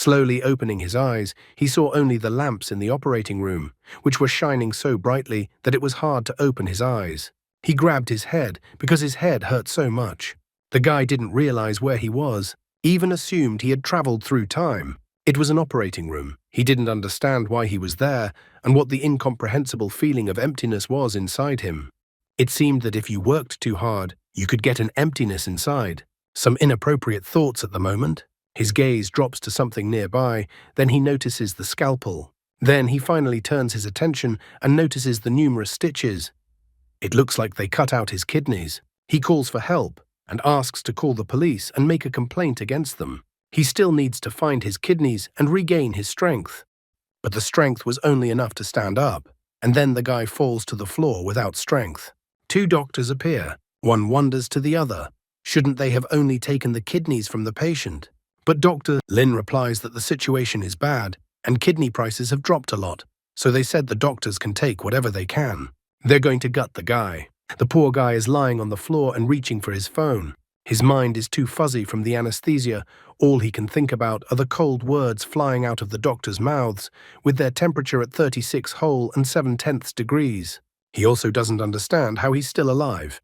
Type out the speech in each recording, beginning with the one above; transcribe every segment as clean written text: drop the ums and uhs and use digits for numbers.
Slowly opening his eyes, he saw only the lamps in the operating room, which were shining so brightly that it was hard to open his eyes. He grabbed his head because his head hurt so much. The guy didn't realize where he was, even assumed he had traveled through time. It was an operating room. He didn't understand why he was there and what the incomprehensible feeling of emptiness was inside him. It seemed that if you worked too hard, you could get an emptiness inside. Some inappropriate thoughts at the moment. His gaze drops to something nearby, then he notices the scalpel. Then he finally turns his attention and notices the numerous stitches. It looks like they cut out his kidneys. He calls for help and asks to call the police and make a complaint against them. He still needs to find his kidneys and regain his strength. But the strength was only enough to stand up, and then the guy falls to the floor without strength. Two doctors appear. One wonders to the other, shouldn't they have only taken the kidneys from the patient? But Dr. Lin replies that the situation is bad and kidney prices have dropped a lot, so they said the doctors can take whatever they can. They're going to gut the guy. The poor guy is lying on the floor and reaching for his phone. His mind is too fuzzy from the anesthesia. All he can think about are the cold words flying out of the doctors' mouths, with their temperature at 36 whole and 7/10 degrees. He also doesn't understand how he's still alive.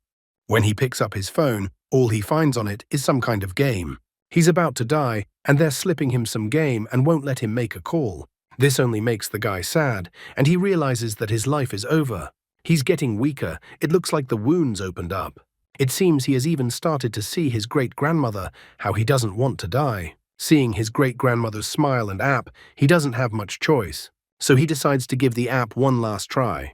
When he picks up his phone, all he finds on it is some kind of game. He's about to die, and they're slipping him some game and won't let him make a call. This only makes the guy sad, and he realizes that his life is over. He's getting weaker. It looks like the wounds opened up. It seems he has even started to see his great-grandmother, how he doesn't want to die. Seeing his great-grandmother's smile and app, he doesn't have much choice. So he decides to give the app one last try.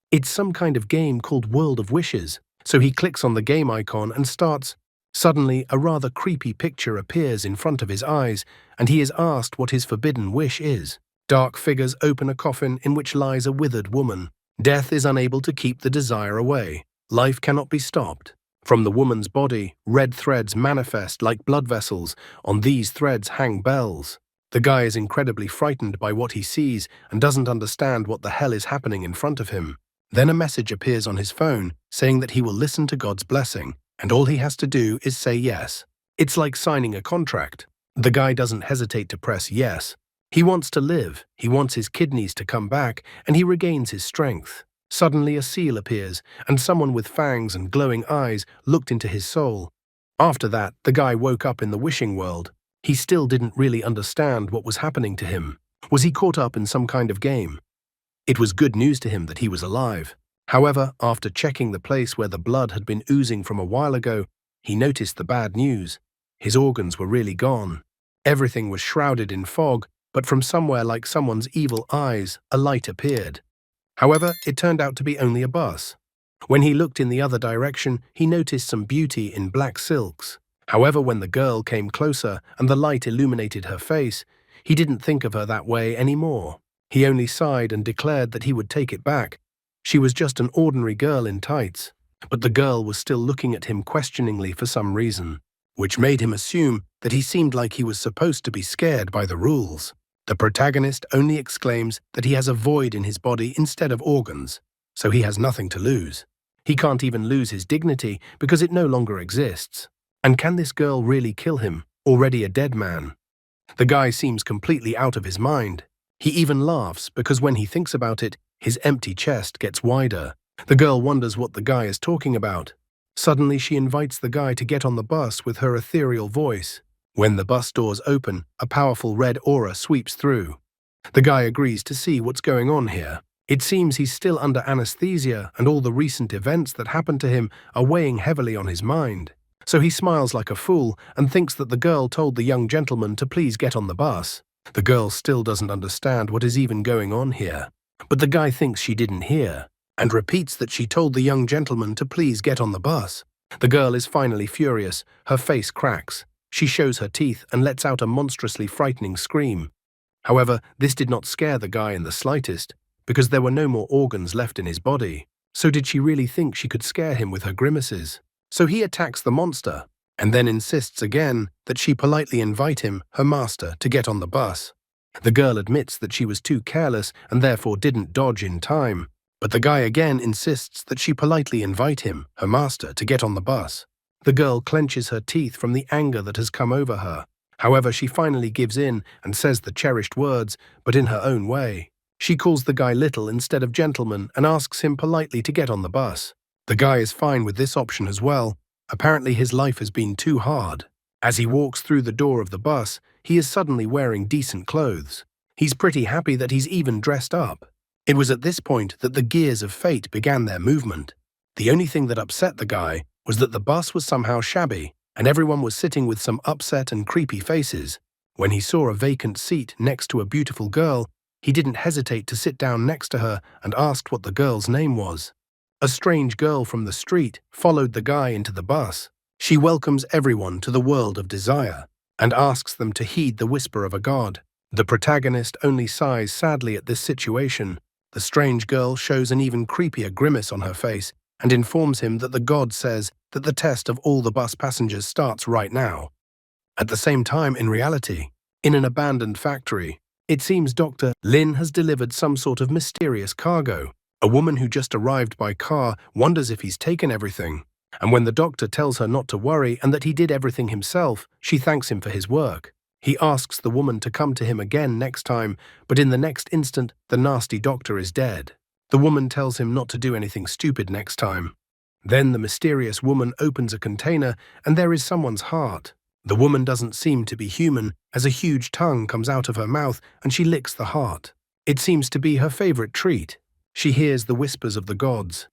It's some kind of game called World of Wishes. So he clicks on the game icon and starts. Suddenly, a rather creepy picture appears in front of his eyes, and he is asked what his forbidden wish is. Dark figures open a coffin in which lies a withered woman. Death is unable to keep the desire away. Life cannot be stopped. From the woman's body, red threads manifest like blood vessels. On these threads hang bells. The guy is incredibly frightened by what he sees and doesn't understand what the hell is happening in front of him. Then a message appears on his phone saying that he will listen to God's blessing, and all he has to do is say yes. It's like signing a contract. The guy doesn't hesitate to press yes. He wants to live, he wants his kidneys to come back, and he regains his strength. Suddenly a seal appears, and someone with fangs and glowing eyes looked into his soul. After that, the guy woke up in the wishing world. He still didn't really understand what was happening to him. Was he caught up in some kind of game? It was good news to him that he was alive. However, after checking the place where the blood had been oozing from a while ago, he noticed the bad news. His organs were really gone. Everything was shrouded in fog, but from somewhere like someone's evil eyes, a light appeared. However, it turned out to be only a bus. When he looked in the other direction, he noticed some beauty in black silks. However, when the girl came closer and the light illuminated her face, he didn't think of her that way anymore. He only sighed and declared that he would take it back. She was just an ordinary girl in tights. But the girl was still looking at him questioningly for some reason, which made him assume that he seemed like he was supposed to be scared by the rules. The protagonist only exclaims that he has a void in his body instead of organs, so he has nothing to lose. He can't even lose his dignity because it no longer exists. And can this girl really kill him, already a dead man? The guy seems completely out of his mind. He even laughs because when he thinks about it, his empty chest gets wider. The girl wonders what the guy is talking about. Suddenly she invites the guy to get on the bus with her ethereal voice. When the bus doors open, a powerful red aura sweeps through. The guy agrees to see what's going on here. It seems he's still under anesthesia and all the recent events that happened to him are weighing heavily on his mind. So he smiles like a fool and thinks that the girl told the young gentleman to please get on the bus. The girl still doesn't understand what is even going on here. But the guy thinks she didn't hear and repeats that she told the young gentleman to please get on the bus. The girl is finally furious. Her face cracks. She shows her teeth and lets out a monstrously frightening scream. However, this did not scare the guy in the slightest, because there were no more organs left in his body. So did she really think she could scare him with her grimaces? So he attacks the monster, and then insists again that she politely invite him, her master, to get on the bus. The girl admits that she was too careless and therefore didn't dodge in time, but the guy again insists that she politely invite him, her master, to get on the bus. The girl clenches her teeth from the anger that has come over her. However, she finally gives in and says the cherished words, but in her own way. She calls the guy little instead of gentleman and asks him politely to get on the bus. The guy is fine with this option as well. Apparently his life has been too hard. As he walks through the door of the bus, he is suddenly wearing decent clothes. He's pretty happy that he's even dressed up. It was at this point that the gears of fate began their movement. The only thing that upset the guy was that the bus was somehow shabby, and everyone was sitting with some upset and creepy faces. When he saw a vacant seat next to a beautiful girl, he didn't hesitate to sit down next to her and asked what the girl's name was. A strange girl from the street followed the guy into the bus. She welcomes everyone to the world of desire and asks them to heed the whisper of a god. The protagonist only sighs sadly at this situation. The strange girl shows an even creepier grimace on her face and informs him that the god says that the test of all the bus passengers starts right now. At the same time, in reality, in an abandoned factory, it seems Dr. Lin has delivered some sort of mysterious cargo. A woman who just arrived by car wonders if he's taken everything. And when the doctor tells her not to worry and that he did everything himself, she thanks him for his work. He asks the woman to come to him again next time, but in the next instant, the nasty doctor is dead. The woman tells him not to do anything stupid next time. Then the mysterious woman opens a container and there is someone's heart. The woman doesn't seem to be human, as a huge tongue comes out of her mouth and she licks the heart. It seems to be her favorite treat. She hears the whispers of the gods.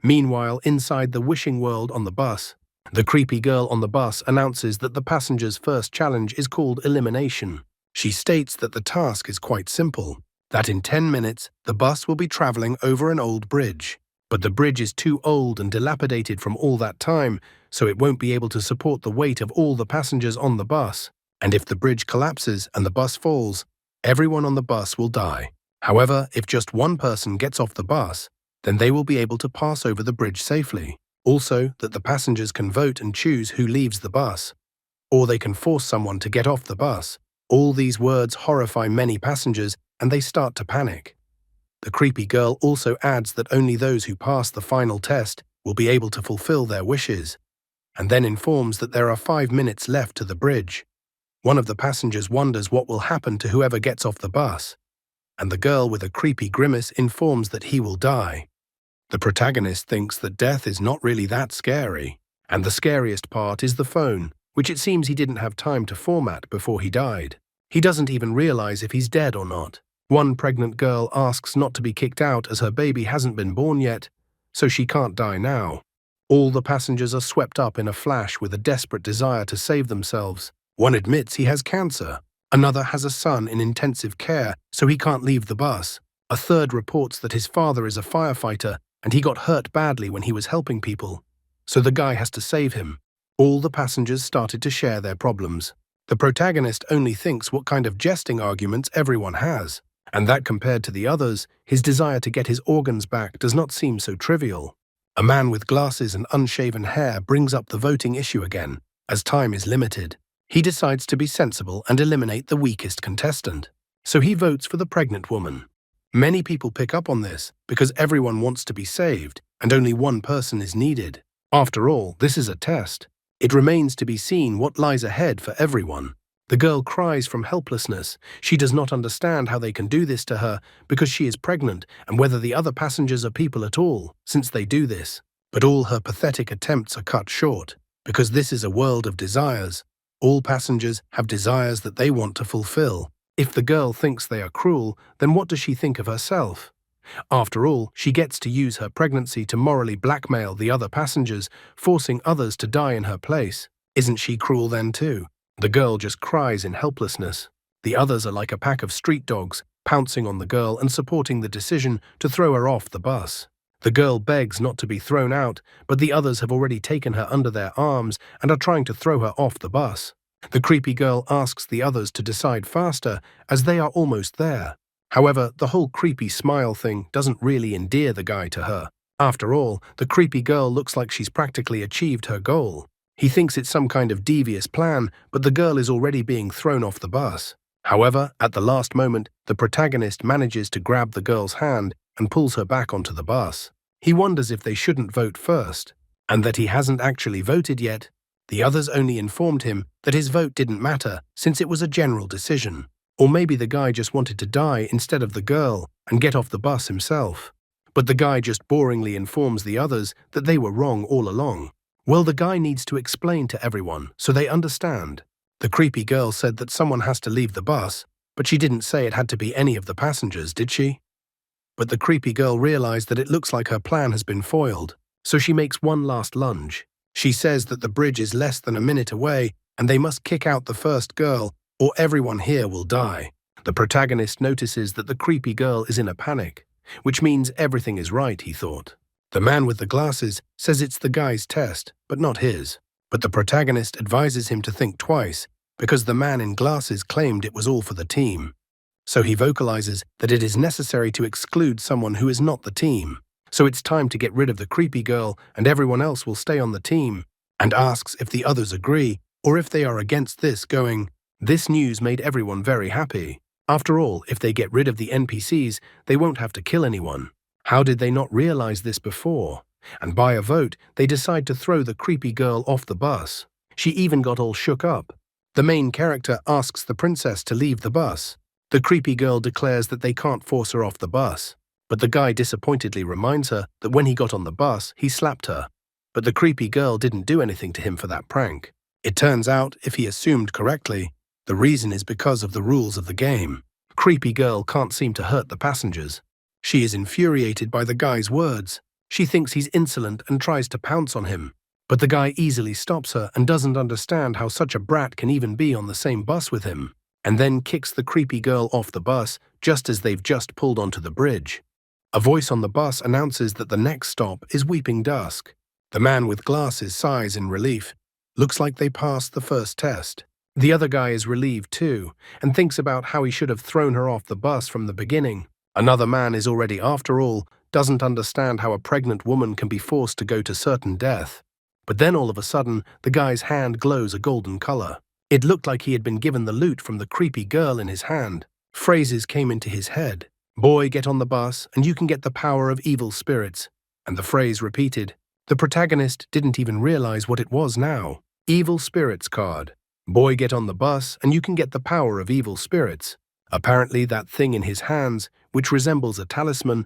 Meanwhile, inside the wishing world on the bus, the creepy girl on the bus announces that the passenger's first challenge is called elimination. She states that the task is quite simple, that in 10 minutes the bus will be traveling over an old bridge. But the bridge is too old and dilapidated from all that time, so it won't be able to support the weight of all the passengers on the bus. And if the bridge collapses and the bus falls, everyone on the bus will die. However, if just one person gets off the bus, then they will be able to pass over the bridge safely. Also, that the passengers can vote and choose who leaves the bus. Or they can force someone to get off the bus. All these words horrify many passengers and they start to panic. The creepy girl also adds that only those who pass the final test will be able to fulfill their wishes, and then informs that there are 5 minutes left to the bridge. One of the passengers wonders what will happen to whoever gets off the bus, and the girl with a creepy grimace informs that he will die. The protagonist thinks that death is not really that scary, and the scariest part is the phone, which it seems he didn't have time to format before he died. He doesn't even realize if he's dead or not. One pregnant girl asks not to be kicked out as her baby hasn't been born yet, so she can't die now. All the passengers are swept up in a flash with a desperate desire to save themselves. One admits he has cancer. Another has a son in intensive care, so he can't leave the bus. A third reports that his father is a firefighter and he got hurt badly when he was helping people, so the guy has to save him. All the passengers started to share their problems. The protagonist only thinks what kind of jesting arguments everyone has, and that compared to the others, his desire to get his organs back does not seem so trivial. A man with glasses and unshaven hair brings up the voting issue again. As time is limited, he decides to be sensible and eliminate the weakest contestant. So he votes for the pregnant woman. Many people pick up on this because everyone wants to be saved and only one person is needed. After all, this is a test. It remains to be seen what lies ahead for everyone. The girl cries from helplessness. She does not understand how they can do this to her because she is pregnant and whether the other passengers are people at all, since they do this. But all her pathetic attempts are cut short because this is a world of desires. All passengers have desires that they want to fulfill. If the girl thinks they are cruel, then what does she think of herself? After all, she gets to use her pregnancy to morally blackmail the other passengers, forcing others to die in her place. Isn't she cruel then too? The girl just cries in helplessness. The others are like a pack of street dogs, pouncing on the girl and supporting the decision to throw her off the bus. The girl begs not to be thrown out, but the others have already taken her under their arms and are trying to throw her off the bus. The creepy girl asks the others to decide faster, as they are almost there. However, the whole creepy smile thing doesn't really endear the guy to her. After all, the creepy girl looks like she's practically achieved her goal. He thinks it's some kind of devious plan, but the girl is already being thrown off the bus. However, at the last moment, the protagonist manages to grab the girl's hand and pulls her back onto the bus. He wonders if they shouldn't vote first, and that he hasn't actually voted yet. The others only informed him that his vote didn't matter since it was a general decision. Or maybe the guy just wanted to die instead of the girl and get off the bus himself. But the guy just boringly informs the others that they were wrong all along. Well, the guy needs to explain to everyone so they understand. The creepy girl said that someone has to leave the bus, but she didn't say it had to be any of the passengers, did she? But the creepy girl realized that it looks like her plan has been foiled, so she makes one last lunge. She says that the bridge is less than a minute away and they must kick out the first girl or everyone here will die. The protagonist notices that the creepy girl is in a panic, which means everything is right, he thought. The man with the glasses says it's the guy's test, but not his. But the protagonist advises him to think twice because the man in glasses claimed it was all for the team. So he vocalizes that it is necessary to exclude someone who is not the team. So it's time to get rid of the creepy girl and everyone else will stay on the team, and asks if the others agree or if they are against this, going, "This news made everyone very happy. After all, if they get rid of the NPCs, they won't have to kill anyone. How did they not realize this before?" And by a vote, they decide to throw the creepy girl off the bus. She even got all shook up. The main character asks the princess to leave the bus. The creepy girl declares that they can't force her off the bus. But the guy disappointedly reminds her that when he got on the bus, he slapped her. But the creepy girl didn't do anything to him for that prank. It turns out, if he assumed correctly, the reason is because of the rules of the game. Creepy girl can't seem to hurt the passengers. She is infuriated by the guy's words. She thinks he's insolent and tries to pounce on him. But the guy easily stops her and doesn't understand how such a brat can even be on the same bus with him, and then kicks the creepy girl off the bus just as they've just pulled onto the bridge. A voice on the bus announces that the next stop is Weeping Dusk. The man with glasses sighs in relief. Looks like they passed the first test. The other guy is relieved too, and thinks about how he should have thrown her off the bus from the beginning. Another man is already, after all, doesn't understand how a pregnant woman can be forced to go to certain death. But then all of a sudden, the guy's hand glows a golden color. It looked like he had been given the loot from the creepy girl in his hand. Phrases came into his head. "Boy, get on the bus, and you can get the power of evil spirits." And the phrase repeated. The protagonist didn't even realize what it was now. Evil spirits card. Boy, get on the bus, and you can get the power of evil spirits. Apparently that thing in his hands, which resembles a talisman,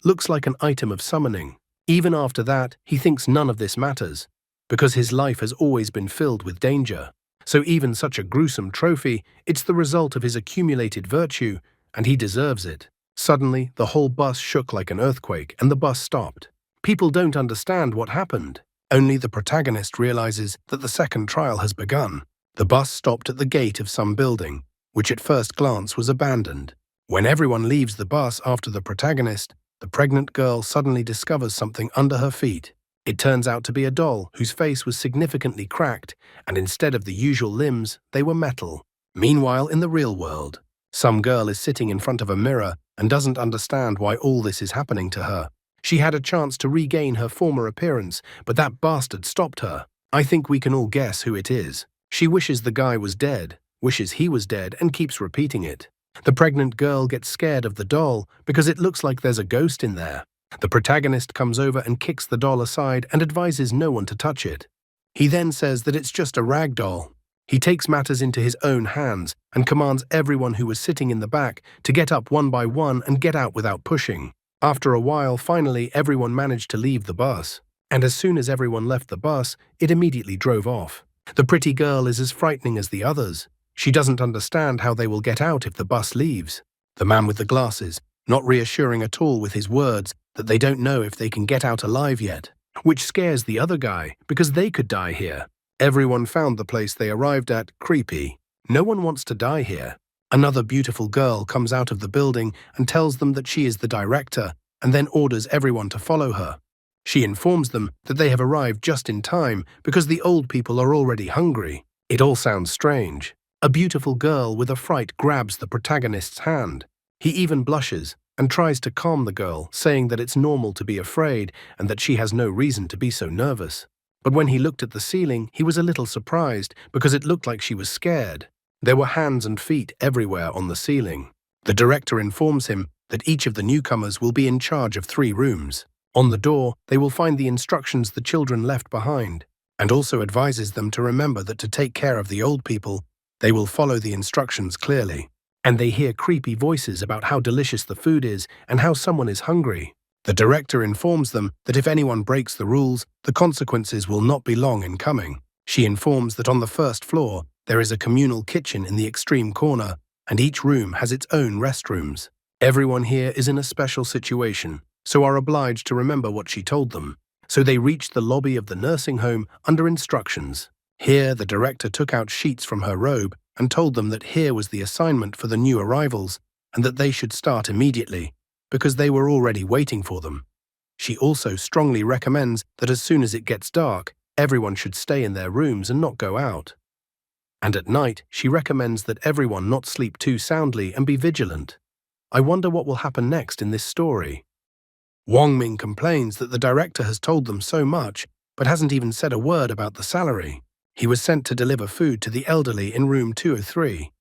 looks like an item of summoning. Even after that, he thinks none of this matters, because his life has always been filled with danger. So even such a gruesome trophy, it's the result of his accumulated virtue, and he deserves it. Suddenly, the whole bus shook like an earthquake, and the bus stopped. People don't understand what happened. Only the protagonist realizes that the second trial has begun. The bus stopped at the gate of some building, which at first glance was abandoned. When everyone leaves the bus after the protagonist, the pregnant girl suddenly discovers something under her feet. It turns out to be a doll whose face was significantly cracked, and instead of the usual limbs, they were metal. Meanwhile, in the real world, some girl is sitting in front of a mirror and doesn't understand why all this is happening to her. She had a chance to regain her former appearance, but that bastard stopped her. I think we can all guess who it is. She wishes the guy was dead, wishes he was dead, and keeps repeating it. The pregnant girl gets scared of the doll because it looks like there's a ghost in there. The protagonist comes over and kicks the doll aside and advises no one to touch it. He then says that it's just a rag doll. He takes matters into his own hands and commands everyone who was sitting in the back to get up one by one and get out without pushing. After a while, finally, everyone managed to leave the bus. And as soon as everyone left the bus, it immediately drove off. The pretty girl is as frightening as the others. She doesn't understand how they will get out if the bus leaves. The man with the glasses, not reassuring at all with his words that they don't know if they can get out alive yet, which scares the other guy because they could die here. Everyone found the place they arrived at creepy. No one wants to die here. Another beautiful girl comes out of the building and tells them that she is the director, and then orders everyone to follow her. She informs them that they have arrived just in time because the old people are already hungry. It all sounds strange. A beautiful girl with a fright grabs the protagonist's hand. He even blushes and tries to calm the girl, saying that it's normal to be afraid and that she has no reason to be so nervous. But when he looked at the ceiling, he was a little surprised because it looked like she was scared. There were hands and feet everywhere on the ceiling. The director informs him that each of the newcomers will be in charge of 3 rooms. On the door, they will find the instructions the children left behind. and also advises them to remember that to take care of the old people, they will follow the instructions clearly. And they hear creepy voices about how delicious the food is and how someone is hungry. The director informs them that if anyone breaks the rules, the consequences will not be long in coming. She informs that on the first floor, there is a communal kitchen in the extreme corner, and each room has its own restrooms. Everyone here is in a special situation, so are obliged to remember what she told them. So they reached the lobby of the nursing home under instructions. Here, the director took out sheets from her robe and told them that here was the assignment for the new arrivals and that they should start immediately, because they were already waiting for them. She also strongly recommends that as soon as it gets dark, everyone should stay in their rooms and not go out. And at night, she recommends that everyone not sleep too soundly and be vigilant. I wonder what will happen next in this story. Wang Ming complains that the director has told them so much, but hasn't even said a word about the salary. He was sent to deliver food to the elderly in room 203.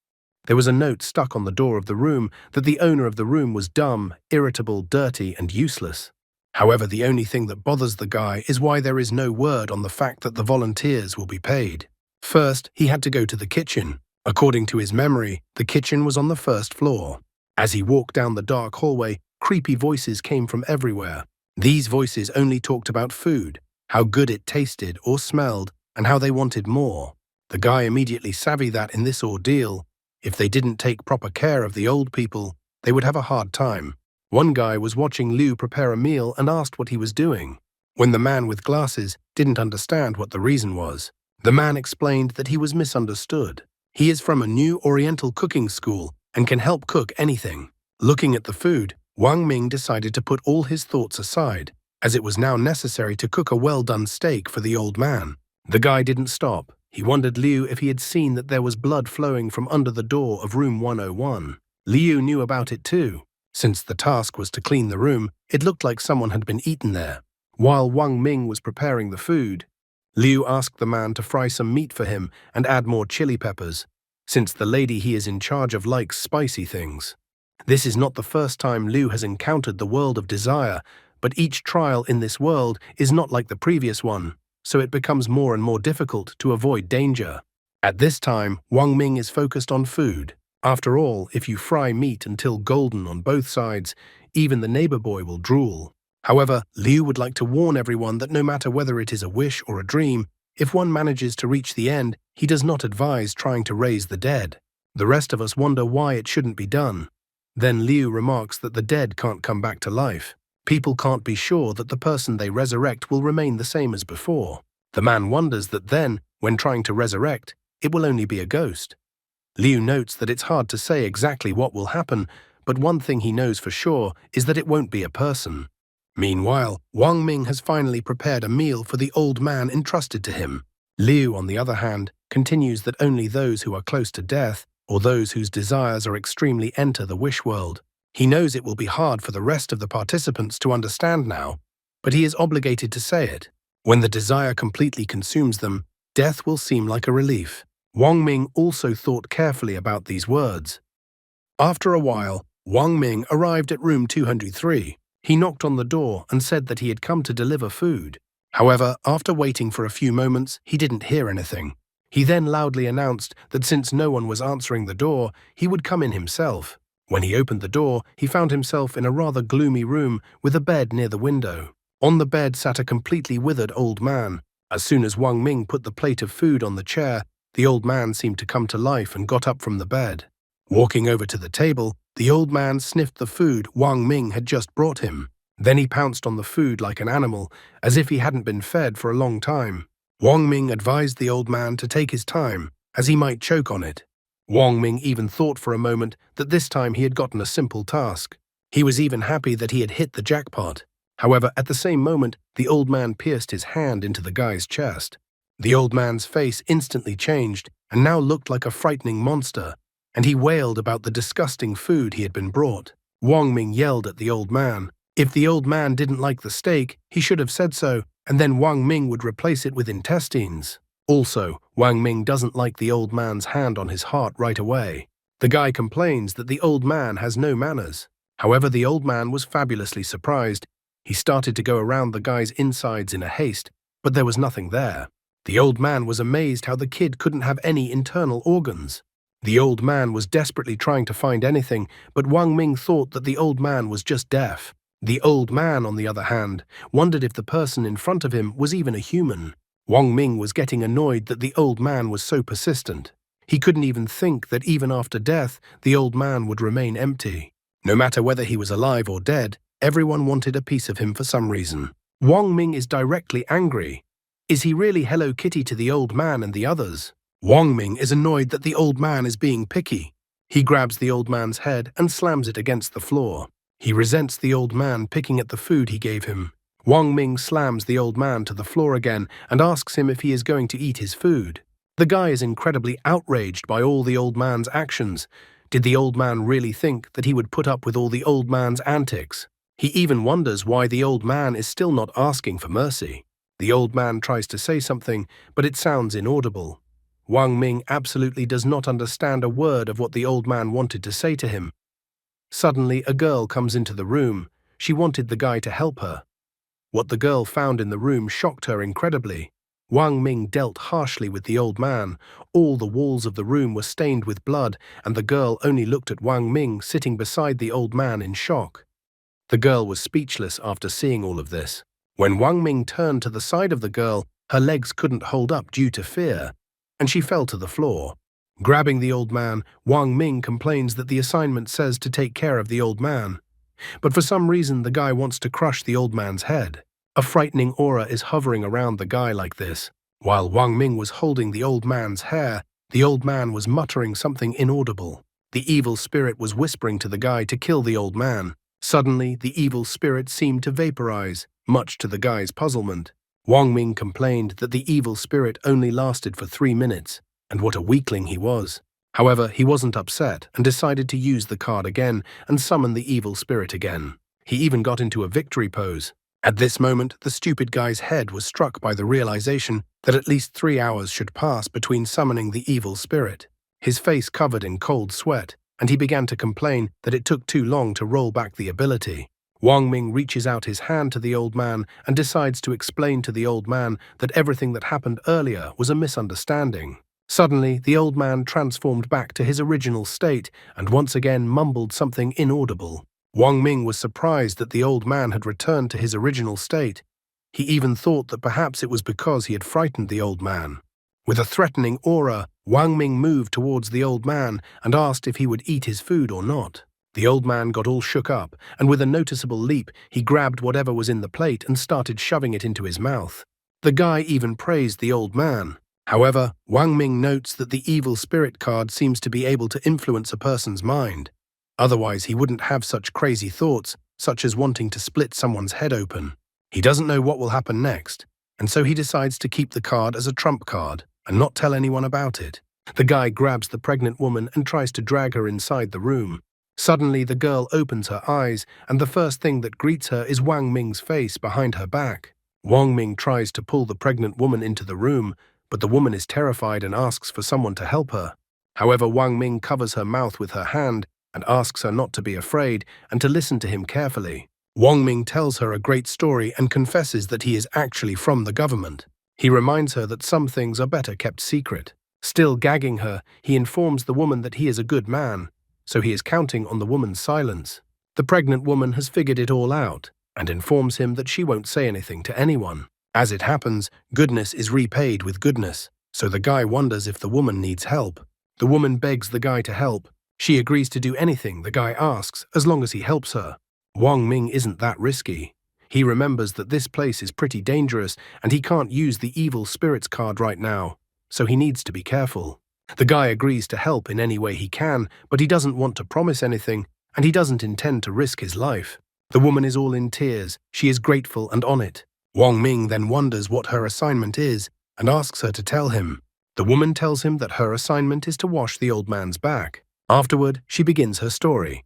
There was a note stuck on the door of the room that the owner of the room was dumb, irritable, dirty, and useless. However, the only thing that bothers the guy is why there is no word on the fact that the volunteers will be paid. First, he had to go to the kitchen. According to his memory, the kitchen was on the first floor. As he walked down the dark hallway, creepy voices came from everywhere. These voices only talked about food, how good it tasted or smelled, and how they wanted more. The guy immediately savvy that in this ordeal, if they didn't take proper care of the old people, they would have a hard time. One guy was watching Liu prepare a meal and asked what he was doing. When the man with glasses didn't understand what the reason was, the man explained that he was misunderstood. He is from a new Oriental cooking school and can help cook anything. Looking at the food, Wang Ming decided to put all his thoughts aside, as it was now necessary to cook a well-done steak for the old man. The guy didn't stop. He wondered Liu if he had seen that there was blood flowing from under the door of room 101. Liu knew about it too. Since the task was to clean the room, it looked like someone had been eaten there. While Wang Ming was preparing the food, Liu asked the man to fry some meat for him and add more chili peppers, since the lady he is in charge of likes spicy things. This is not the first time Liu has encountered the world of desire, but each trial in this world is not like the previous one, so it becomes more and more difficult to avoid danger. At this time, Wang Ming is focused on food. After all, if you fry meat until golden on both sides, even the neighbor boy will drool. However, Liu would like to warn everyone that no matter whether it is a wish or a dream, if one manages to reach the end, he does not advise trying to raise the dead. The rest of us wonder why it shouldn't be done. Then Liu remarks that the dead can't come back to life. People can't be sure that the person they resurrect will remain the same as before. The man wonders that then, when trying to resurrect, it will only be a ghost. Liu notes that it's hard to say exactly what will happen, but one thing he knows for sure is that it won't be a person. Meanwhile, Wang Ming has finally prepared a meal for the old man entrusted to him. Liu, on the other hand, continues that only those who are close to death, or those whose desires are extremely, enter the wish world. He knows it will be hard for the rest of the participants to understand now, but he is obligated to say it. When the desire completely consumes them, death will seem like a relief. Wang Ming also thought carefully about these words. After a while, Wang Ming arrived at room 203. He knocked on the door and said that he had come to deliver food. However, after waiting for a few moments, he didn't hear anything. He then loudly announced that since no one was answering the door, he would come in himself. When he opened the door, he found himself in a rather gloomy room with a bed near the window. On the bed sat a completely withered old man. As soon as Wang Ming put the plate of food on the chair, the old man seemed to come to life and got up from the bed. Walking over to the table, the old man sniffed the food Wang Ming had just brought him. Then he pounced on the food like an animal, as if he hadn't been fed for a long time. Wang Ming advised the old man to take his time, as he might choke on it. Wang Ming even thought for a moment that this time he had gotten a simple task. He was even happy that he had hit the jackpot. However, at the same moment, the old man pierced his hand into the guy's chest. The old man's face instantly changed and now looked like a frightening monster, and he wailed about the disgusting food he had been brought. Wang Ming yelled at the old man. If the old man didn't like the steak, he should have said so, and then Wang Ming would replace it with intestines. Also, Wang Ming doesn't like the old man's hand on his heart right away. The guy complains that the old man has no manners. However, the old man was fabulously surprised. He started to go around the guy's insides in a haste, but there was nothing there. The old man was amazed how the kid couldn't have any internal organs. The old man was desperately trying to find anything, but Wang Ming thought that the old man was just deaf. The old man, on the other hand, wondered if the person in front of him was even a human. Wang Ming was getting annoyed that the old man was so persistent. He couldn't even think that even after death, the old man would remain empty. No matter whether he was alive or dead, everyone wanted a piece of him for some reason. Wang Ming is directly angry. Is he really Hello Kitty to the old man and the others? Wang Ming is annoyed that the old man is being picky. He grabs the old man's head and slams it against the floor. He resents the old man picking at the food he gave him. Wang Ming slams the old man to the floor again and asks him if he is going to eat his food. The guy is incredibly outraged by all the old man's actions. Did the old man really think that he would put up with all the old man's antics? He even wonders why the old man is still not asking for mercy. The old man tries to say something, but it sounds inaudible. Wang Ming absolutely does not understand a word of what the old man wanted to say to him. Suddenly, a girl comes into the room. She wanted the guy to help her. What the girl found in the room shocked her incredibly. Wang Ming dealt harshly with the old man. All the walls of the room were stained with blood, and the girl only looked at Wang Ming sitting beside the old man in shock. The girl was speechless after seeing all of this. When Wang Ming turned to the side of the girl, her legs couldn't hold up due to fear, and she fell to the floor. Grabbing the old man, Wang Ming complains that the assignment says to take care of the old man. But for some reason, the guy wants to crush the old man's head. A frightening aura is hovering around the guy like this. While Wang Ming was holding the old man's hair, the old man was muttering something inaudible. The evil spirit was whispering to the guy to kill the old man. Suddenly, the evil spirit seemed to vaporize, much to the guy's puzzlement. Wang Ming complained that the evil spirit only lasted for 3 minutes, and what a weakling he was. However, he wasn't upset and decided to use the card again and summon the evil spirit again. He even got into a victory pose. At this moment, the stupid guy's head was struck by the realization that at least 3 hours should pass between summoning the evil spirit. His face covered in cold sweat, and he began to complain that it took too long to roll back the ability. Wang Ming reaches out his hand to the old man and decides to explain to the old man that everything that happened earlier was a misunderstanding. Suddenly, the old man transformed back to his original state and once again mumbled something inaudible. Wang Ming was surprised that the old man had returned to his original state. He even thought that perhaps it was because he had frightened the old man. With a threatening aura, Wang Ming moved towards the old man and asked if he would eat his food or not. The old man got all shook up, and with a noticeable leap, he grabbed whatever was in the plate and started shoving it into his mouth. The guy even praised the old man. However, Wang Ming notes that the evil spirit card seems to be able to influence a person's mind. Otherwise, he wouldn't have such crazy thoughts, such as wanting to split someone's head open. He doesn't know what will happen next, and so he decides to keep the card as a trump card and not tell anyone about it. The guy grabs the pregnant woman and tries to drag her inside the room. Suddenly, the girl opens her eyes, and the first thing that greets her is Wang Ming's face behind her back. Wang Ming tries to pull the pregnant woman into the room, but the woman is terrified and asks for someone to help her. However, Wang Ming covers her mouth with her hand and asks her not to be afraid and to listen to him carefully. Wang Ming tells her a great story and confesses that he is actually from the government. He reminds her that some things are better kept secret. Still gagging her, he informs the woman that he is a good man, so he is counting on the woman's silence. The pregnant woman has figured it all out and informs him that she won't say anything to anyone. As it happens, goodness is repaid with goodness, so the guy wonders if the woman needs help. The woman begs the guy to help. She agrees to do anything the guy asks as long as he helps her. Wang Ming isn't that risky. He remembers that this place is pretty dangerous and he can't use the evil spirits card right now, so he needs to be careful. The guy agrees to help in any way he can, but he doesn't want to promise anything, and he doesn't intend to risk his life. The woman is all in tears. She is grateful and on it. Wang Ming then wonders what her assignment is and asks her to tell him. The woman tells him that her assignment is to wash the old man's back. Afterward, she begins her story.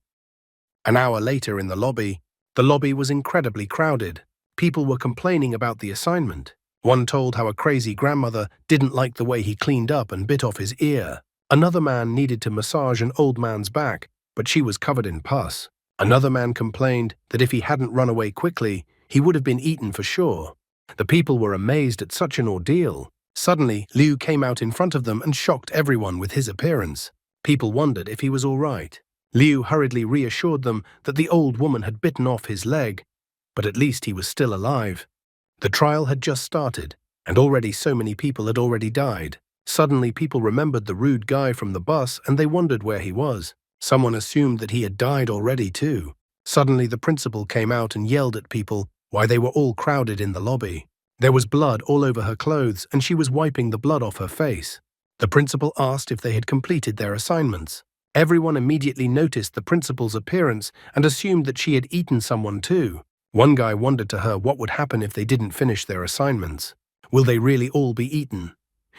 An hour later in the lobby was incredibly crowded. People were complaining about the assignment. One told how a crazy grandmother didn't like the way he cleaned up and bit off his ear. Another man needed to massage an old man's back, but she was covered in pus. Another man complained that if he hadn't run away quickly, he would have been eaten for sure. The people were amazed at such an ordeal. Suddenly, Liu came out in front of them and shocked everyone with his appearance. People wondered if he was all right. Liu hurriedly reassured them that the old woman had bitten off his leg, but at least he was still alive. The trial had just started, and already so many people had already died. Suddenly, people remembered the rude guy from the bus and they wondered where he was. Someone assumed that he had died already too. Suddenly, the principal came out and yelled at people while they were all crowded in the lobby. There was blood all over her clothes and she was wiping the blood off her face. The principal asked if they had completed their assignments. Everyone immediately noticed the principal's appearance and assumed that she had eaten someone too. One guy wondered to her what would happen if they didn't finish their assignments. Will they really all be eaten?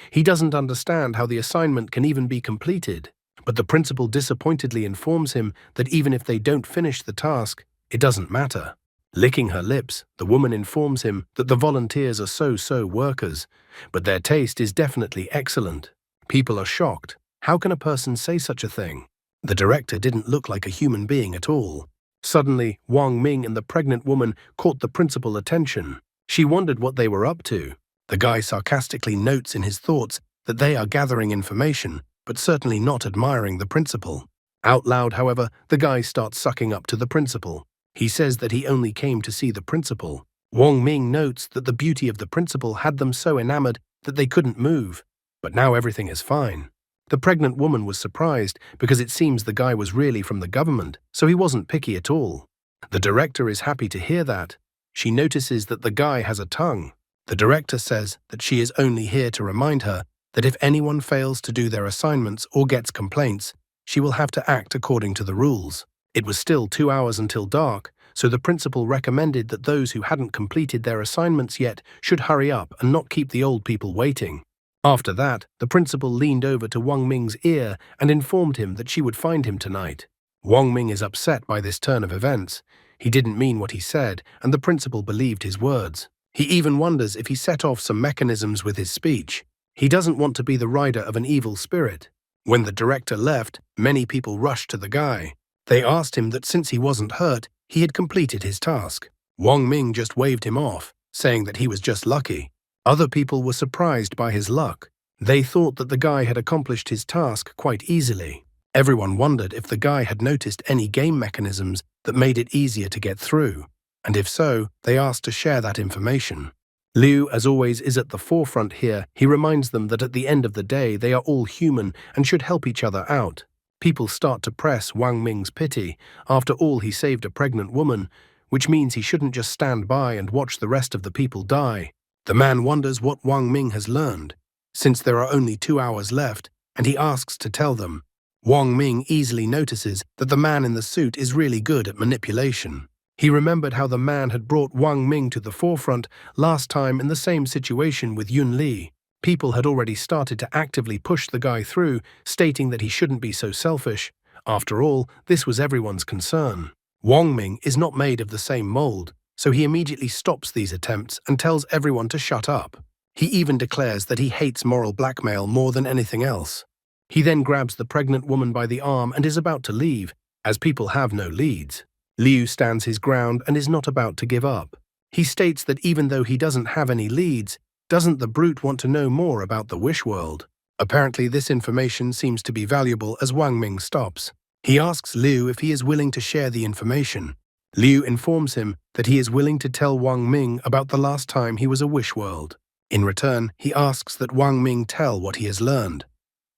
He doesn't understand how the assignment can even be completed. But the principal disappointedly informs him that even if they don't finish the task, it doesn't matter. Licking her lips, the woman informs him that the volunteers are so-so workers, but their taste is definitely excellent. People are shocked. How can a person say such a thing? The director didn't look like a human being at all. Suddenly, Wang Ming and the pregnant woman caught the principal's attention. She wondered what they were up to. The guy sarcastically notes in his thoughts that they are gathering information, but certainly not admiring the principal. Out loud, however, the guy starts sucking up to the principal. He says that he only came to see the principal. Wang Ming notes that the beauty of the principal had them so enamored that they couldn't move. But now everything is fine. The pregnant woman was surprised because it seems the guy was really from the government, so he wasn't picky at all. The director is happy to hear that. She notices that the guy has a tongue. The director says that she is only here to remind her that if anyone fails to do their assignments or gets complaints, she will have to act according to the rules. It was still 2 hours until dark, so the principal recommended that those who hadn't completed their assignments yet should hurry up and not keep the old people waiting. After that, the principal leaned over to Wang Ming's ear and informed him that she would find him tonight. Wang Ming is upset by this turn of events. He didn't mean what he said, and the principal believed his words. He even wonders if he set off some mechanisms with his speech. He doesn't want to be the rider of an evil spirit. When the director left, many people rushed to the guy. They asked him that since he wasn't hurt, he had completed his task. Wang Ming just waved him off, saying that he was just lucky. Other people were surprised by his luck. They thought that the guy had accomplished his task quite easily. Everyone wondered if the guy had noticed any game mechanisms that made it easier to get through, and if so, they asked to share that information. Liu, as always, is at the forefront here. He reminds them that at the end of the day, they are all human and should help each other out. People start to press Wang Ming's pity. After all, he saved a pregnant woman, which means he shouldn't just stand by and watch the rest of the people die. The man wonders what Wang Ming has learned, since there are only 2 hours left, and he asks to tell them. Wang Ming easily notices that the man in the suit is really good at manipulation. He remembered how the man had brought Wang Ming to the forefront last time in the same situation with Yun Li. People had already started to actively push the guy through, stating that he shouldn't be so selfish. After all, this was everyone's concern. Wang Ming is not made of the same mold, so he immediately stops these attempts and tells everyone to shut up. He even declares that he hates moral blackmail more than anything else. He then grabs the pregnant woman by the arm and is about to leave, as people have no leads. Liu stands his ground and is not about to give up. He states that even though he doesn't have any leads, doesn't the brute want to know more about the wish world? Apparently this information seems to be valuable as Wang Ming stops. He asks Liu if he is willing to share the information. Liu informs him that he is willing to tell Wang Ming about the last time he was a wish world. In return, he asks that Wang Ming tell what he has learned.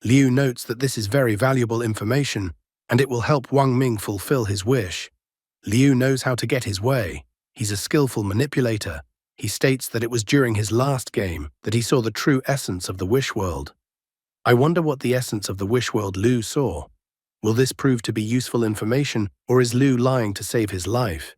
Liu notes that this is very valuable information, and it will help Wang Ming fulfill his wish. Liu knows how to get his way. He's a skillful manipulator. He states that it was during his last game that he saw the true essence of the wish world. I wonder what the essence of the wish world Liu saw. Will this prove to be useful information, or is Liu lying to save his life?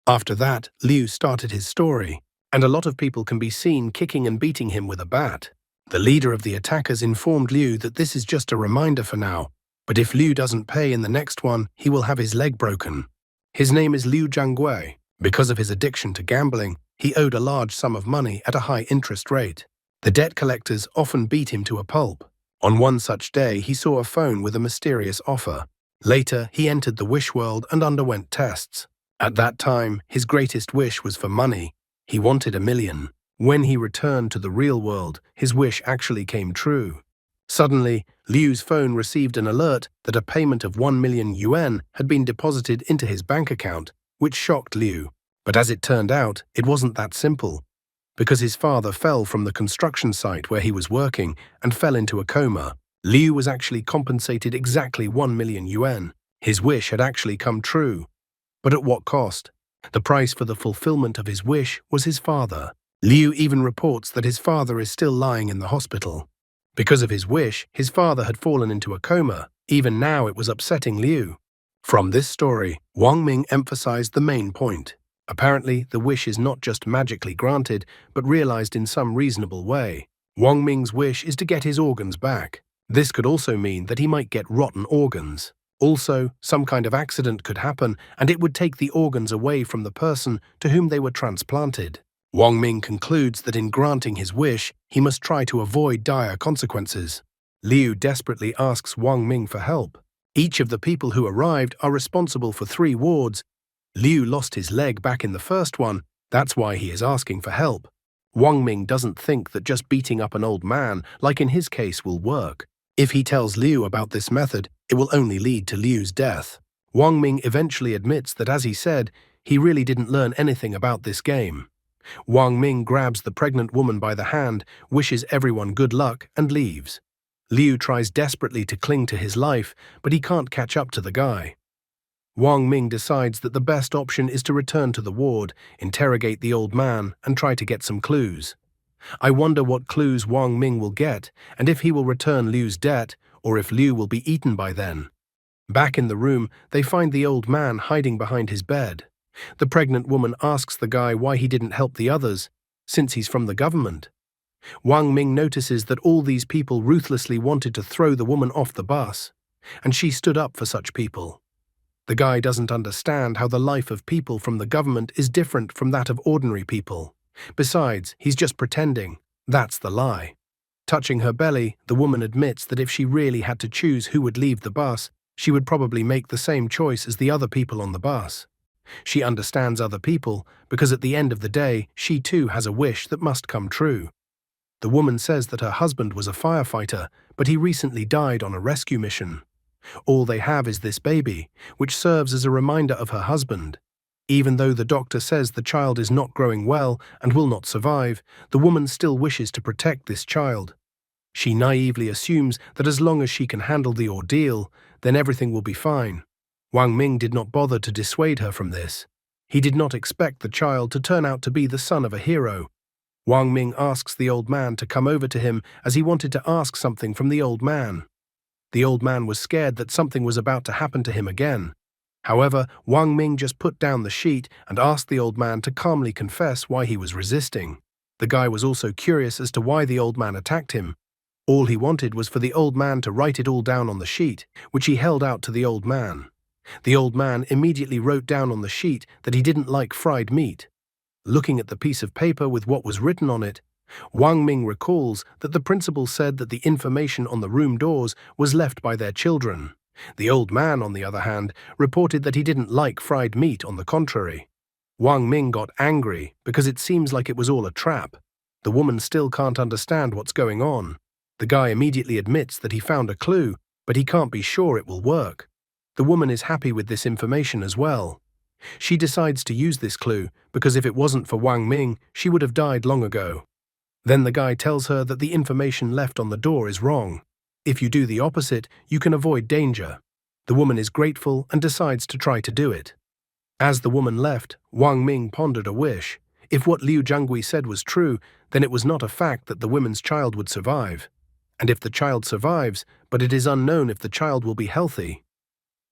After that, Liu started his story, and a lot of people can be seen kicking and beating him with a bat. The leader of the attackers informed Liu that this is just a reminder for now, but if Liu doesn't pay in the next one, he will have his leg broken. His name is Liu Jiangui. Because of his addiction to gambling, he owed a large sum of money at a high interest rate. The debt collectors often beat him to a pulp. On one such day, he saw a phone with a mysterious offer. Later, he entered the wish world and underwent tests. At that time, his greatest wish was for money. He wanted $1 million. When he returned to the real world, his wish actually came true. Suddenly, Liu's phone received an alert that a payment of 1 million yuan had been deposited into his bank account, which shocked Liu. But as it turned out, it wasn't that simple. Because his father fell from the construction site where he was working and fell into a coma, Liu was actually compensated exactly 1 million yuan. His wish had actually come true. But at what cost? The price for the fulfillment of his wish was his father. Liu even reports that his father is still lying in the hospital. Because of his wish, his father had fallen into a coma. Even now it was upsetting Liu. From this story, Wang Ming emphasized the main point. Apparently, the wish is not just magically granted, but realized in some reasonable way. Wang Ming's wish is to get his organs back. This could also mean that he might get rotten organs. Also, some kind of accident could happen, and it would take the organs away from the person to whom they were transplanted. Wang Ming concludes that in granting his wish, he must try to avoid dire consequences. Liu desperately asks Wang Ming for help. Each of the people who arrived are responsible for 3 wards. Liu lost his leg back in the first one, that's why he is asking for help. Wang Ming doesn't think that just beating up an old man, like in his case, will work. If he tells Liu about this method, it will only lead to Liu's death. Wang Ming eventually admits that, as he said, he really didn't learn anything about this game. Wang Ming grabs the pregnant woman by the hand, wishes everyone good luck, and leaves. Liu tries desperately to cling to his life, but he can't catch up to the guy. Wang Ming decides that the best option is to return to the ward, interrogate the old man, and try to get some clues. I wonder what clues Wang Ming will get, and if he will return Liu's debt, or if Liu will be eaten by then. Back in the room, they find the old man hiding behind his bed. The pregnant woman asks the guy why he didn't help the others, since he's from the government. Wang Ming notices that all these people ruthlessly wanted to throw the woman off the bus, and she stood up for such people. The guy doesn't understand how the life of people from the government is different from that of ordinary people. Besides, he's just pretending. That's the lie. Touching her belly, the woman admits that if she really had to choose who would leave the bus, she would probably make the same choice as the other people on the bus. She understands other people because at the end of the day, she too has a wish that must come true. The woman says that her husband was a firefighter, but he recently died on a rescue mission. All they have is this baby, which serves as a reminder of her husband. Even though the doctor says the child is not growing well and will not survive, the woman still wishes to protect this child. She naively assumes that as long as she can handle the ordeal, then everything will be fine. Wang Ming did not bother to dissuade her from this. He did not expect the child to turn out to be the son of a hero. Wang Ming asks the old man to come over to him as he wanted to ask something from the old man. The old man was scared that something was about to happen to him again. However, Wang Ming just put down the sheet and asked the old man to calmly confess why he was resisting. The guy was also curious as to why the old man attacked him. All he wanted was for the old man to write it all down on the sheet, which he held out to the old man. The old man immediately wrote down on the sheet that he didn't like fried meat. Looking at the piece of paper with what was written on it, Wang Ming recalls that the principal said that the information on the room doors was left by their children. The old man, on the other hand, reported that he didn't like fried meat on the contrary. Wang Ming got angry because it seems like it was all a trap. The woman still can't understand what's going on. The guy immediately admits that he found a clue, but he can't be sure it will work. The woman is happy with this information as well. She decides to use this clue because if it wasn't for Wang Ming, she would have died long ago. Then the guy tells her that the information left on the door is wrong. If you do the opposite, you can avoid danger. The woman is grateful and decides to try to do it. As the woman left, Wang Ming pondered a wish. If what Liu Jiangui said was true, then it was not a fact that the woman's child would survive. And if the child survives, but it is unknown if the child will be healthy.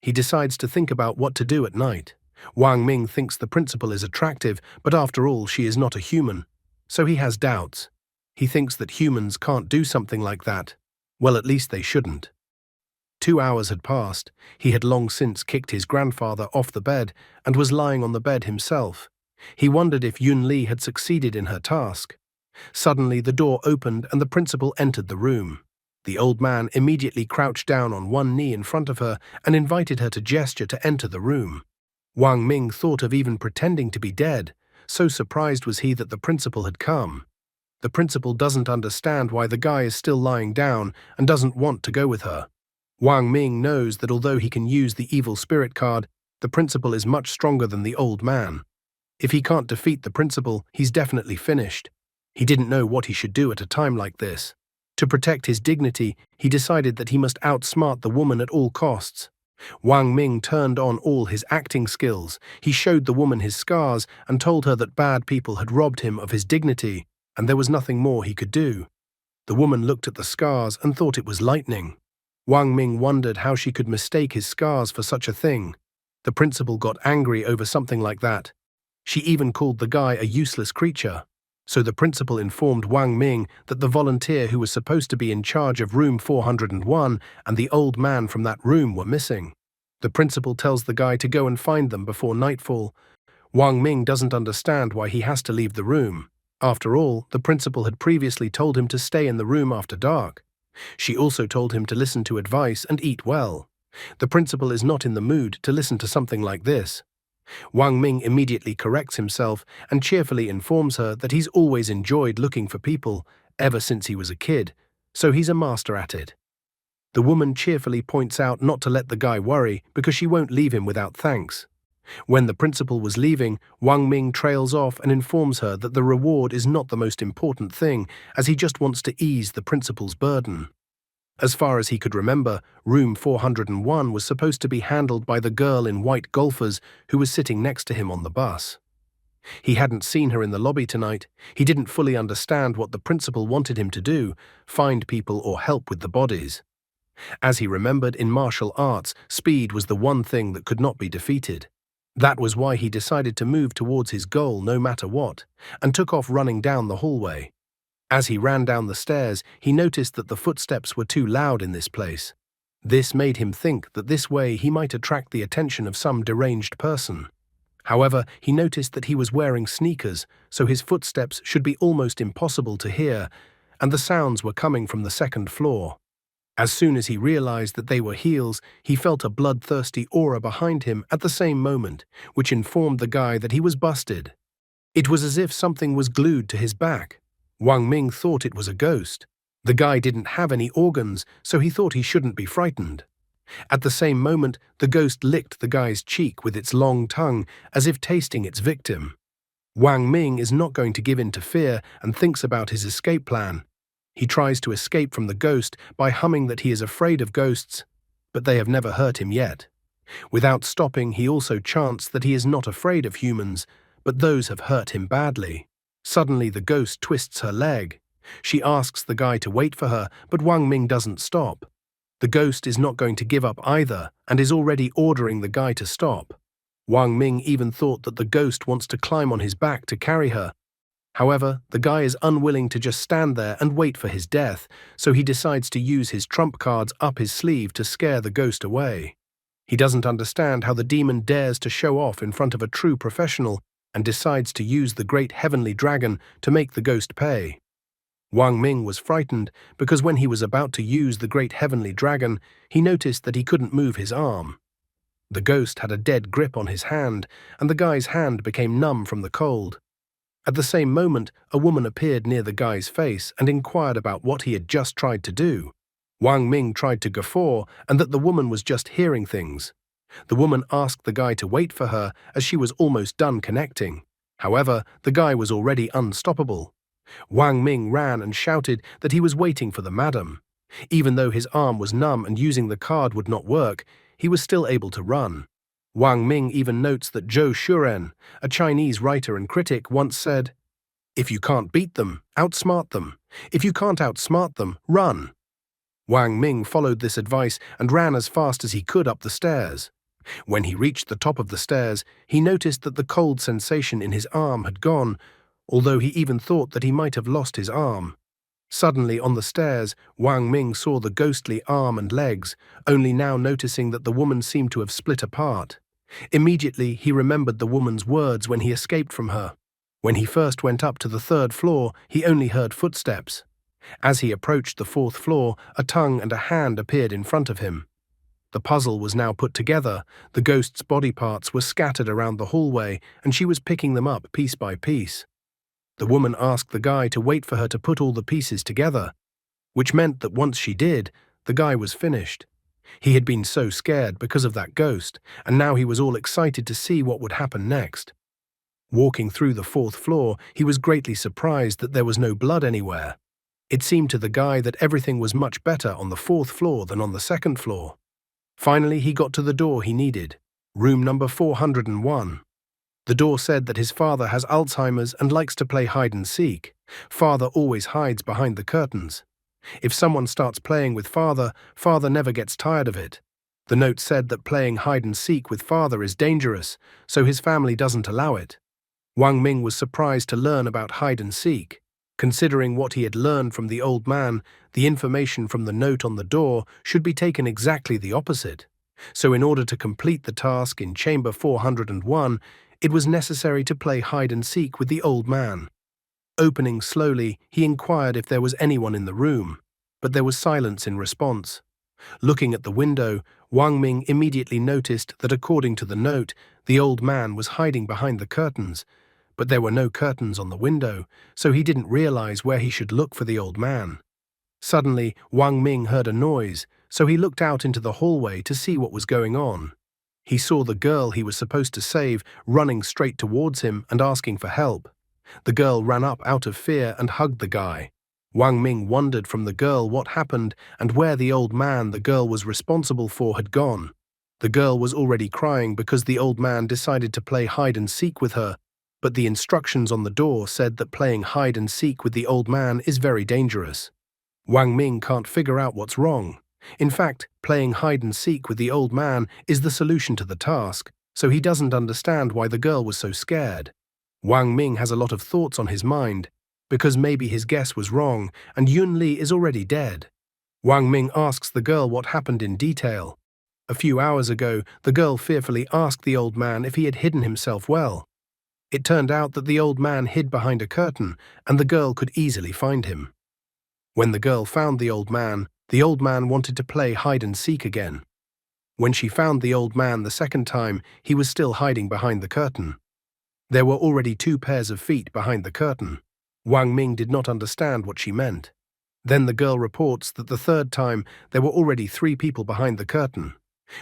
He decides to think about what to do at night. Wang Ming thinks the principal is attractive, but after all, she is not a human. So he has doubts. He thinks that humans can't do something like that. Well, at least they shouldn't. 2 hours had passed. He had long since kicked his grandfather off the bed and was lying on the bed himself. He wondered if Yun Li had succeeded in her task. Suddenly, the door opened and the principal entered the room. The old man immediately crouched down on one knee in front of her and invited her to gesture to enter the room. Wang Ming thought of even pretending to be dead, so surprised was he that the principal had come. The principal doesn't understand why the guy is still lying down and doesn't want to go with her. Wang Ming knows that although he can use the evil spirit card, the principal is much stronger than the old man. If he can't defeat the principal, he's definitely finished. He didn't know what he should do at a time like this. To protect his dignity, he decided that he must outsmart the woman at all costs. Wang Ming turned on all his acting skills. He showed the woman his scars and told her that bad people had robbed him of his dignity, and there was nothing more he could do. The woman looked at the scars and thought it was lightning. Wang Ming wondered how she could mistake his scars for such a thing. The principal got angry over something like that. She even called the guy a useless creature. So the principal informed Wang Ming that the volunteer who was supposed to be in charge of room 401 and the old man from that room were missing. The principal tells the guy to go and find them before nightfall. Wang Ming doesn't understand why he has to leave the room. After all, the principal had previously told him to stay in the room after dark. She also told him to listen to advice and eat well. The principal is not in the mood to listen to something like this. Wang Ming immediately corrects himself and cheerfully informs her that he's always enjoyed looking for people, ever since he was a kid, so he's a master at it. The woman cheerfully points out not to let the guy worry because she won't leave him without thanks. When the principal was leaving, Wang Ming trails off and informs her that the reward is not the most important thing, as he just wants to ease the principal's burden. As far as he could remember, room 401 was supposed to be handled by the girl in white golfers who was sitting next to him on the bus. He hadn't seen her in the lobby tonight. He didn't fully understand what the principal wanted him to do, find people or help with the bodies. As he remembered, in martial arts, speed was the one thing that could not be defeated. That was why he decided to move towards his goal no matter what, and took off running down the hallway. As he ran down the stairs, he noticed that the footsteps were too loud in this place. This made him think that this way he might attract the attention of some deranged person. However, he noticed that he was wearing sneakers, so his footsteps should be almost impossible to hear, and the sounds were coming from the second floor. As soon as he realized that they were heels, he felt a bloodthirsty aura behind him at the same moment, which informed the guy that he was busted. It was as if something was glued to his back. Wang Ming thought it was a ghost. The guy didn't have any organs, so he thought he shouldn't be frightened. At the same moment, the ghost licked the guy's cheek with its long tongue, as if tasting its victim. Wang Ming is not going to give in to fear and thinks about his escape plan. He tries to escape from the ghost by humming that he is afraid of ghosts, but they have never hurt him yet. Without stopping, he also chants that he is not afraid of humans, but those have hurt him badly. Suddenly, the ghost twists her leg. She asks the guy to wait for her, but Wang Ming doesn't stop. The ghost is not going to give up either, and is already ordering the guy to stop. Wang Ming even thought that the ghost wants to climb on his back to carry her. However, the guy is unwilling to just stand there and wait for his death, so he decides to use his trump cards up his sleeve to scare the ghost away. He doesn't understand how the demon dares to show off in front of a true professional, and decides to use the great heavenly dragon to make the ghost pay. Wang Ming was frightened because when he was about to use the great heavenly dragon, he noticed that he couldn't move his arm. The ghost had a dead grip on his hand, and the guy's hand became numb from the cold. At the same moment, a woman appeared near the guy's face and inquired about what he had just tried to do. Wang Ming tried to guffaw, and that the woman was just hearing things. The woman asked the guy to wait for her as she was almost done connecting. However, the guy was already unstoppable. Wang Ming ran and shouted that he was waiting for the madam. Even though his arm was numb and using the card would not work, he was still able to run. Wang Ming even notes that Zhou Shuren, a Chinese writer and critic, once said, "If you can't beat them, outsmart them. If you can't outsmart them, run." Wang Ming followed this advice and ran as fast as he could up the stairs. When he reached the top of the stairs, he noticed that the cold sensation in his arm had gone, although he even thought that he might have lost his arm. Suddenly, on the stairs, Wang Ming saw the ghostly arm and legs, only now noticing that the woman seemed to have split apart. Immediately, he remembered the woman's words when he escaped from her. When he first went up to the third floor, he only heard footsteps. As he approached the fourth floor, a tongue and a hand appeared in front of him. The puzzle was now put together. The ghost's body parts were scattered around the hallway, and she was picking them up piece by piece. The woman asked the guy to wait for her to put all the pieces together, which meant that once she did, the guy was finished. He had been so scared because of that ghost, and now he was all excited to see what would happen next. Walking through the fourth floor, he was greatly surprised that there was no blood anywhere. It seemed to the guy that everything was much better on the fourth floor than on the second floor. Finally, he got to the door he needed, room number 401. The door said that his father has Alzheimer's and likes to play hide and seek. Father always hides behind the curtains. If someone starts playing with father, father never gets tired of it. The note said that playing hide and seek with father is dangerous, so his family doesn't allow it. Wang Ming was surprised to learn about hide and seek. Considering what he had learned from the old man, the information from the note on the door should be taken exactly the opposite. So in order to complete the task in chamber 401, it was necessary to play hide and seek with the old man. Opening slowly, he inquired if there was anyone in the room, but there was silence in response. Looking at the window, Wang Ming immediately noticed that according to the note, the old man was hiding behind the curtains, but there were no curtains on the window, so he didn't realize where he should look for the old man. Suddenly, Wang Ming heard a noise, so he looked out into the hallway to see what was going on. He saw the girl he was supposed to save running straight towards him and asking for help. The girl ran up out of fear and hugged the guy. Wang Ming wondered from the girl what happened and where the old man the girl was responsible for had gone. The girl was already crying because the old man decided to play hide and seek with her, but the instructions on the door said that playing hide and seek with the old man is very dangerous. Wang Ming can't figure out what's wrong. In fact, playing hide and seek with the old man is the solution to the task, so he doesn't understand why the girl was so scared. Wang Ming has a lot of thoughts on his mind, because maybe his guess was wrong and Yun Li is already dead. Wang Ming asks the girl what happened in detail. A few hours ago, the girl fearfully asked the old man if he had hidden himself well. It turned out that the old man hid behind a curtain and the girl could easily find him. When the girl found the old man wanted to play hide and seek again. When she found the old man the second time, he was still hiding behind the curtain. There were already 2 pairs of feet behind the curtain. Wang Ming did not understand what she meant. Then the girl reports that the third time there were already 3 people behind the curtain.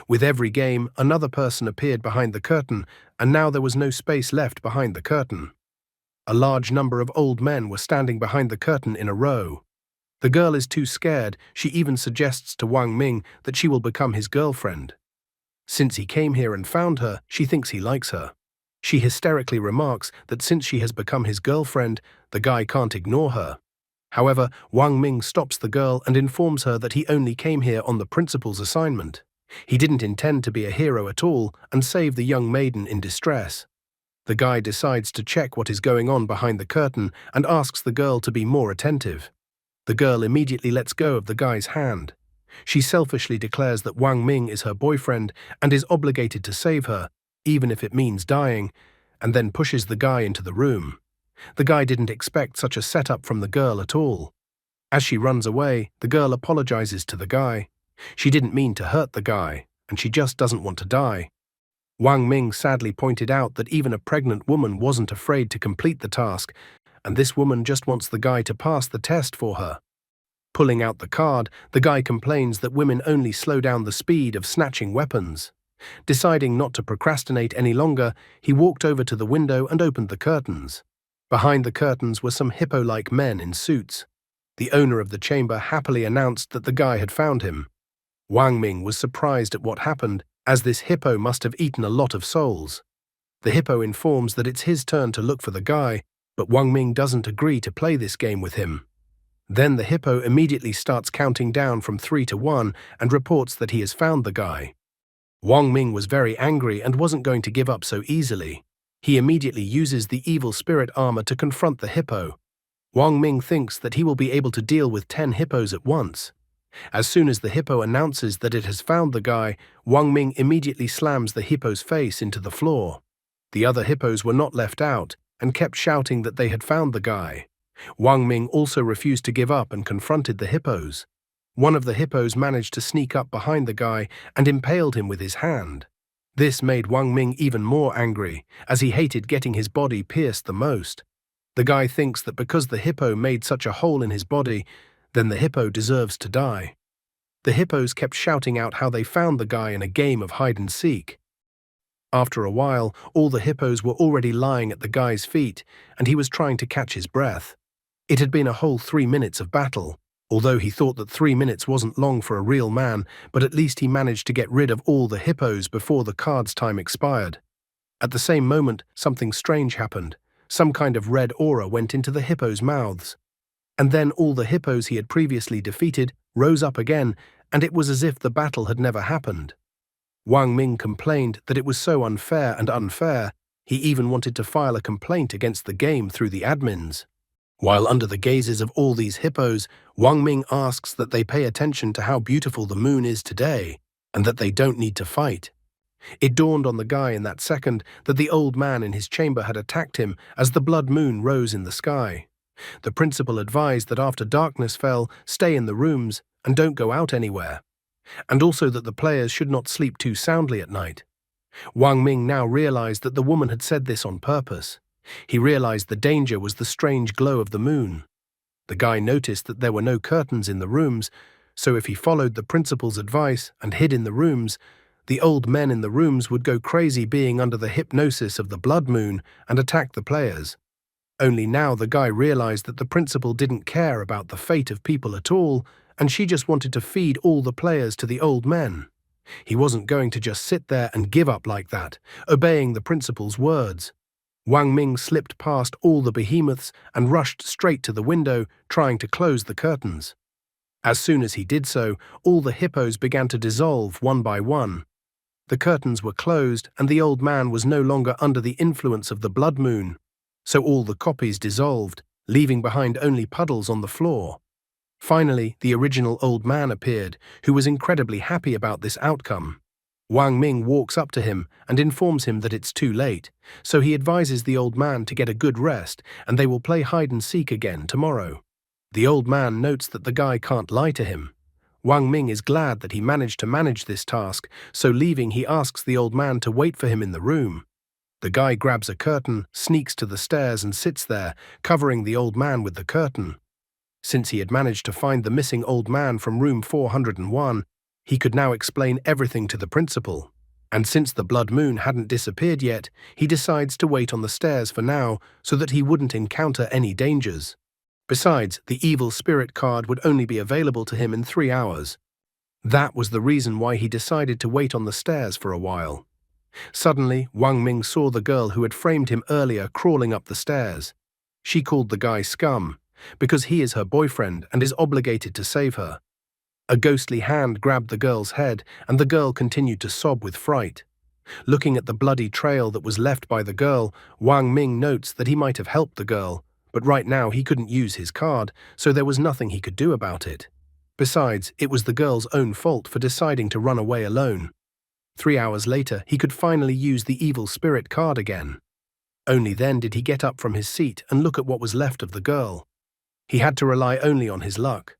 With every game, another person appeared behind the curtain, and now there was no space left behind the curtain. A large number of old men were standing behind the curtain in a row. The girl is too scared, she even suggests to Wang Ming that she will become his girlfriend. Since he came here and found her, she thinks he likes her. She hysterically remarks that since she has become his girlfriend, the guy can't ignore her. However, Wang Ming stops the girl and informs her that he only came here on the principal's assignment. He didn't intend to be a hero at all and save the young maiden in distress. The guy decides to check what is going on behind the curtain and asks the girl to be more attentive. The girl immediately lets go of the guy's hand. She selfishly declares that Wang Ming is her boyfriend and is obligated to save her, even if it means dying, and then pushes the guy into the room. The guy didn't expect such a setup from the girl at all. As she runs away, the girl apologizes to the guy. She didn't mean to hurt the guy, and she just doesn't want to die. Wang Ming sadly pointed out that even a pregnant woman wasn't afraid to complete the task, and this woman just wants the guy to pass the test for her. Pulling out the card, the guy complains that women only slow down the speed of snatching weapons. Deciding not to procrastinate any longer, he walked over to the window and opened the curtains. Behind the curtains were some hippo-like men in suits. The owner of the chamber happily announced that the guy had found him. Wang Ming was surprised at what happened, as this hippo must have eaten a lot of souls. The hippo informs that it's his turn to look for the guy, but Wang Ming doesn't agree to play this game with him. Then the hippo immediately starts counting down from 3 to 1 and reports that he has found the guy. Wang Ming was very angry and wasn't going to give up so easily. He immediately uses the evil spirit armor to confront the hippo. Wang Ming thinks that he will be able to deal with 10 hippos at once. As soon as the hippo announces that it has found the guy, Wang Ming immediately slams the hippo's face into the floor. The other hippos were not left out and kept shouting that they had found the guy. Wang Ming also refused to give up and confronted the hippos. One of the hippos managed to sneak up behind the guy and impaled him with his hand. This made Wang Ming even more angry, as he hated getting his body pierced the most. The guy thinks that because the hippo made such a hole in his body, then the hippo deserves to die. The hippos kept shouting out how they found the guy in a game of hide and seek. After a while, all the hippos were already lying at the guy's feet, and he was trying to catch his breath. It had been a whole 3 minutes of battle, although he thought that 3 minutes wasn't long for a real man, but at least he managed to get rid of all the hippos before the card's time expired. At the same moment, something strange happened. Some kind of red aura went into the hippos' mouths. And then all the hippos he had previously defeated rose up again, and it was as if the battle had never happened. Wang Ming complained that it was so unfair and unfair, he even wanted to file a complaint against the game through the admins. While under the gazes of all these hippos, Wang Ming asks that they pay attention to how beautiful the moon is today, and that they don't need to fight. It dawned on the guy in that second that the old man in his chamber had attacked him as the blood moon rose in the sky. The principal advised that after darkness fell, stay in the rooms and don't go out anywhere, and also that the players should not sleep too soundly at night. Wang Ming now realized that the woman had said this on purpose. He realized the danger was the strange glow of the moon. The guy noticed that there were no curtains in the rooms, so if he followed the principal's advice and hid in the rooms, the old men in the rooms would go crazy being under the hypnosis of the blood moon and attack the players. Only now the guy realized that the principal didn't care about the fate of people at all, and she just wanted to feed all the players to the old men. He wasn't going to just sit there and give up like that, obeying the principal's words. Wang Ming slipped past all the behemoths and rushed straight to the window, trying to close the curtains. As soon as he did so, all the hippos began to dissolve one by one. The curtains were closed, and the old man was no longer under the influence of the blood moon, so all the copies dissolved, leaving behind only puddles on the floor. Finally, the original old man appeared, who was incredibly happy about this outcome. Wang Ming walks up to him and informs him that it's too late, so he advises the old man to get a good rest and they will play hide and seek again tomorrow. The old man notes that the guy can't lie to him. Wang Ming is glad that he managed to manage this task, so leaving he asks the old man to wait for him in the room. The guy grabs a curtain, sneaks to the stairs and sits there, covering the old man with the curtain. Since he had managed to find the missing old man from room 401, he could now explain everything to the principal. And since the blood moon hadn't disappeared yet, he decides to wait on the stairs for now so that he wouldn't encounter any dangers. Besides, the evil spirit card would only be available to him in 3 hours. That was the reason why he decided to wait on the stairs for a while. Suddenly, Wang Ming saw the girl who had framed him earlier crawling up the stairs. She called the guy scum, because he is her boyfriend and is obligated to save her. A ghostly hand grabbed the girl's head, and the girl continued to sob with fright. Looking at the bloody trail that was left by the girl, Wang Ming notes that he might have helped the girl, but right now he couldn't use his card, so there was nothing he could do about it. Besides, it was the girl's own fault for deciding to run away alone. 3 hours later, he could finally use the evil spirit card again. Only then did he get up from his seat and look at what was left of the girl. He had to rely only on his luck.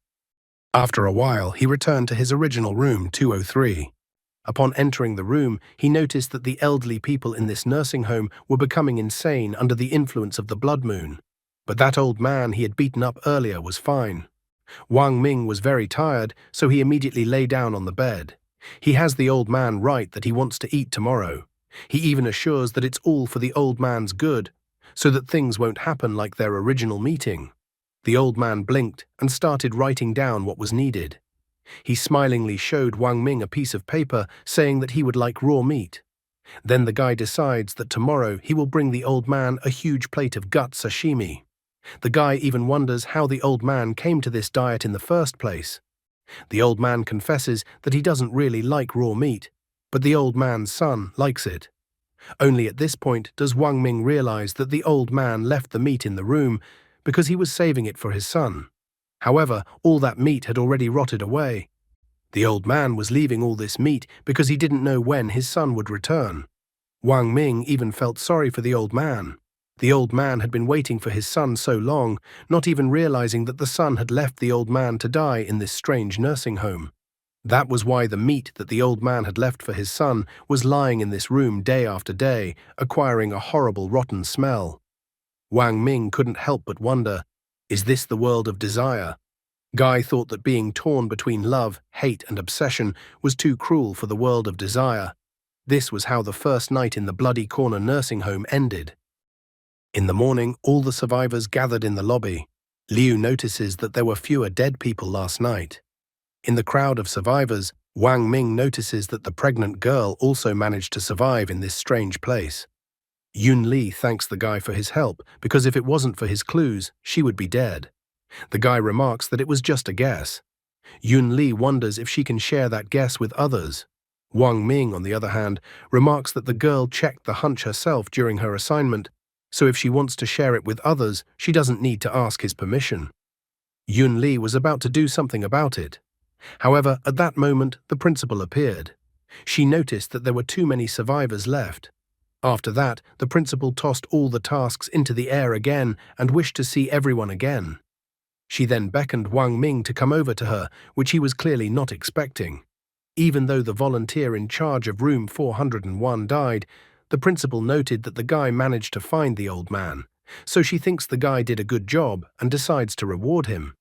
After a while, he returned to his original room 203. Upon entering the room, he noticed that the elderly people in this nursing home were becoming insane under the influence of the blood moon. But that old man he had beaten up earlier was fine. Wang Ming was very tired, so he immediately lay down on the bed. He has the old man right that he wants to eat tomorrow. He even assures that it's all for the old man's good, so that things won't happen like their original meeting. The old man blinked and started writing down what was needed. He smilingly showed Wang Ming a piece of paper saying that he would like raw meat. Then the guy decides that tomorrow he will bring the old man a huge plate of gut sashimi. The guy even wonders how the old man came to this diet in the first place. The old man confesses that he doesn't really like raw meat, but the old man's son likes it. Only at this point does Wang Ming realize that the old man left the meat in the room because he was saving it for his son. However, all that meat had already rotted away. The old man was leaving all this meat because he didn't know when his son would return. Wang Ming even felt sorry for the old man. The old man had been waiting for his son so long, not even realizing that the son had left the old man to die in this strange nursing home. That was why the meat that the old man had left for his son was lying in this room day after day, acquiring a horrible rotten smell. Wang Ming couldn't help but wonder, is this the world of desire? Guy thought that being torn between love, hate, and obsession was too cruel for the world of desire. This was how the first night in the Bloody Corner nursing home ended. In the morning, all the survivors gathered in the lobby. Liu notices that there were fewer dead people last night. In the crowd of survivors, Wang Ming notices that the pregnant girl also managed to survive in this strange place. Yun Li thanks the guy for his help because if it wasn't for his clues, she would be dead. The guy remarks that it was just a guess. Yun Li wonders if she can share that guess with others. Wang Ming, on the other hand, remarks that the girl checked the hunch herself during her assignment, so if she wants to share it with others, she doesn't need to ask his permission. Yun Li was about to do something about it. However, at that moment, the principal appeared. She noticed that there were too many survivors left. After that, the principal tossed all the tasks into the air again and wished to see everyone again. She then beckoned Wang Ming to come over to her, which he was clearly not expecting. Even though the volunteer in charge of room 401 died, the principal noted that the guy managed to find the old man, so she thinks the guy did a good job and decides to reward him.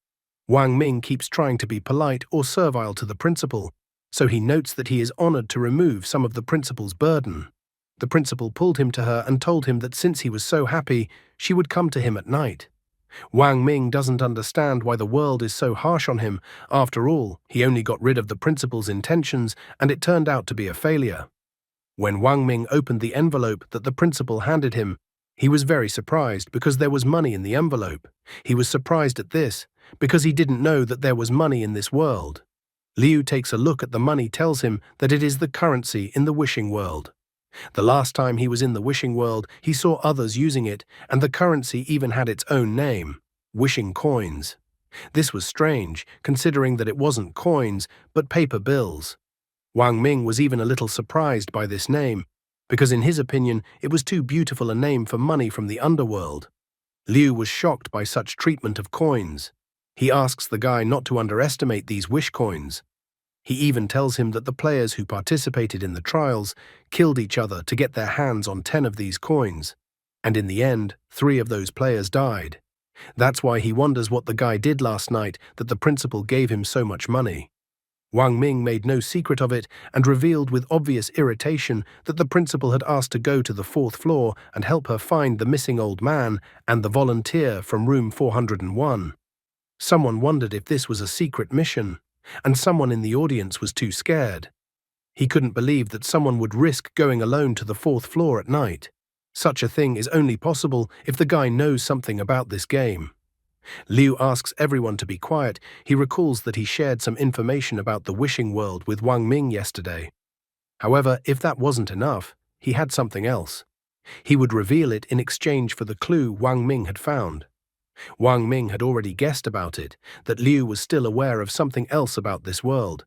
Wang Ming keeps trying to be polite or servile to the principal, so he notes that he is honored to remove some of the principal's burden. The principal pulled him to her and told him that since he was so happy, she would come to him at night. Wang Ming doesn't understand why the world is so harsh on him. After all, he only got rid of the principal's intentions and it turned out to be a failure. When Wang Ming opened the envelope that the principal handed him, he was very surprised because there was money in the envelope. He was surprised at this because he didn't know that there was money in this world. Liu takes a look at the money, tells him that it is the currency in the wishing world. The last time he was in the wishing world, he saw others using it, and the currency even had its own name, wishing coins. This was strange, considering that it wasn't coins, but paper bills. Wang Ming was even a little surprised by this name, because in his opinion, it was too beautiful a name for money from the underworld. Liu was shocked by such treatment of coins. He asks the guy not to underestimate these wish coins. He even tells him that the players who participated in the trials killed each other to get their hands on 10 of these coins, and in the end, 3 of those players died. That's why he wonders what the guy did last night that the principal gave him so much money. Wang Ming made no secret of it and revealed with obvious irritation that the principal had asked to go to the 4th floor and help her find the missing old man and the volunteer from room 401. Someone wondered if this was a secret mission, and someone in the audience was too scared. He couldn't believe that someone would risk going alone to the 4th floor at night. Such a thing is only possible if the guy knows something about this game. Liu asks everyone to be quiet. He recalls that he shared some information about the wishing world with Wang Ming yesterday. However, if that wasn't enough, he had something else. He would reveal it in exchange for the clue Wang Ming had found. Wang Ming had already guessed about it, that Liu was still aware of something else about this world.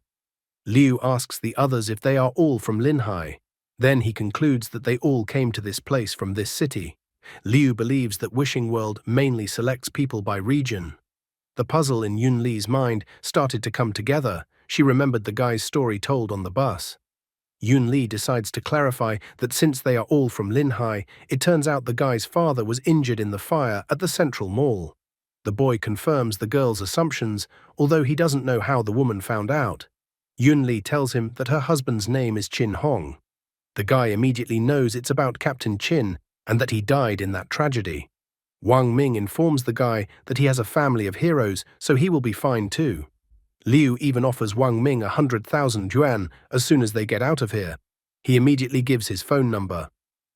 Liu asks the others if they are all from Linhai. Then he concludes that they all came to this place from this city. Liu believes that Wishing World mainly selects people by region. The puzzle in Yun Li's mind started to come together. She remembered the guy's story told on the bus. Yun Li decides to clarify that since they are all from Linhai, it turns out the guy's father was injured in the fire at the Central Mall. The boy confirms the girl's assumptions, although he doesn't know how the woman found out. Yun Li tells him that her husband's name is Chin Hong. The guy immediately knows it's about Captain Chin and that he died in that tragedy. Wang Ming informs the guy that he has a family of heroes, so he will be fine too. Liu even offers Wang Ming 100,000 yuan as soon as they get out of here. He immediately gives his phone number.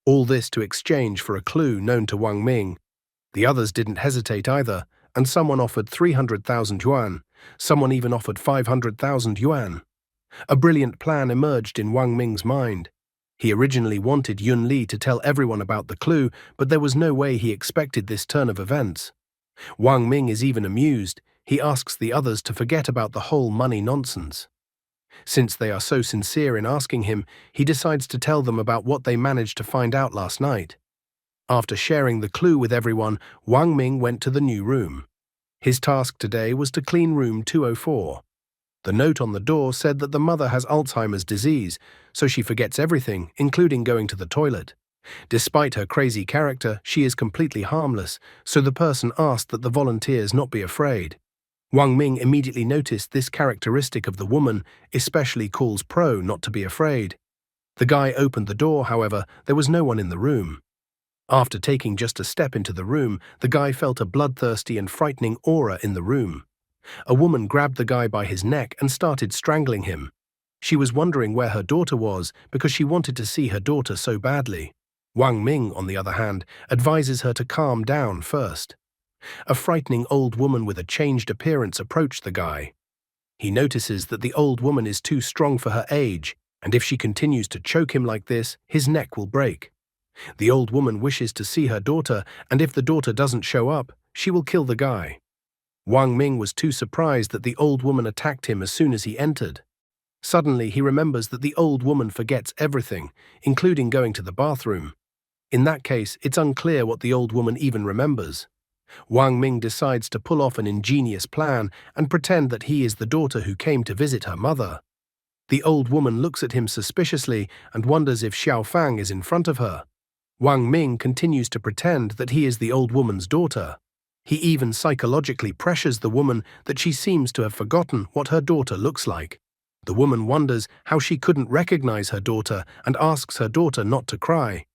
All this to exchange for a clue known to Wang Ming. The others didn't hesitate either, and someone offered 300,000 yuan. Someone even offered 500,000 yuan. A brilliant plan emerged in Wang Ming's mind. He originally wanted Yun Li to tell everyone about the clue, but there was no way he expected this turn of events. Wang Ming is even amused. He asks the others to forget about the whole money nonsense. Since they are so sincere in asking him, he decides to tell them about what they managed to find out last night. After sharing the clue with everyone, Wang Ming went to the new room. His task today was to clean room 204. The note on the door said that the mother has Alzheimer's disease, so she forgets everything, including going to the toilet. Despite her crazy character, she is completely harmless, so the person asked that the volunteers not be afraid. Wang Ming immediately noticed this characteristic of the woman, especially calls Pro not to be afraid. The guy opened the door, however, there was no one in the room. After taking just a step into the room, the guy felt a bloodthirsty and frightening aura in the room. A woman grabbed the guy by his neck and started strangling him. She was wondering where her daughter was because she wanted to see her daughter so badly. Wang Ming, on the other hand, advises her to calm down first. A frightening old woman with a changed appearance approached the guy. He notices that the old woman is too strong for her age, and if she continues to choke him like this, his neck will break. The old woman wishes to see her daughter, and if the daughter doesn't show up, she will kill the guy. Wang Ming was too surprised that the old woman attacked him as soon as he entered. Suddenly, he remembers that the old woman forgets everything, including going to the bathroom. In that case, it's unclear what the old woman even remembers. Wang Ming decides to pull off an ingenious plan and pretend that he is the daughter who came to visit her mother. The old woman looks at him suspiciously and wonders if Xiao Fang is in front of her. Wang Ming continues to pretend that he is the old woman's daughter. He even psychologically pressures the woman that she seems to have forgotten what her daughter looks like. The woman wonders how she couldn't recognize her daughter and asks her daughter not to cry.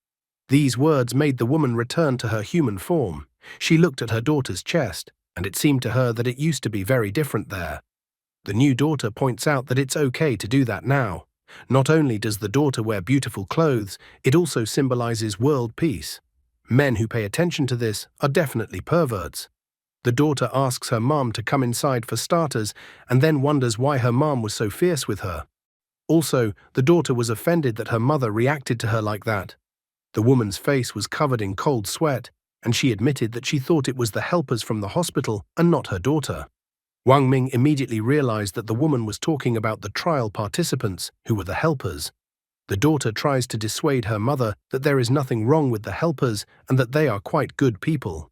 These words made the woman return to her human form. She looked at her daughter's chest, and it seemed to her that it used to be very different there. The new daughter points out that it's okay to do that now. Not only does the daughter wear beautiful clothes, it also symbolizes world peace. Men who pay attention to this are definitely perverts. The daughter asks her mom to come inside for starters and then wonders why her mom was so fierce with her. Also, the daughter was offended that her mother reacted to her like that. The woman's face was covered in cold sweat, and she admitted that she thought it was the helpers from the hospital and not her daughter. Wang Ming immediately realized that the woman was talking about the trial participants, who were the helpers. The daughter tries to dissuade her mother that there is nothing wrong with the helpers and that they are quite good people.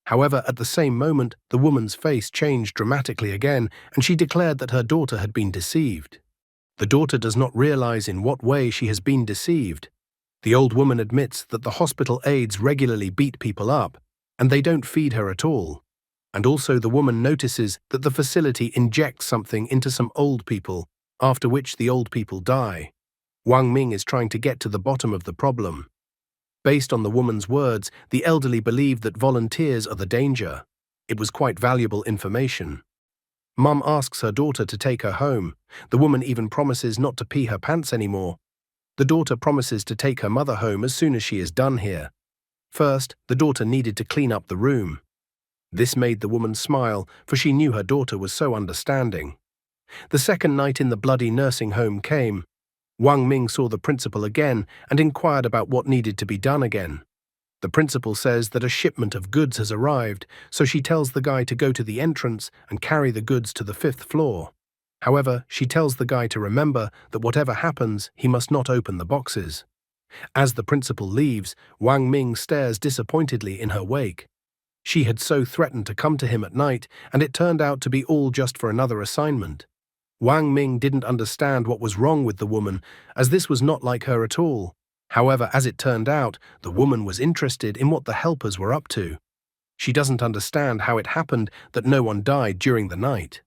However, at the same moment, the woman's face changed dramatically again, and she declared that her daughter had been deceived. The daughter does not realize in what way she has been deceived. The old woman admits that the hospital aides regularly beat people up, and they don't feed her at all. And also the woman notices that the facility injects something into some old people, after which the old people die. Wang Ming is trying to get to the bottom of the problem. Based on the woman's words, the elderly believe that volunteers are the danger. It was quite valuable information. Mum asks her daughter to take her home. The woman even promises not to pee her pants anymore. The daughter promises to take her mother home as soon as she is done here. First, the daughter needed to clean up the room. This made the woman smile, for she knew her daughter was so understanding. The second night in the bloody nursing home came. Wang Ming saw the principal again and inquired about what needed to be done again. The principal says that a shipment of goods has arrived, so she tells the guy to go to the entrance and carry the goods to the 5th floor. However, she tells the guy to remember that whatever happens, he must not open the boxes. As the principal leaves, Wang Ming stares disappointedly in her wake. She had so threatened to come to him at night, and it turned out to be all just for another assignment. Wang Ming didn't understand what was wrong with the woman, as this was not like her at all. However, as it turned out, the woman was interested in what the helpers were up to. She doesn't understand how it happened that no one died during the night.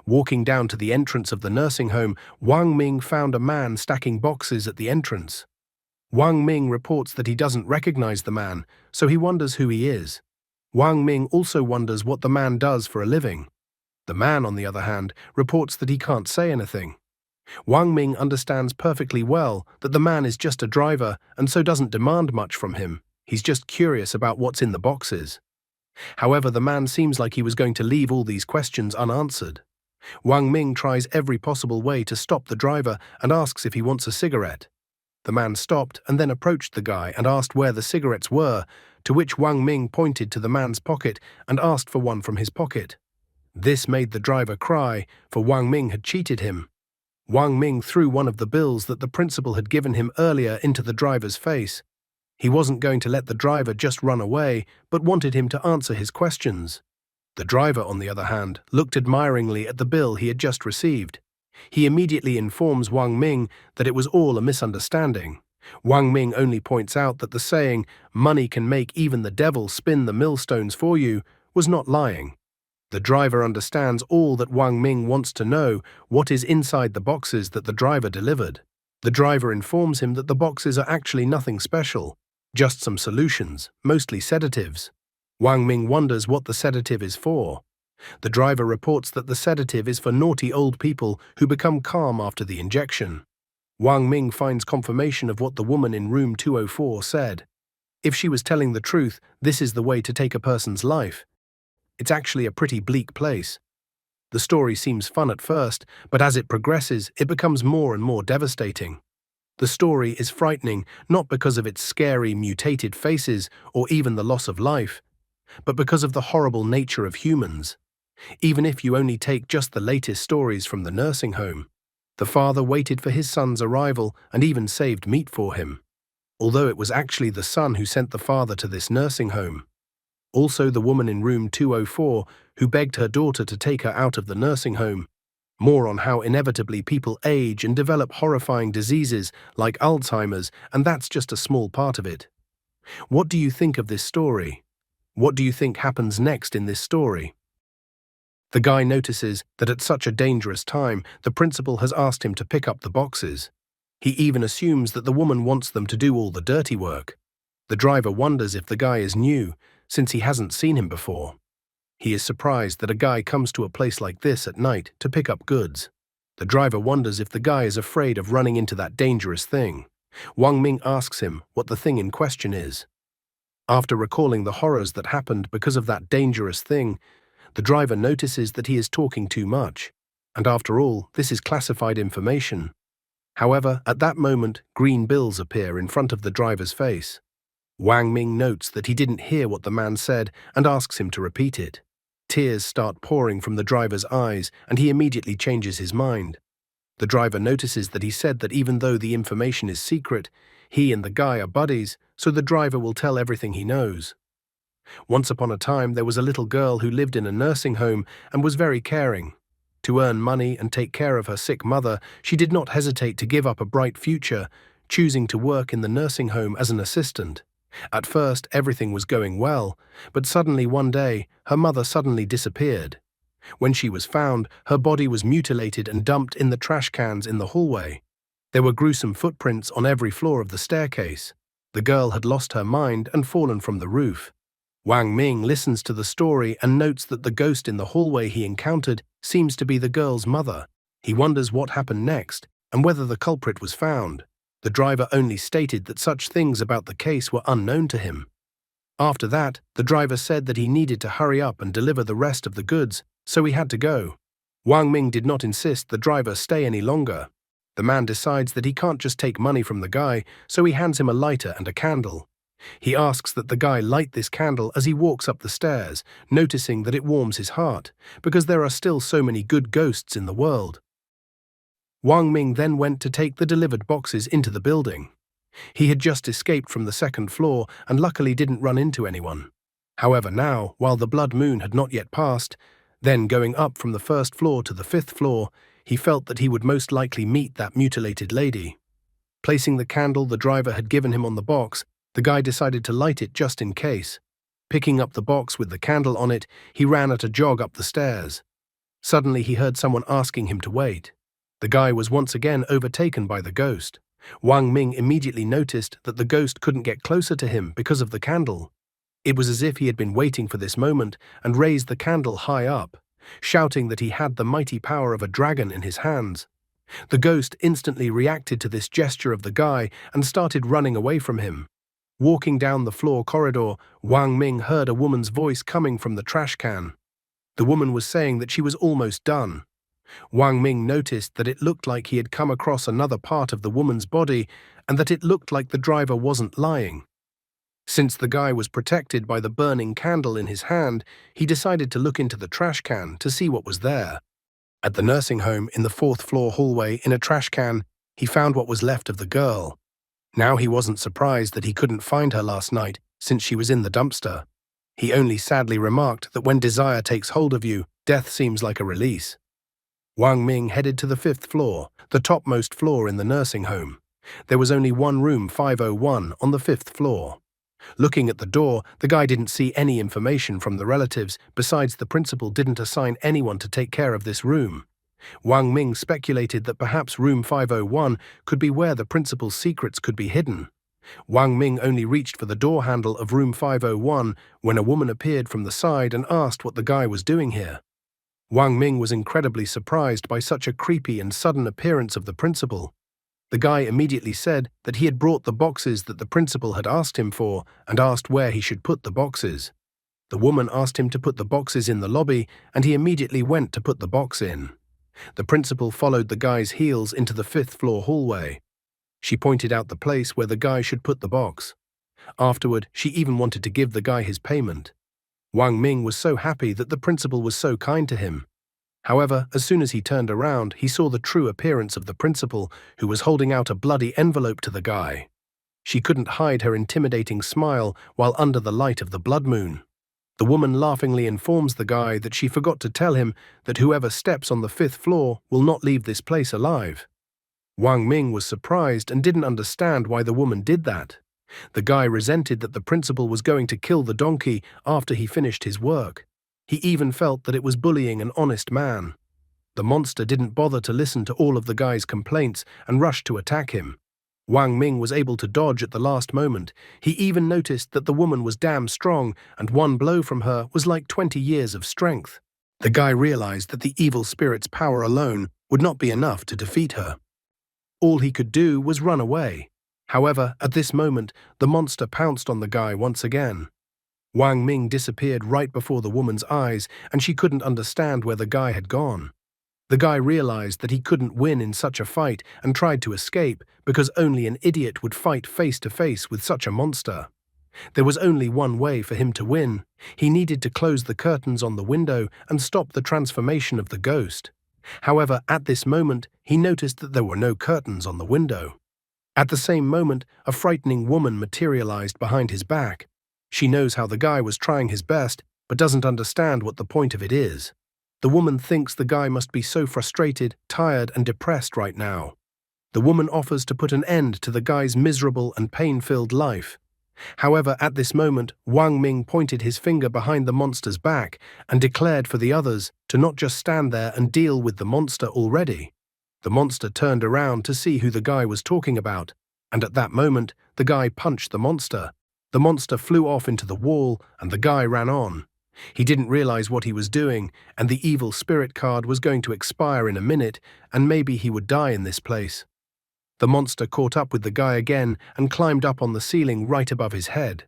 Walking down to the entrance of the nursing home, Wang Ming found a man stacking boxes at the entrance. Wang Ming reports that he doesn't recognize the man, so he wonders who he is. Wang Ming also wonders what the man does for a living. The man, on the other hand, reports that he can't say anything. Wang Ming understands perfectly well that the man is just a driver and so doesn't demand much from him. He's just curious about what's in the boxes. However, the man seems like he was going to leave all these questions unanswered. Wang Ming tries every possible way to stop the driver and asks if he wants a cigarette. The man stopped and then approached the guy and asked where the cigarettes were, to which Wang Ming pointed to the man's pocket and asked for one from his pocket. This made the driver cry, for Wang Ming had cheated him. Wang Ming threw one of the bills that the principal had given him earlier into the driver's face. He wasn't going to let the driver just run away, but wanted him to answer his questions. The driver, on the other hand, looked admiringly at the bill he had just received. He immediately informs Wang Ming that it was all a misunderstanding. Wang Ming only points out that the saying, "money can make even the devil spin the millstones for you," was not lying. The driver understands all that Wang Ming wants to know: what is inside the boxes that the driver delivered. The driver informs him that the boxes are actually nothing special, just some solutions, mostly sedatives. Wang Ming wonders what the sedative is for. The driver reports that the sedative is for naughty old people who become calm after the injection. Wang Ming finds confirmation of what the woman in room 204 said. If she was telling the truth, this is the way to take a person's life. It's actually a pretty bleak place. The story seems fun at first, but as it progresses, it becomes more and more devastating. The story is frightening not because of its scary, mutated faces or even the loss of life, but because of the horrible nature of humans. Even if you only take just the latest stories from the nursing home, the father waited for his son's arrival and even saved meat for him, although it was actually the son who sent the father to this nursing home. Also the woman in room 204 who begged her daughter to take her out of the nursing home. More on how inevitably people age and develop horrifying diseases like Alzheimer's, and that's just a small part of it. What do you think of this story? What do you think happens next in this story? The guy notices that at such a dangerous time, the principal has asked him to pick up the boxes. He even assumes that the woman wants them to do all the dirty work. The driver wonders if the guy is new, since he hasn't seen him before. He is surprised that a guy comes to a place like this at night to pick up goods. The driver wonders if the guy is afraid of running into that dangerous thing. Wang Ming asks him what the thing in question is. After recalling the horrors that happened because of that dangerous thing, the driver notices that he is talking too much. And after all, this is classified information. However, at that moment, green bills appear in front of the driver's face. Wang Ming notes that he didn't hear what the man said and asks him to repeat it. Tears start pouring from the driver's eyes, and he immediately changes his mind. The driver notices that he said that even though the information is secret, he and the guy are buddies, so the driver will tell everything he knows. Once upon a time, there was a little girl who lived in a nursing home and was very caring. To earn money and take care of her sick mother, she did not hesitate to give up a bright future, choosing to work in the nursing home as an assistant. At first, everything was going well, but suddenly one day, her mother suddenly disappeared. When she was found, her body was mutilated and dumped in the trash cans in the hallway. There were gruesome footprints on every floor of the staircase. The girl had lost her mind and fallen from the roof. Wang Ming listens to the story and notes that the ghost in the hallway he encountered seems to be the girl's mother. He wonders what happened next and whether the culprit was found. The driver only stated that such things about the case were unknown to him. After that, the driver said that he needed to hurry up and deliver the rest of the goods, so he had to go. Wang Ming did not insist the driver stay any longer. The man decides that he can't just take money from the guy, so he hands him a lighter and a candle. He asks that the guy light this candle as he walks up the stairs, noticing that it warms his heart, because there are still so many good ghosts in the world. Wang Ming then went to take the delivered boxes into the building. He had just escaped from the second floor and luckily didn't run into anyone. However, now, while the blood moon had not yet passed, then going up from the first floor to the fifth floor, he felt that he would most likely meet that mutilated lady. Placing the candle the driver had given him on the box, the guy decided to light it just in case. Picking up the box with the candle on it, he ran at a jog up the stairs. Suddenly he heard someone asking him to wait. The guy was once again overtaken by the ghost. Wang Ming immediately noticed that the ghost couldn't get closer to him because of the candle. It was as if he had been waiting for this moment and raised the candle high up, shouting that he had the mighty power of a dragon in his hands. The ghost instantly reacted to this gesture of the guy and started running away from him. Walking down the floor corridor, Wang Ming heard a woman's voice coming from the trash can. The woman was saying that she was almost done. Wang Ming noticed that it looked like he had come across another part of the woman's body and that it looked like the driver wasn't lying. Since the guy was protected by the burning candle in his hand, he decided to look into the trash can to see what was there. At the nursing home in the fourth floor hallway, in a trash can, he found what was left of the girl. Now he wasn't surprised that he couldn't find her last night since she was in the dumpster. He only sadly remarked that when desire takes hold of you, death seems like a release. Wang Ming headed to the fifth floor, the topmost floor in the nursing home. There was only one room 501 on the 5th floor. Looking at the door, the guy didn't see any information from the relatives, besides the principal didn't assign anyone to take care of this room. Wang Ming speculated that perhaps room 501 could be where the principal's secrets could be hidden. Wang Ming only reached for the door handle of room 501 when a woman appeared from the side and asked what the guy was doing here. Wang Ming was incredibly surprised by such a creepy and sudden appearance of the principal. The guy immediately said that he had brought the boxes that the principal had asked him for and asked where he should put the boxes. The woman asked him to put the boxes in the lobby, and he immediately went to put the box in. The principal followed the guy's heels into the 5th floor hallway. She pointed out the place where the guy should put the box. Afterward, she even wanted to give the guy his payment. Wang Ming was so happy that the principal was so kind to him. However, as soon as he turned around, he saw the true appearance of the principal, who was holding out a bloody envelope to the guy. She couldn't hide her intimidating smile while under the light of the blood moon. The woman laughingly informs the guy that she forgot to tell him that whoever steps on the 5th floor will not leave this place alive. Wang Ming was surprised and didn't understand why the woman did that. The guy resented that the principal was going to kill the donkey after he finished his work. He even felt that it was bullying an honest man. The monster didn't bother to listen to all of the guy's complaints and rushed to attack him. Wang Ming was able to dodge at the last moment. He even noticed that the woman was damn strong, and one blow from her was like 20 years of strength. The guy realized that the evil spirit's power alone would not be enough to defeat her. All he could do was run away. However, at this moment, the monster pounced on the guy once again. Wang Ming disappeared right before the woman's eyes, and she couldn't understand where the guy had gone. The guy realized that he couldn't win in such a fight and tried to escape because only an idiot would fight face to face with such a monster. There was only one way for him to win. He needed to close the curtains on the window and stop the transformation of the ghost. However, at this moment, he noticed that there were no curtains on the window. At the same moment, a frightening woman materialized behind his back. She knows how the guy was trying his best, but doesn't understand what the point of it is. The woman thinks the guy must be so frustrated, tired, and depressed right now. The woman offers to put an end to the guy's miserable and pain-filled life. However, at this moment, Wang Ming pointed his finger behind the monster's back and declared for the others to not just stand there and deal with the monster already. The monster turned around to see who the guy was talking about, and at that moment, the guy punched the monster. The monster flew off into the wall, and the guy ran on. He didn't realize what he was doing, and the evil spirit card was going to expire in a minute, and maybe he would die in this place. The monster caught up with the guy again and climbed up on the ceiling right above his head.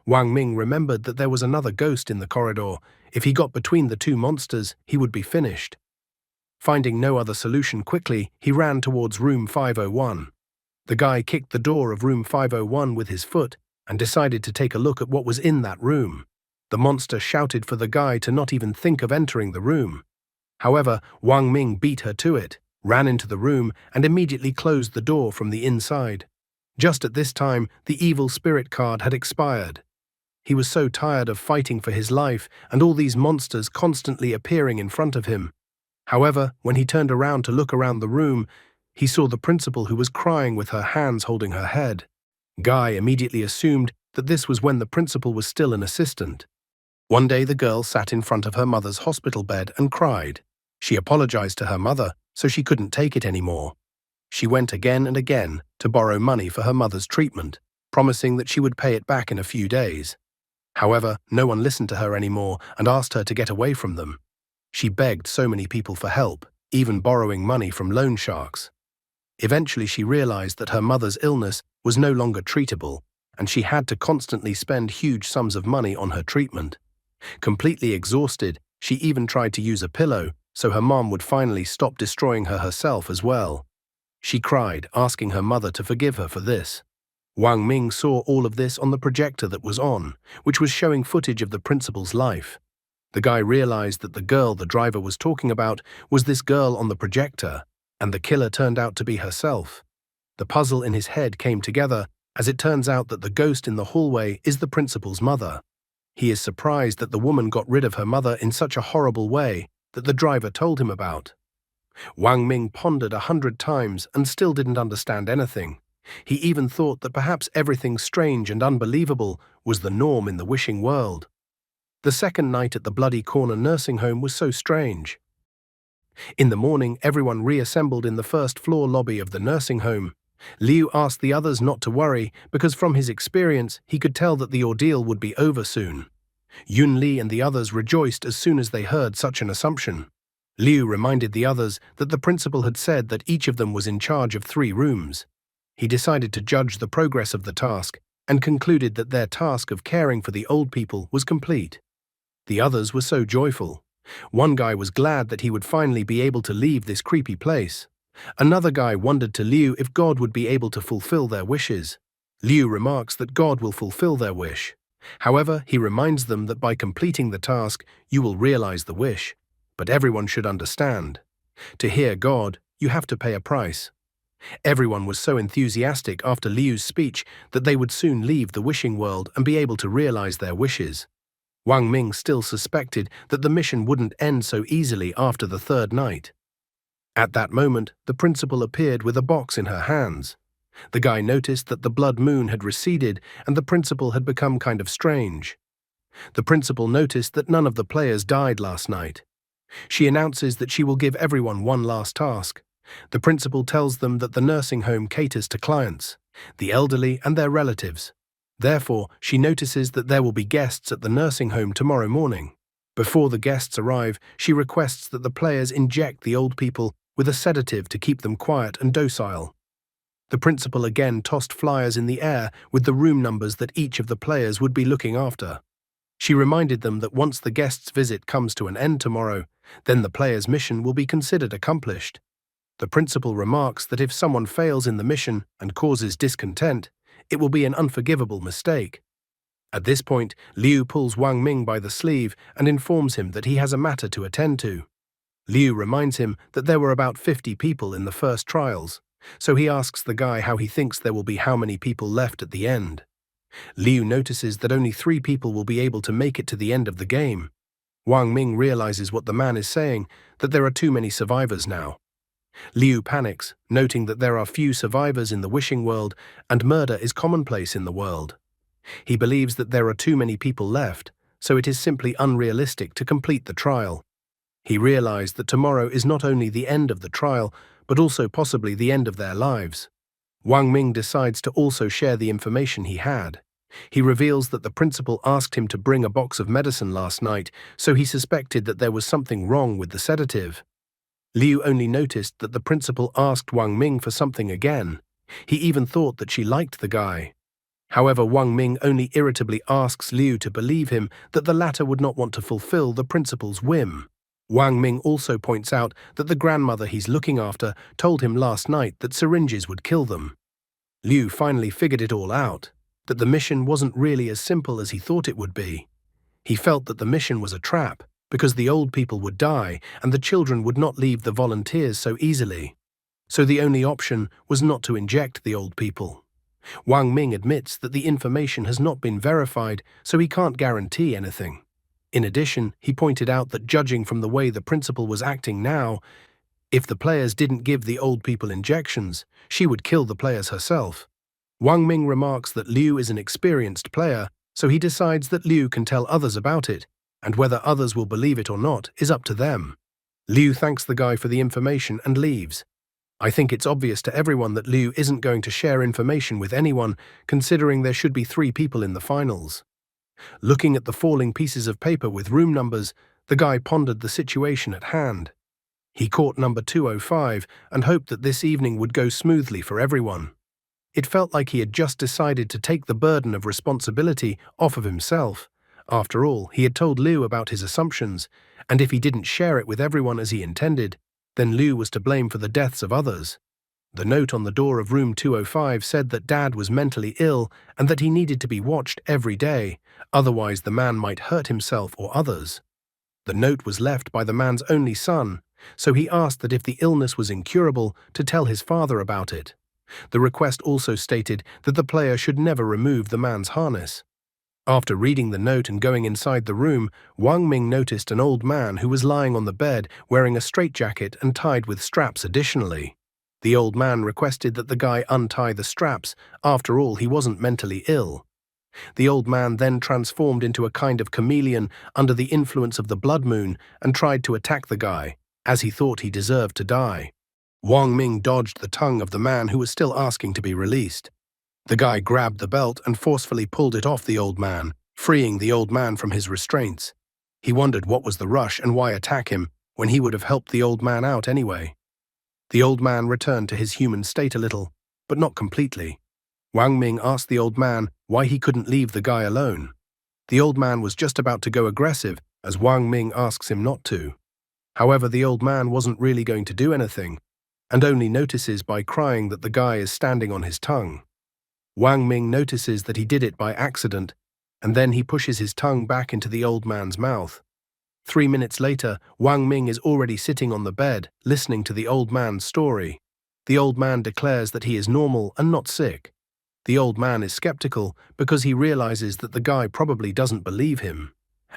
Wang Ming remembered that there was another ghost in the corridor. If he got between the two monsters, he would be finished. Finding no other solution quickly, he ran towards room 501. The guy kicked the door of room 501 with his foot and decided to take a look at what was in that room. The monster shouted for the guy to not even think of entering the room. However, Wang Ming beat her to it, ran into the room, and immediately closed the door from the inside. Just at this time, the evil spirit card had expired. He was so tired of fighting for his life and all these monsters constantly appearing in front of him. However, when he turned around to look around the room, he saw the principal who was crying with her hands holding her head. Guy immediately assumed that this was when the principal was still an assistant. One day the girl sat in front of her mother's hospital bed and cried. She apologized to her mother, so she couldn't take it anymore. She went again and again to borrow money for her mother's treatment, promising that she would pay it back in a few days. However, no one listened to her anymore and asked her to get away from them. She begged so many people for help, even borrowing money from loan sharks. Eventually she realized that her mother's illness was no longer treatable, and she had to constantly spend huge sums of money on her treatment. Completely exhausted, she even tried to use a pillow, so her mom would finally stop destroying her herself as well. She cried, asking her mother to forgive her for this. Wang Ming saw all of this on the projector that was on, which was showing footage of the principal's life. The guy realized that the girl the driver was talking about was this girl on the projector, and the killer turned out to be herself. The puzzle in his head came together, as it turns out that the ghost in the hallway is the principal's mother. He is surprised that the woman got rid of her mother in such a horrible way that the driver told him about. Wang Ming pondered 100 times and still didn't understand anything. He even thought that perhaps everything strange and unbelievable was the norm in the wishing world. The second night at the Bloody Corner nursing home was so strange. In the morning, everyone reassembled in the first-floor lobby of the nursing home. Liu asked the others not to worry because from his experience, he could tell that the ordeal would be over soon. Yun Li and the others rejoiced as soon as they heard such an assumption. Liu reminded the others that the principal had said that each of them was in charge of 3 rooms. He decided to judge the progress of the task and concluded that their task of caring for the old people was complete. The others were so joyful. One guy was glad that he would finally be able to leave this creepy place. Another guy wondered to Liu if God would be able to fulfill their wishes. Liu remarks that God will fulfill their wish. However, he reminds them that by completing the task, you will realize the wish. But everyone should understand. To hear God, you have to pay a price. Everyone was so enthusiastic after Liu's speech that they would soon leave the wishing world and be able to realize their wishes. Wang Ming still suspected that the mission wouldn't end so easily after the 3rd night. At that moment, the principal appeared with a box in her hands. The guy noticed that the blood moon had receded and the principal had become kind of strange. The principal noticed that none of the players died last night. She announces that she will give everyone one last task. The principal tells them that the nursing home caters to clients, the elderly and their relatives. Therefore, she notices that there will be guests at the nursing home tomorrow morning. Before the guests arrive, she requests that the players inject the old people with a sedative to keep them quiet and docile. The principal again tossed flyers in the air with the room numbers that each of the players would be looking after. She reminded them that once the guest's visit comes to an end tomorrow, then the player's mission will be considered accomplished. The principal remarks that if someone fails in the mission and causes discontent, it will be an unforgivable mistake. At this point, Liu pulls Wang Ming by the sleeve and informs him that he has a matter to attend to. Liu reminds him that there were about 50 people in the first trials, so he asks the guy how he thinks there will be how many people left at the end. Liu notices that only 3 people will be able to make it to the end of the game. Wang Ming realizes what the man is saying, that there are too many survivors now. Liu panics, noting that there are few survivors in the wishing world and murder is commonplace in the world. He believes that there are too many people left, so it is simply unrealistic to complete the trial. He realized that tomorrow is not only the end of the trial, but also possibly the end of their lives. Wang Ming decides to also share the information he had. He reveals that the principal asked him to bring a box of medicine last night, so he suspected that there was something wrong with the sedative. Liu only noticed that the principal asked Wang Ming for something again. He even thought that she liked the guy. However, Wang Ming only irritably asks Liu to believe him that the latter would not want to fulfill the principal's whim. Wang Ming also points out that the grandmother he's looking after told him last night that syringes would kill them. Liu finally figured it all out, that the mission wasn't really as simple as he thought it would be. He felt that the mission was a trap, because the old people would die and the children would not leave the volunteers so easily. So the only option was not to inject the old people. Wang Ming admits that the information has not been verified, so he can't guarantee anything. In addition, he pointed out that judging from the way the principal was acting now, if the players didn't give the old people injections, she would kill the players herself. Wang Ming remarks that Liu is an experienced player, so he decides that Liu can tell others about it, and whether others will believe it or not is up to them. Liu thanks the guy for the information and leaves. I think it's obvious to everyone that Liu isn't going to share information with anyone, considering there should be 3 people in the finals. Looking at the falling pieces of paper with room numbers, the guy pondered the situation at hand. He caught number 205 and hoped that this evening would go smoothly for everyone. It felt like he had just decided to take the burden of responsibility off of himself. After all, he had told Liu about his assumptions, and if he didn't share it with everyone as he intended, then Liu was to blame for the deaths of others. The note on the door of room 205 said that Dad was mentally ill and that he needed to be watched every day, otherwise the man might hurt himself or others. The note was left by the man's only son, so he asked that if the illness was incurable, to tell his father about it. The request also stated that the player should never remove the man's harness. After reading the note and going inside the room, Wang Ming noticed an old man who was lying on the bed wearing a straitjacket and tied with straps additionally. The old man requested that the guy untie the straps. After all, he wasn't mentally ill. The old man then transformed into a kind of chameleon under the influence of the blood moon and tried to attack the guy, as he thought he deserved to die. Wang Ming dodged the tongue of the man who was still asking to be released. The guy grabbed the belt and forcefully pulled it off the old man, freeing the old man from his restraints. He wondered what was the rush and why attack him when he would have helped the old man out anyway. The old man returned to his human state a little, but not completely. Wang Ming asked the old man why he couldn't leave the guy alone. The old man was just about to go aggressive as Wang Ming asks him not to. However, the old man wasn't really going to do anything, and only notices by crying that the guy is standing on his tongue. Wang Ming notices that he did it by accident, and then he pushes his tongue back into the old man's mouth. 3 minutes later, Wang Ming is already sitting on the bed, listening to the old man's story. The old man declares that he is normal and not sick. The old man is skeptical because he realizes that the guy probably doesn't believe him,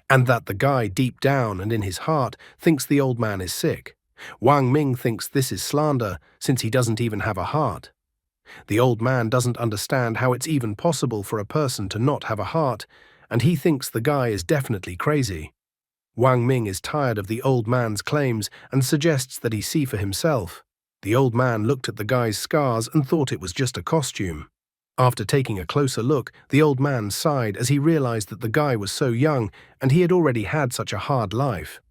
and that the guy deep down and in his heart thinks the old man is sick. Wang Ming thinks this is slander since he doesn't even have a heart. The old man doesn't understand how it's even possible for a person to not have a heart, and he thinks the guy is definitely crazy. Wang Ming is tired of the old man's claims and suggests that he see for himself. The old man looked at the guy's scars and thought it was just a costume. After taking a closer look, the old man sighed as he realized that the guy was so young and he had already had such a hard life.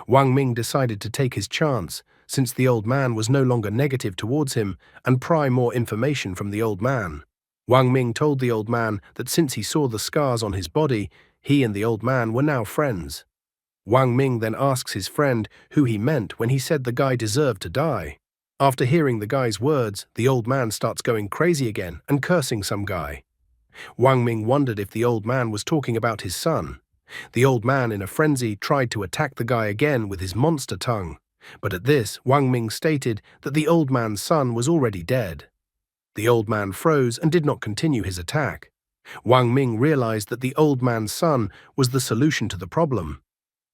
Wang Ming decided to take his chance, since the old man was no longer negative towards him, and pry more information from the old man. Wang Ming told the old man that since he saw the scars on his body, he and the old man were now friends. Wang Ming then asks his friend who he meant when he said the guy deserved to die. After hearing the guy's words, the old man starts going crazy again and cursing some guy. Wang Ming wondered if the old man was talking about his son. The old man, in a frenzy, tried to attack the guy again with his monster tongue. But at this, Wang Ming stated that the old man's son was already dead. The old man froze and did not continue his attack. Wang Ming realized that the old man's son was the solution to the problem.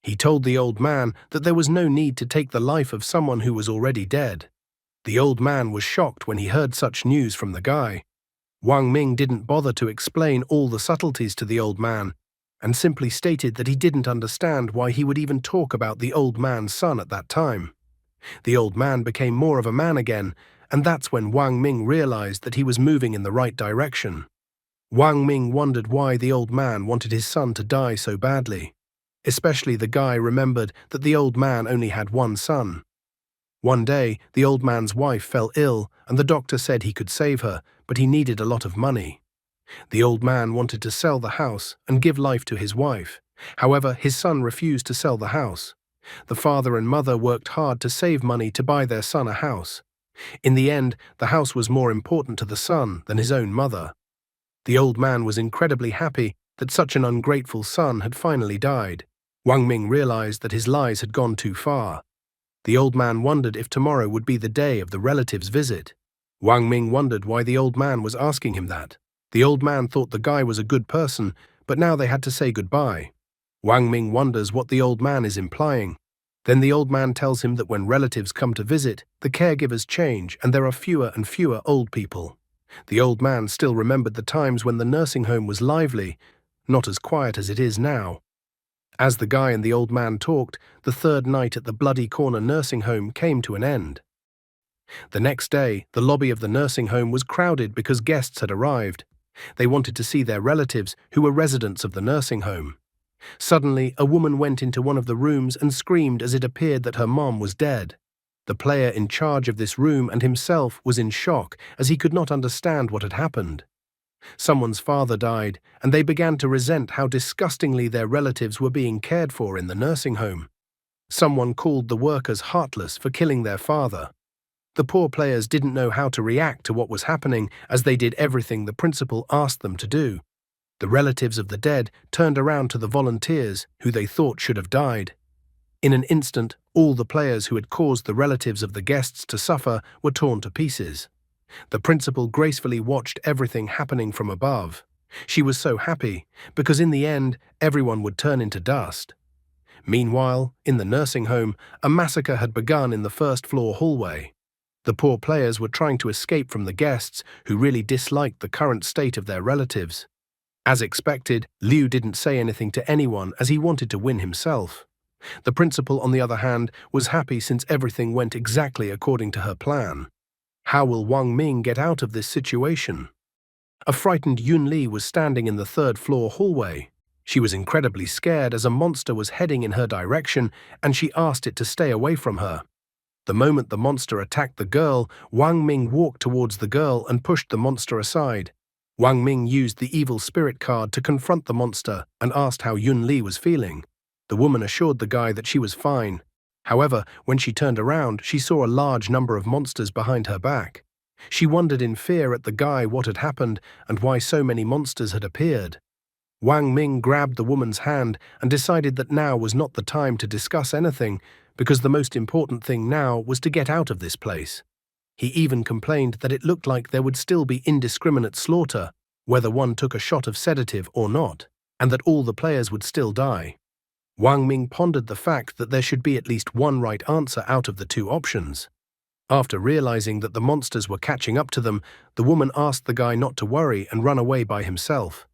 He told the old man that there was no need to take the life of someone who was already dead. The old man was shocked when he heard such news from the guy. Wang Ming didn't bother to explain all the subtleties to the old man, and simply stated that he didn't understand why he would even talk about the old man's son at that time. The old man became more of a man again, and that's when Wang Ming realized that he was moving in the right direction. Wang Ming wondered why the old man wanted his son to die so badly. Especially the guy remembered that the old man only had one son. One day, the old man's wife fell ill, and the doctor said he could save her, but he needed a lot of money. The old man wanted to sell the house and give life to his wife. However, his son refused to sell the house. The father and mother worked hard to save money to buy their son a house. In the end, the house was more important to the son than his own mother. The old man was incredibly happy that such an ungrateful son had finally died. Wang Ming realized that his lies had gone too far. The old man wondered if tomorrow would be the day of the relatives' visit. Wang Ming wondered why the old man was asking him that. The old man thought the guy was a good person, but now they had to say goodbye. Wang Ming wonders what the old man is implying. Then the old man tells him that when relatives come to visit, the caregivers change and there are fewer and fewer old people. The old man still remembered the times when the nursing home was lively, not as quiet as it is now. As the guy and the old man talked, the third night at the Bloody Corner nursing home came to an end. The next day, the lobby of the nursing home was crowded because guests had arrived. They wanted to see their relatives, who were residents of the nursing home. Suddenly, a woman went into one of the rooms and screamed as it appeared that her mom was dead. The player in charge of this room and himself was in shock as he could not understand what had happened. Someone's father died, and they began to resent how disgustingly their relatives were being cared for in the nursing home. Someone called the workers heartless for killing their father. The poor players didn't know how to react to what was happening as they did everything the principal asked them to do. The relatives of the dead turned around to the volunteers, who they thought should have died. In an instant, all the players who had caused the relatives of the guests to suffer were torn to pieces. The principal gracefully watched everything happening from above. She was so happy, because in the end, everyone would turn into dust. Meanwhile, in the nursing home, a massacre had begun in the first-floor hallway. The poor players were trying to escape from the guests who really disliked the current state of their relatives. As expected, Liu didn't say anything to anyone as he wanted to win himself. The principal, on the other hand, was happy since everything went exactly according to her plan. How will Wang Ming get out of this situation? A frightened Yun Li was standing in the third-floor hallway. She was incredibly scared as a monster was heading in her direction, and she asked it to stay away from her. The moment the monster attacked the girl, Wang Ming walked towards the girl and pushed the monster aside. Wang Ming used the evil spirit card to confront the monster and asked how Yun Li was feeling. The woman assured the guy that she was fine. However, when she turned around, she saw a large number of monsters behind her back. She wondered in fear at the guy what had happened and why so many monsters had appeared. Wang Ming grabbed the woman's hand and decided that now was not the time to discuss anything, because the most important thing now was to get out of this place. He even complained that it looked like there would still be indiscriminate slaughter, whether one took a shot of sedative or not, and that all the players would still die. Wang Ming pondered the fact that there should be at least one right answer out of the two options. After realizing that the monsters were catching up to them, the woman asked the guy not to worry and run away by himself.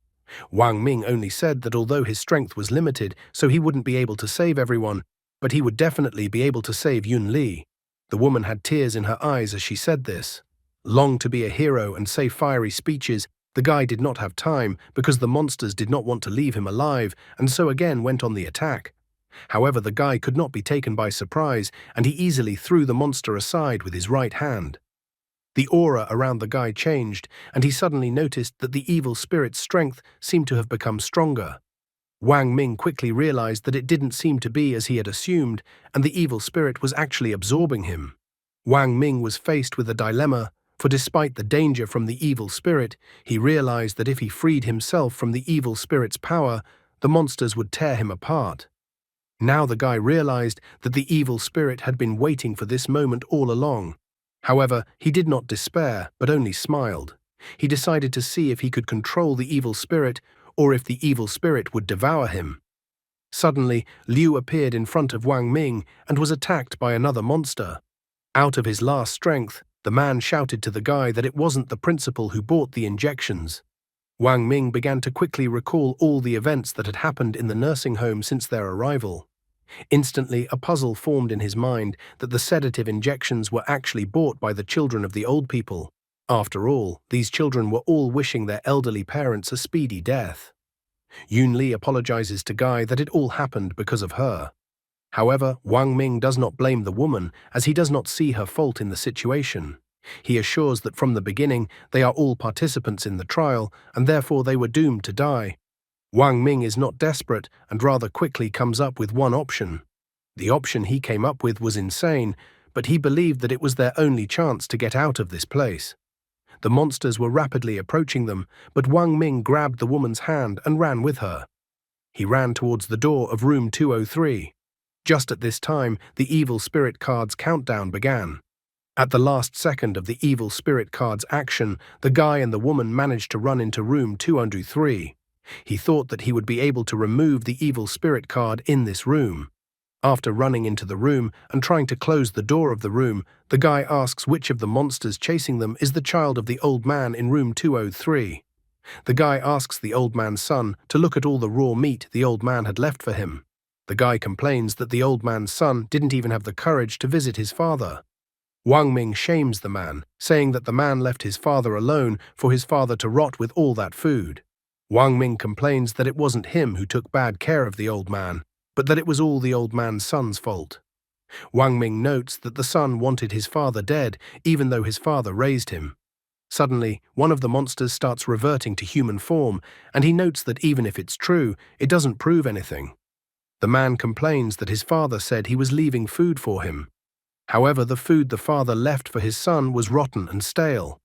Wang Ming only said that although his strength was limited, so he wouldn't be able to save everyone, but he would definitely be able to save Yun Li. The woman had tears in her eyes as she said this. Longed to be a hero and say fiery speeches, the guy did not have time because the monsters did not want to leave him alive and so again went on the attack. However, the guy could not be taken by surprise and he easily threw the monster aside with his right hand. The aura around the guy changed and he suddenly noticed that the evil spirit's strength seemed to have become stronger. Wang Ming quickly realized that it didn't seem to be as he had assumed and the evil spirit was actually absorbing him. Wang Ming was faced with a dilemma, for despite the danger from the evil spirit, he realized that if he freed himself from the evil spirit's power, the monsters would tear him apart. Now the guy realized that the evil spirit had been waiting for this moment all along. However, he did not despair, but only smiled. He decided to see if he could control the evil spirit or if the evil spirit would devour him. Suddenly, Liu appeared in front of Wang Ming and was attacked by another monster. Out of his last strength, the man shouted to the guy that it wasn't the principal who bought the injections. Wang Ming began to quickly recall all the events that had happened in the nursing home since their arrival. Instantly, a puzzle formed in his mind that the sedative injections were actually bought by the children of the old people. After all, these children were all wishing their elderly parents a speedy death. Yun Li apologizes to Guy that it all happened because of her. However, Wang Ming does not blame the woman as he does not see her fault in the situation. He assures that from the beginning they are all participants in the trial and therefore they were doomed to die. Wang Ming is not desperate and rather quickly comes up with one option. The option he came up with was insane, but he believed that it was their only chance to get out of this place. The monsters were rapidly approaching them, but Wang Ming grabbed the woman's hand and ran with her. He ran towards the door of room 203. Just at this time, the evil spirit card's countdown began. At the last second of the evil spirit card's action, the guy and the woman managed to run into room 203. He thought that he would be able to remove the evil spirit card in this room. After running into the room and trying to close the door of the room, the guy asks which of the monsters chasing them is the child of the old man in room 203. The guy asks the old man's son to look at all the raw meat the old man had left for him. The guy complains that the old man's son didn't even have the courage to visit his father. Wang Ming shames the man, saying that the man left his father alone for his father to rot with all that food. Wang Ming complains that it wasn't him who took bad care of the old man, but that it was all the old man's son's fault. Wang Ming notes that the son wanted his father dead, even though his father raised him. Suddenly, one of the monsters starts reverting to human form, and he notes that even if it's true, it doesn't prove anything. The man complains that his father said he was leaving food for him. However, the food the father left for his son was rotten and stale.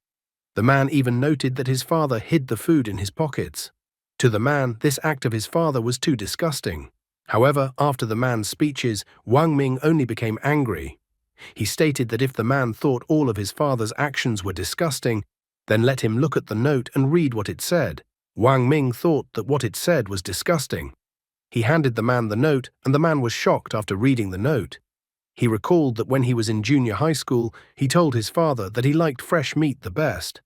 The man even noted that his father hid the food in his pockets. To the man, this act of his father was too disgusting. However, after the man's speeches, Wang Ming only became angry. He stated that if the man thought all of his father's actions were disgusting, then let him look at the note and read what it said. Wang Ming thought that what it said was disgusting. He handed the man the note, and the man was shocked after reading the note. He recalled that when he was in junior high school, he told his father that he liked fresh meat the best.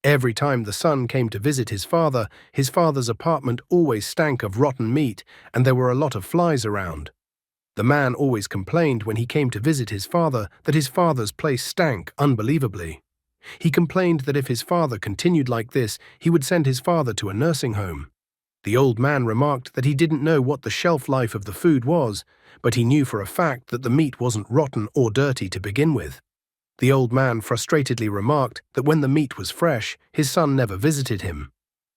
Every time the son came to visit his father's apartment always stank of rotten meat, and there were a lot of flies around. The man always complained when he came to visit his father that his father's place stank unbelievably. He complained that if his father continued like this, he would send his father to a nursing home. The old man remarked that he didn't know what the shelf life of the food was, but he knew for a fact that the meat wasn't rotten or dirty to begin with. The old man frustratedly remarked that when the meat was fresh, his son never visited him.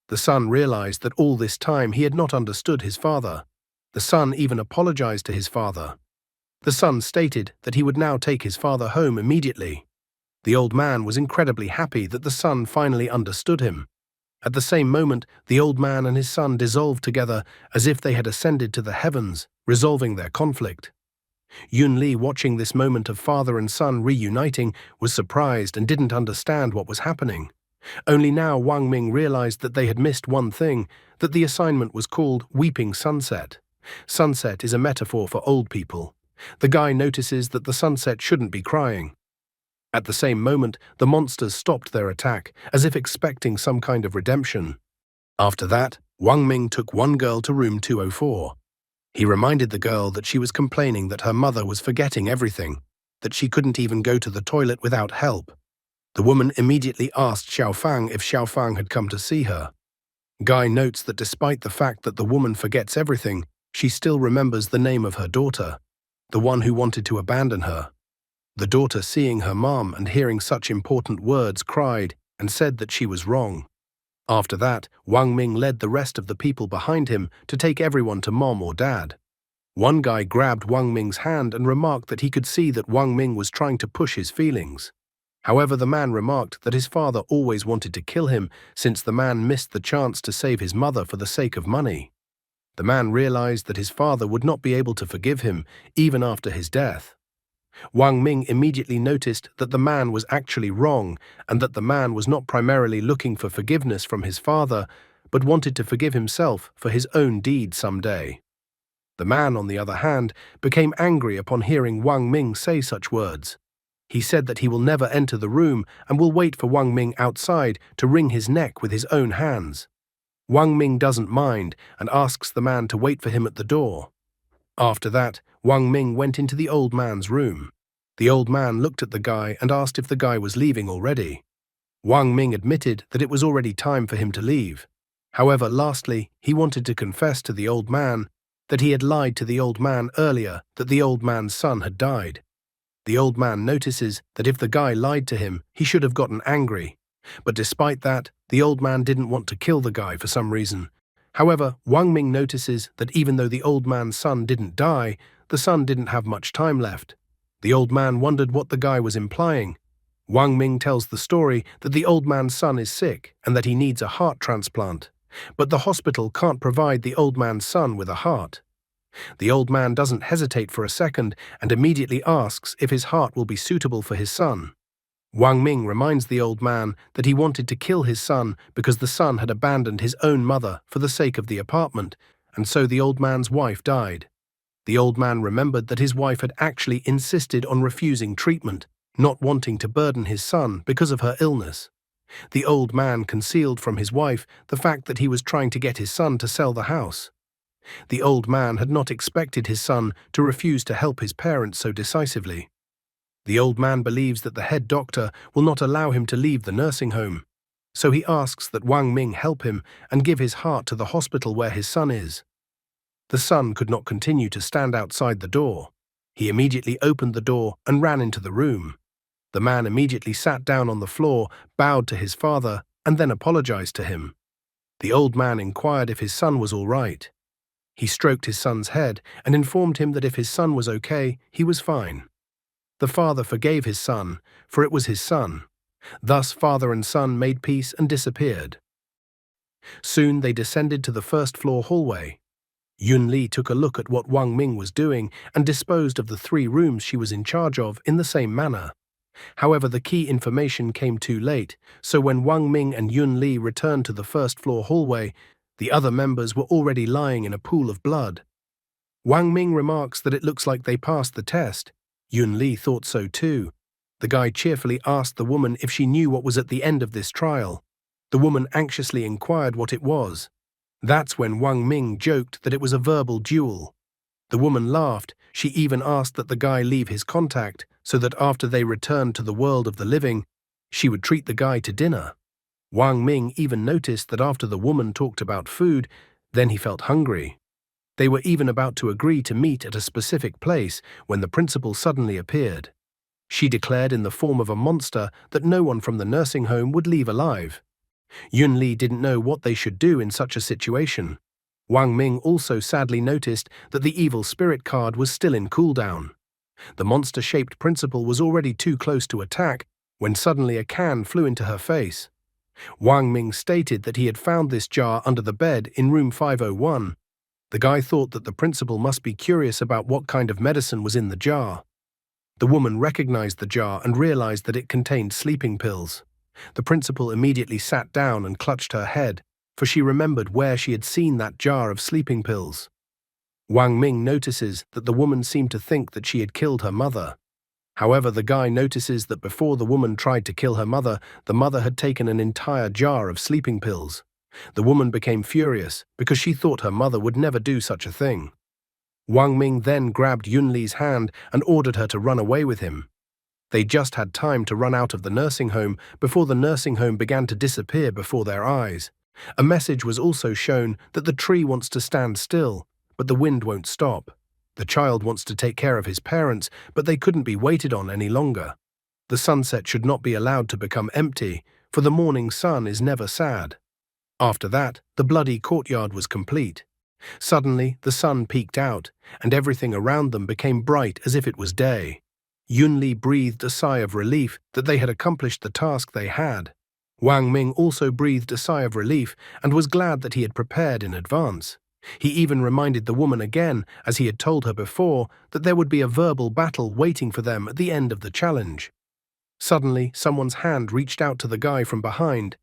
The son realized that all this time he had not understood his father. The son even apologized to his father. The son stated that he would now take his father home immediately. The old man was incredibly happy that the son finally understood him. At the same moment, the old man and his son dissolved together as if they had ascended to the heavens, resolving their conflict. Yun Li, watching this moment of father and son reuniting, was surprised and didn't understand what was happening. Only now Wang Ming realized that they had missed one thing, that the assignment was called Weeping Sunset. Sunset is a metaphor for old people. The guy notices that the sunset shouldn't be crying. At the same moment, the monsters stopped their attack, as if expecting some kind of redemption. After that, Wang Ming took one girl to room 204. He reminded the girl that she was complaining that her mother was forgetting everything, that she couldn't even go to the toilet without help. The woman immediately asked Xiaofang if Xiaofang had come to see her. Guy notes that despite the fact that the woman forgets everything, she still remembers the name of her daughter, the one who wanted to abandon her. The daughter, seeing her mom and hearing such important words, cried and said that she was wrong. After that, Wang Ming led the rest of the people behind him to take everyone to mom or dad. One guy grabbed Wang Ming's hand and remarked that he could see that Wang Ming was trying to push his feelings. However, the man remarked that his father always wanted to kill him since the man missed the chance to save his mother for the sake of money. The man realized that his father would not be able to forgive him even after his death. Wang Ming immediately noticed that the man was actually wrong and that the man was not primarily looking for forgiveness from his father, but wanted to forgive himself for his own deed someday. The man, on the other hand, became angry upon hearing Wang Ming say such words. He said that he will never enter the room and will wait for Wang Ming outside to wring his neck with his own hands. Wang Ming doesn't mind and asks the man to wait for him at the door. After that, Wang Ming went into the old man's room. The old man looked at the guy and asked if the guy was leaving already. Wang Ming admitted that it was already time for him to leave. However, lastly, he wanted to confess to the old man that he had lied to the old man earlier, that the old man's son had died. The old man notices that if the guy lied to him, he should have gotten angry. But despite that, the old man didn't want to kill the guy for some reason. However, Wang Ming notices that even though the old man's son didn't die, the son didn't have much time left. The old man wondered what the guy was implying. Wang Ming tells the story that the old man's son is sick and that he needs a heart transplant, but the hospital can't provide the old man's son with a heart. The old man doesn't hesitate for a second and immediately asks if his heart will be suitable for his son. Wang Ming reminds the old man that he wanted to kill his son because the son had abandoned his own mother for the sake of the apartment, and so the old man's wife died. The old man remembered that his wife had actually insisted on refusing treatment, not wanting to burden his son because of her illness. The old man concealed from his wife the fact that he was trying to get his son to sell the house. The old man had not expected his son to refuse to help his parents so decisively. The old man believes that the head doctor will not allow him to leave the nursing home, so he asks that Wang Ming help him and give his heart to the hospital where his son is. The son could not continue to stand outside the door. He immediately opened the door and ran into the room. The man immediately sat down on the floor, bowed to his father, and then apologized to him. The old man inquired if his son was all right. He stroked his son's head and informed him that if his son was okay, he was fine. The father forgave his son, for it was his son. Thus father and son made peace and disappeared. Soon they descended to the first-floor hallway. Yun Li took a look at what Wang Ming was doing and disposed of the 3 rooms she was in charge of in the same manner. However, the key information came too late, so when Wang Ming and Yun Li returned to the first-floor hallway, the other members were already lying in a pool of blood. Wang Ming remarks that it looks like they passed the test. Yun Li thought so too. The guy cheerfully asked the woman if she knew what was at the end of this trial. The woman anxiously inquired what it was. That's when Wang Ming joked that it was a verbal duel. The woman laughed. She even asked that the guy leave his contact so that after they returned to the world of the living, she would treat the guy to dinner. Wang Ming even noticed that after the woman talked about food, then he felt hungry. They were even about to agree to meet at a specific place when the principal suddenly appeared. She declared in the form of a monster that no one from the nursing home would leave alive. Yun Li didn't know what they should do in such a situation. Wang Ming also sadly noticed that the evil spirit card was still in cooldown. The monster-shaped principal was already too close to attack when suddenly a can flew into her face. Wang Ming stated that he had found this jar under the bed in room 501. The guy thought that the principal must be curious about what kind of medicine was in the jar. The woman recognized the jar and realized that it contained sleeping pills. The principal immediately sat down and clutched her head, for she remembered where she had seen that jar of sleeping pills. Wang Ming notices that the woman seemed to think that she had killed her mother. However, the guy notices that before the woman tried to kill her mother, the mother had taken an entire jar of sleeping pills. The woman became furious because she thought her mother would never do such a thing. Wang Ming then grabbed Yun Li's hand and ordered her to run away with him. They just had time to run out of the nursing home before the nursing home began to disappear before their eyes. A message was also shown that the tree wants to stand still, but the wind won't stop. The child wants to take care of his parents, but they couldn't be waited on any longer. The sunset should not be allowed to become empty, for the morning sun is never sad. After that, the bloody courtyard was complete. Suddenly, the sun peeked out, and everything around them became bright as if it was day. Yun Li breathed a sigh of relief that they had accomplished the task they had. Wang Ming also breathed a sigh of relief and was glad that he had prepared in advance. He even reminded the woman again, as he had told her before, that there would be a verbal battle waiting for them at the end of the challenge. Suddenly, someone's hand reached out to the guy from behind.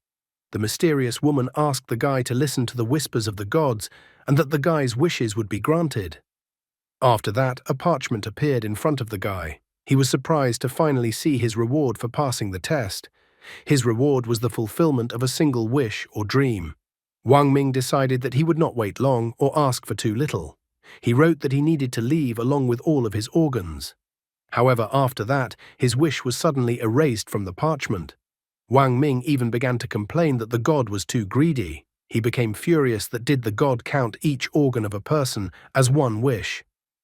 The mysterious woman asked the guy to listen to the whispers of the gods and that the guy's wishes would be granted. After that, a parchment appeared in front of the guy. He was surprised to finally see his reward for passing the test. His reward was the fulfillment of a single wish or dream. Wang Ming decided that he would not wait long or ask for too little. He wrote that he needed to leave along with all of his organs. However, after that, his wish was suddenly erased from the parchment. Wang Ming even began to complain that the god was too greedy. He became furious that did the god count each organ of a person as one wish.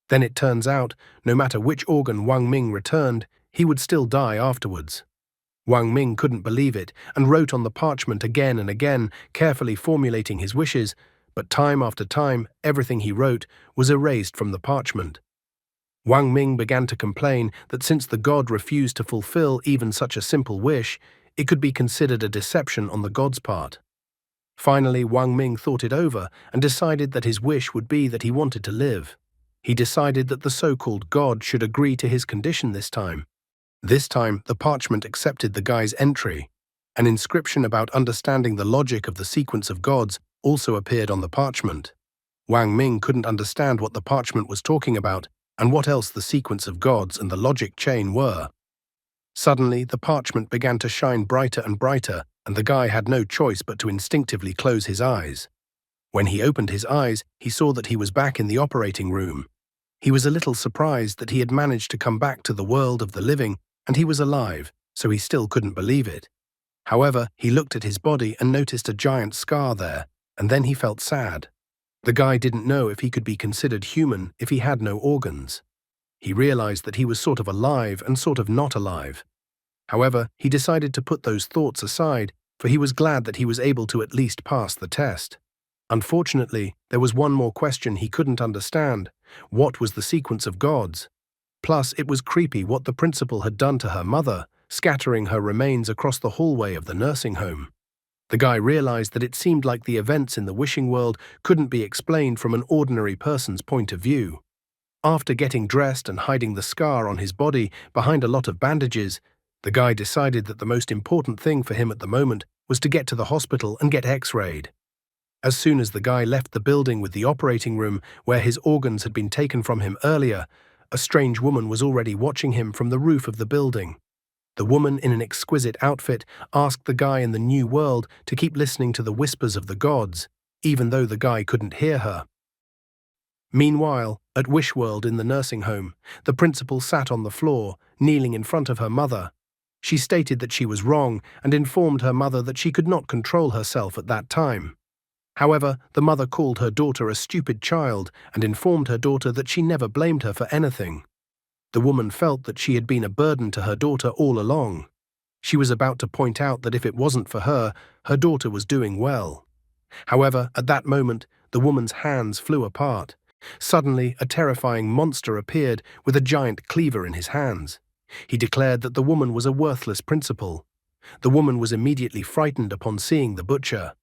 Then it turns out, no matter which organ Wang Ming returned, he would still die afterwards. Wang Ming couldn't believe it and wrote on the parchment again and again, carefully formulating his wishes, but time after time, everything he wrote was erased from the parchment. Wang Ming began to complain that since the god refused to fulfill even such a simple wish, it could be considered a deception on the god's part. Finally, Wang Ming thought it over and decided that his wish would be that he wanted to live. He decided that the so-called god should agree to his condition this time. This time, the parchment accepted the guy's entry. An inscription about understanding the logic of the sequence of gods also appeared on the parchment. Wang Ming couldn't understand what the parchment was talking about and what else the sequence of gods and the logic chain were. Suddenly, the parchment began to shine brighter and brighter, and the guy had no choice but to instinctively close his eyes. When he opened his eyes, he saw that he was back in the operating room. He was a little surprised that he had managed to come back to the world of the living, and he was alive, so he still couldn't believe it. However, he looked at his body and noticed a giant scar there, and then he felt sad. The guy didn't know if he could be considered human if he had no organs. He realized that he was sort of alive and sort of not alive. However, he decided to put those thoughts aside, for he was glad that he was able to at least pass the test. Unfortunately, there was one more question he couldn't understand. What was the sequence of gods? Plus, it was creepy what the principal had done to her mother, scattering her remains across the hallway of the nursing home. The guy realized that it seemed like the events in the wishing world couldn't be explained from an ordinary person's point of view. After getting dressed and hiding the scar on his body behind a lot of bandages, the guy decided that the most important thing for him at the moment was to get to the hospital and get x-rayed. As soon as the guy left the building with the operating room where his organs had been taken from him earlier, A strange woman was already watching him from the roof of the building. The woman in an exquisite outfit asked the guy in the new world to keep listening to the whispers of the gods, even though the guy couldn't hear her. Meanwhile, at Wish World in the nursing home, the principal sat on the floor, kneeling in front of her mother. She stated that she was wrong and informed her mother that she could not control herself at that time. However, the mother called her daughter a stupid child and informed her daughter that she never blamed her for anything. The woman felt that she had been a burden to her daughter all along. She was about to point out that if it wasn't for her, her daughter was doing well. However, at that moment, the woman's hands flew apart. Suddenly, a terrifying monster appeared with a giant cleaver in his hands. He declared that the woman was a worthless principal. The woman was immediately frightened upon seeing the butcher.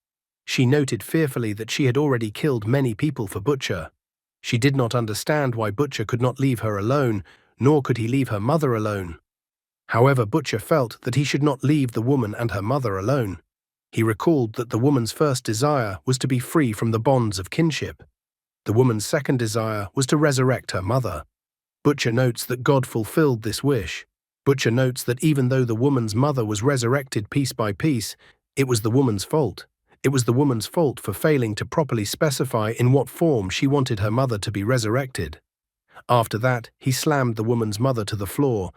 She noted fearfully that she had already killed many people for Butcher. She did not understand why Butcher could not leave her alone, nor could he leave her mother alone. However, Butcher felt that he should not leave the woman and her mother alone. He recalled that the woman's first desire was to be free from the bonds of kinship. The woman's second desire was to resurrect her mother. Butcher notes that God fulfilled this wish. Butcher notes that even though the woman's mother was resurrected piece by piece, it was the woman's fault. It was the woman's fault for failing to properly specify in what form she wanted her mother to be resurrected. After that, he slammed the woman's mother to the floor.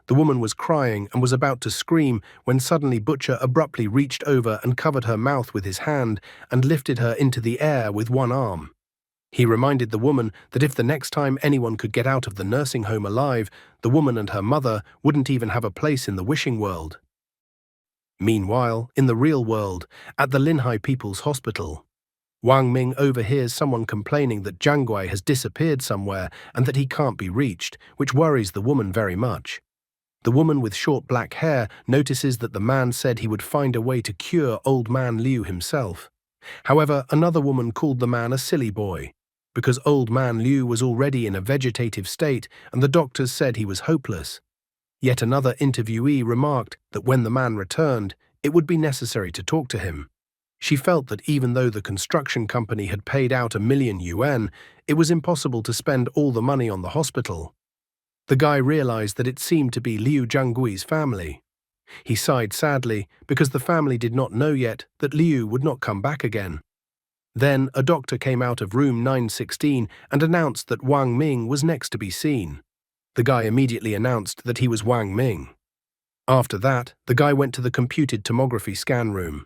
The woman was crying and was about to scream when suddenly Butcher abruptly reached over and covered her mouth with his hand and lifted her into the air with one arm. He reminded the woman that if the next time anyone could get out of the nursing home alive, the woman and her mother wouldn't even have a place in the wishing world. Meanwhile, in the real world, at the Linhai People's Hospital, Wang Ming overhears someone complaining that Jiang Gui has disappeared somewhere and that he can't be reached, which worries the woman very much. The woman with short black hair notices that the man said he would find a way to cure old man Liu himself. However, another woman called the man a silly boy, because old man Liu was already in a vegetative state and the doctors said he was hopeless. Yet another interviewee remarked that when the man returned, it would be necessary to talk to him. She felt that even though the construction company had paid out $1,000,000, it was impossible to spend all the money on the hospital. The guy realized that it seemed to be Liu Jianggui's family. He sighed sadly because the family did not know yet that Liu would not come back again. Then a doctor came out of room 916 and announced that Wang Ming was next to be seen. The guy immediately announced that he was Wang Ming. After that, the guy went to the computed tomography scan room.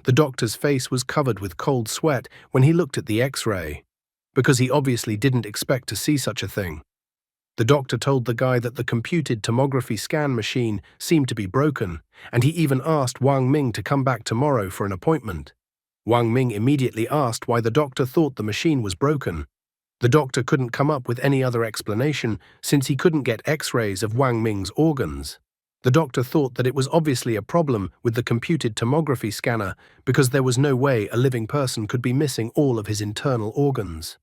The doctor's face was covered with cold sweat when he looked at the X-ray, because he obviously didn't expect to see such a thing. The doctor told the guy that the computed tomography scan machine seemed to be broken, and he even asked Wang Ming to come back tomorrow for an appointment. Wang Ming immediately asked why the doctor thought the machine was broken. The doctor couldn't come up with any other explanation since he couldn't get X-rays of Wang Ming's organs. The doctor thought that it was obviously a problem with the computed tomography scanner because there was no way a living person could be missing all of his internal organs.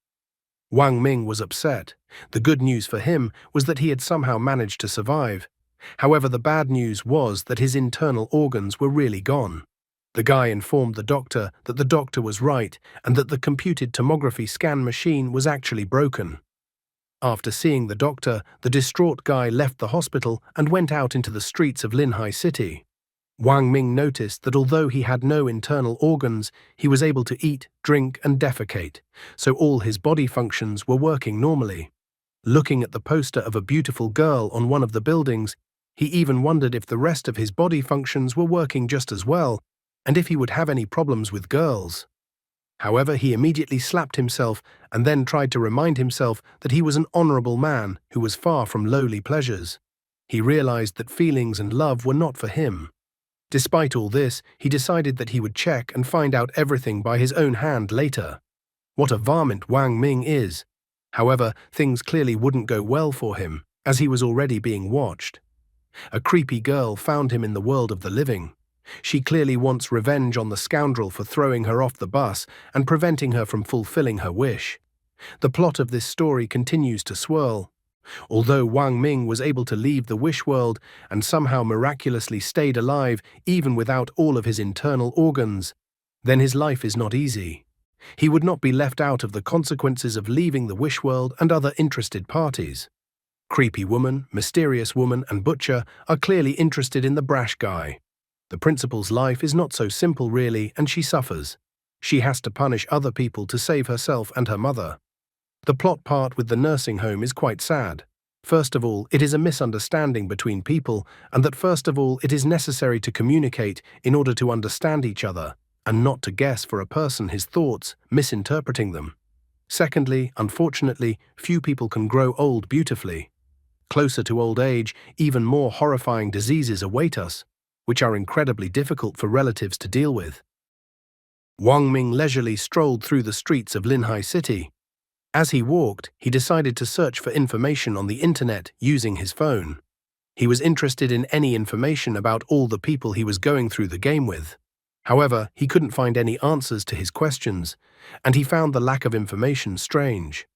Wang Ming was upset. The good news for him was that he had somehow managed to survive. However, the bad news was that his internal organs were really gone. The guy informed the doctor that the doctor was right and that the computed tomography scan machine was actually broken. After seeing the doctor, the distraught guy left the hospital and went out into the streets of Linhai City. Wang Ming noticed that although he had no internal organs, he was able to eat, drink, and defecate, so all his body functions were working normally. Looking at the poster of a beautiful girl on one of the buildings, he even wondered if the rest of his body functions were working just as well, and if he would have any problems with girls. However, he immediately slapped himself and then tried to remind himself that he was an honorable man who was far from lowly pleasures. He realized that feelings and love were not for him. Despite all this, he decided that he would check and find out everything by his own hand later. What a varmint Wang Ming is! However, things clearly wouldn't go well for him, as he was already being watched. A creepy girl found him in the world of the living. She clearly wants revenge on the scoundrel for throwing her off the bus and preventing her from fulfilling her wish. The plot of this story continues to swirl. Although Wang Ming was able to leave the wish world and somehow miraculously stayed alive even without all of his internal organs, then his life is not easy. He would not be left out of the consequences of leaving the wish world and other interested parties. Creepy woman, mysterious woman, and butcher are clearly interested in the brash guy. The principal's life is not so simple really, and she suffers. She has to punish other people to save herself and her mother. The plot part with the nursing home is quite sad. First of all, it is a misunderstanding between people, and that first of all it is necessary to communicate in order to understand each other, and not to guess for a person his thoughts, misinterpreting them. Secondly, unfortunately, few people can grow old beautifully. Closer to old age, even more horrifying diseases await us, which are incredibly difficult for relatives to deal with. Wang Ming leisurely strolled through the streets of Linhai City. As he walked, he decided to search for information on the internet using his phone. He was interested in any information about all the people he was going through the game with. However, he couldn't find any answers to his questions, and he found the lack of information strange.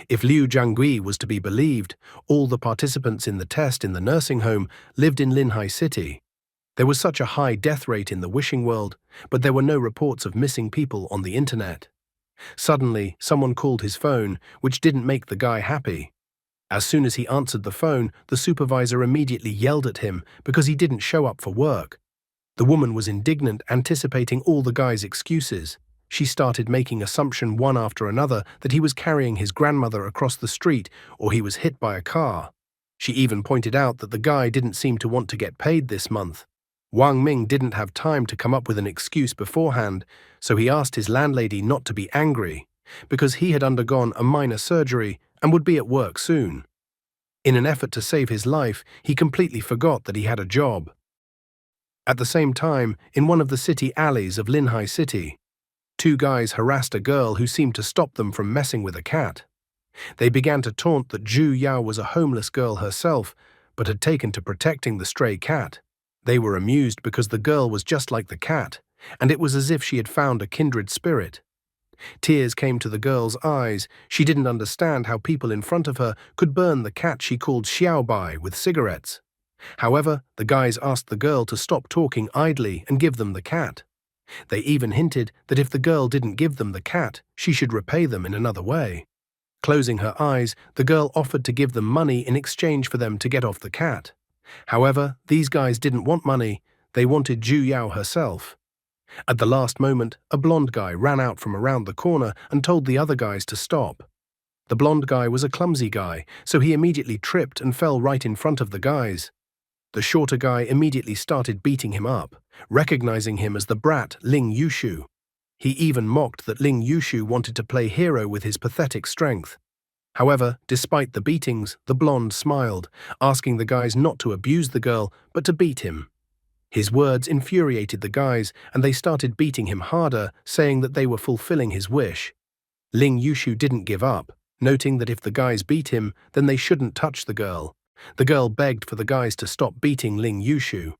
If Liu Jiangui was to be believed, all the participants in the test in the nursing home lived in Linhai City. There was such a high death rate in the wishing world, but there were no reports of missing people on the internet. Suddenly, someone called his phone, which didn't make the guy happy. As soon as he answered the phone, the supervisor immediately yelled at him because he didn't show up for work. The woman was indignant, anticipating all the guy's excuses. She started making assumptions one after another that he was carrying his grandmother across the street or he was hit by a car. She even pointed out that the guy didn't seem to want to get paid this month. Wang Ming didn't have time to come up with an excuse beforehand, so he asked his landlady not to be angry, because he had undergone a minor surgery and would be at work soon. In an effort to save his life, he completely forgot that he had a job. At the same time, in one of the city alleys of Linhai City, two guys harassed a girl who seemed to stop them from messing with a cat. They began to taunt that Zhu Yao was a homeless girl herself, but had taken to protecting the stray cat. They were amused because the girl was just like the cat, and it was as if she had found a kindred spirit. Tears came to the girl's eyes. She didn't understand how people in front of her could burn the cat she called Xiaobai with cigarettes. However, the guys asked the girl to stop talking idly and give them the cat. They even hinted that if the girl didn't give them the cat, she should repay them in another way. Closing her eyes, the girl offered to give them money in exchange for them to get off the cat. However, these guys didn't want money, they wanted Zhu Yao herself. At the last moment, a blonde guy ran out from around the corner and told the other guys to stop. The blonde guy was a clumsy guy, so he immediately tripped and fell right in front of the guys. The shorter guy immediately started beating him up, recognizing him as the brat Ling Yushu. He even mocked that Ling Yushu wanted to play hero with his pathetic strength. However, despite the beatings, the blonde smiled, asking the guys not to abuse the girl, but to beat him. His words infuriated the guys, and they started beating him harder, saying that they were fulfilling his wish. Ling Yushu didn't give up, noting that if the guys beat him, then they shouldn't touch the girl. The girl begged for the guys to stop beating Ling Yushu.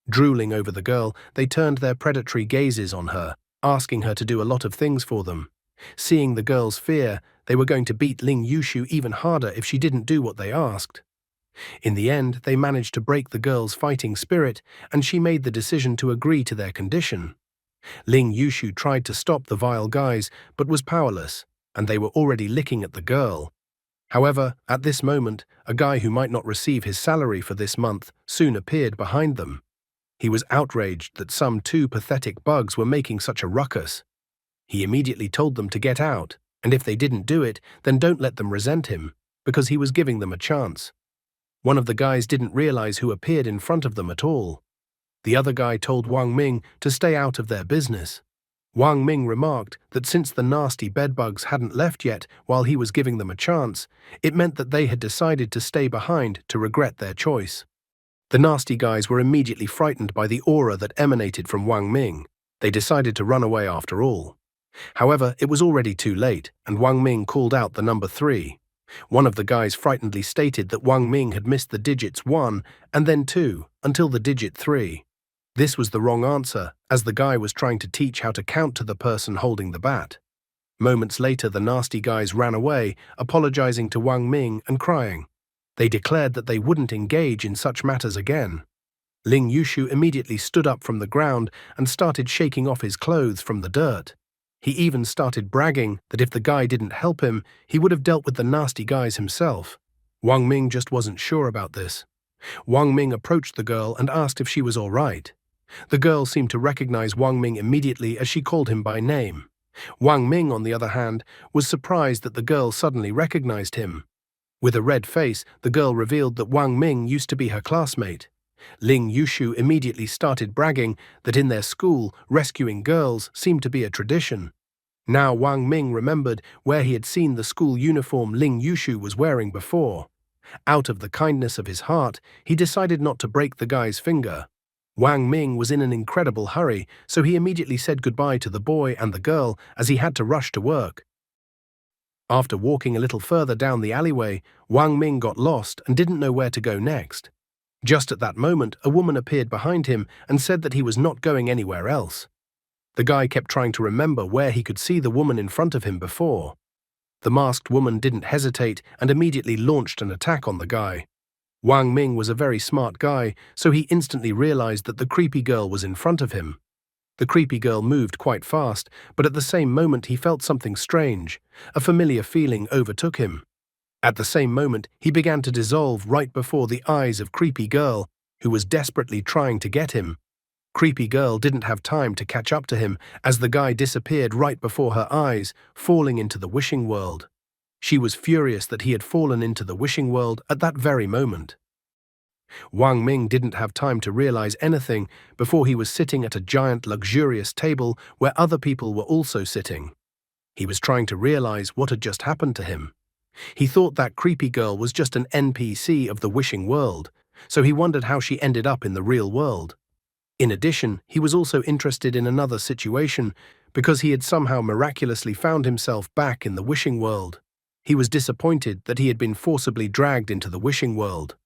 Drooling over the girl, they turned their predatory gazes on her, asking her to do a lot of things for them. Seeing the girl's fear, they were going to beat Ling Yushu even harder if she didn't do what they asked. In the end, they managed to break the girl's fighting spirit, and she made the decision to agree to their condition. Ling Yushu tried to stop the vile guys, but was powerless, and they were already licking at the girl. However, at this moment, a guy who might not receive his salary for this month soon appeared behind them. He was outraged that some two pathetic bugs were making such a ruckus. He immediately told them to get out, and if they didn't do it, then don't let them resent him, because he was giving them a chance. One of the guys didn't realize who appeared in front of them at all. The other guy told Wang Ming to stay out of their business. Wang Ming remarked that since the nasty bedbugs hadn't left yet while he was giving them a chance, it meant that they had decided to stay behind to regret their choice. The nasty guys were immediately frightened by the aura that emanated from Wang Ming. They decided to run away after all. However, it was already too late, and Wang Ming called out the number 3. One of the guys frightenedly stated that Wang Ming had missed the digits 1 and then 2 until the digit 3. This was the wrong answer, as the guy was trying to teach how to count to the person holding the bat. Moments later, the nasty guys ran away, apologizing to Wang Ming and crying. They declared that they wouldn't engage in such matters again. Ling Yushu immediately stood up from the ground and started shaking off his clothes from the dirt. He even started bragging that if the guy didn't help him, he would have dealt with the nasty guys himself. Wang Ming just wasn't sure about this. Wang Ming approached the girl and asked if she was all right. The girl seemed to recognize Wang Ming immediately as she called him by name. Wang Ming, on the other hand, was surprised that the girl suddenly recognized him. With a red face, the girl revealed that Wang Ming used to be her classmate. Ling Yushu immediately started bragging that in their school, rescuing girls seemed to be a tradition. Now Wang Ming remembered where he had seen the school uniform Ling Yushu was wearing before. Out of the kindness of his heart, he decided not to break the guy's finger. Wang Ming was in an incredible hurry, so he immediately said goodbye to the boy and the girl as he had to rush to work. After walking a little further down the alleyway, Wang Ming got lost and didn't know where to go next. Just at that moment, a woman appeared behind him and said that he was not going anywhere else. The guy kept trying to remember where he could see the woman in front of him before. The masked woman didn't hesitate and immediately launched an attack on the guy. Wang Ming was a very smart guy, so he instantly realized that the creepy girl was in front of him. The creepy girl moved quite fast, but at the same moment he felt something strange. A familiar feeling overtook him. At the same moment, he began to dissolve right before the eyes of creepy girl, who was desperately trying to get him. Creepy girl didn't have time to catch up to him as the guy disappeared right before her eyes, falling into the wishing world. She was furious that he had fallen into the wishing world at that very moment. Wang Ming didn't have time to realize anything before he was sitting at a giant luxurious table where other people were also sitting. He was trying to realize what had just happened to him. He thought that creepy girl was just an NPC of the wishing world, so he wondered how she ended up in the real world. In addition, he was also interested in another situation because he had somehow miraculously found himself back in the wishing world. He was disappointed that he had been forcibly dragged into the wishing world.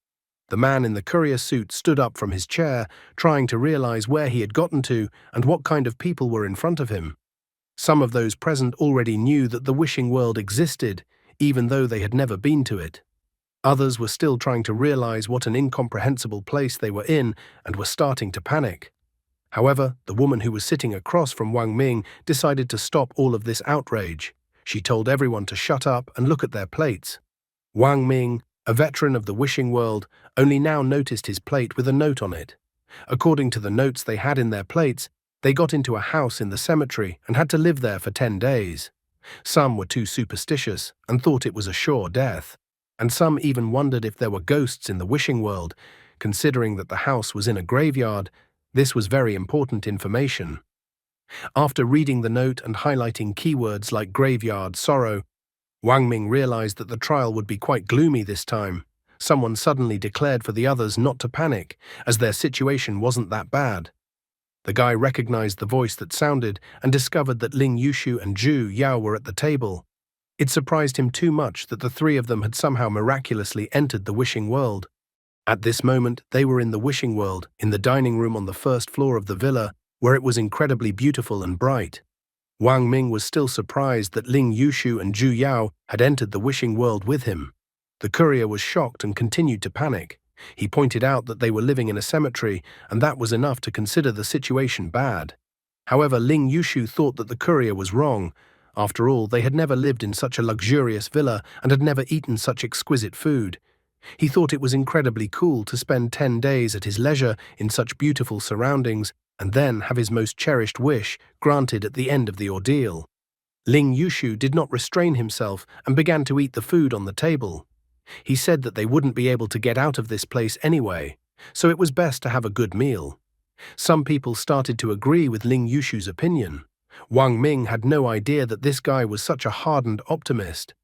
The man in the courier suit stood up from his chair, trying to realize where he had gotten to and what kind of people were in front of him. Some of those present already knew that the wishing world existed, even though they had never been to it. Others were still trying to realize what an incomprehensible place they were in and were starting to panic. However, the woman who was sitting across from Wang Ming decided to stop all of this outrage. She told everyone to shut up and look at their plates. Wang Ming, a veteran of the wishing world, only now noticed his plate with a note on it. According to the notes they had in their plates, they got into a house in the cemetery and had to live there for 10 days. Some were too superstitious and thought it was a sure death, and some even wondered if there were ghosts in the wishing world. Considering that the house was in a graveyard, this was very important information. After reading the note and highlighting keywords like graveyard, sorrow, Wang Ming realized that the trial would be quite gloomy this time. Someone suddenly declared for the others not to panic, as their situation wasn't that bad. The guy recognized the voice that sounded and discovered that Ling Yushu and Zhu Yao were at the table. It surprised him too much that the three of them had somehow miraculously entered the wishing world. At this moment, they were in the wishing world, in the dining room on the first floor of the villa, where it was incredibly beautiful and bright. Wang Ming was still surprised that Ling Yushu and Zhu Yao had entered the wishing world with him. The courier was shocked and continued to panic. He pointed out that they were living in a cemetery, and that was enough to consider the situation bad. However, Ling Yushu thought that the courier was wrong. After all, they had never lived in such a luxurious villa and had never eaten such exquisite food. He thought it was incredibly cool to spend 10 days at his leisure in such beautiful surroundings and then have his most cherished wish granted at the end of the ordeal. Ling Yushu did not restrain himself and began to eat the food on the table. He said that they wouldn't be able to get out of this place anyway, so it was best to have a good meal. Some people started to agree with Ling Yushu's opinion. Wang Ming had no idea that this guy was such a hardened optimist.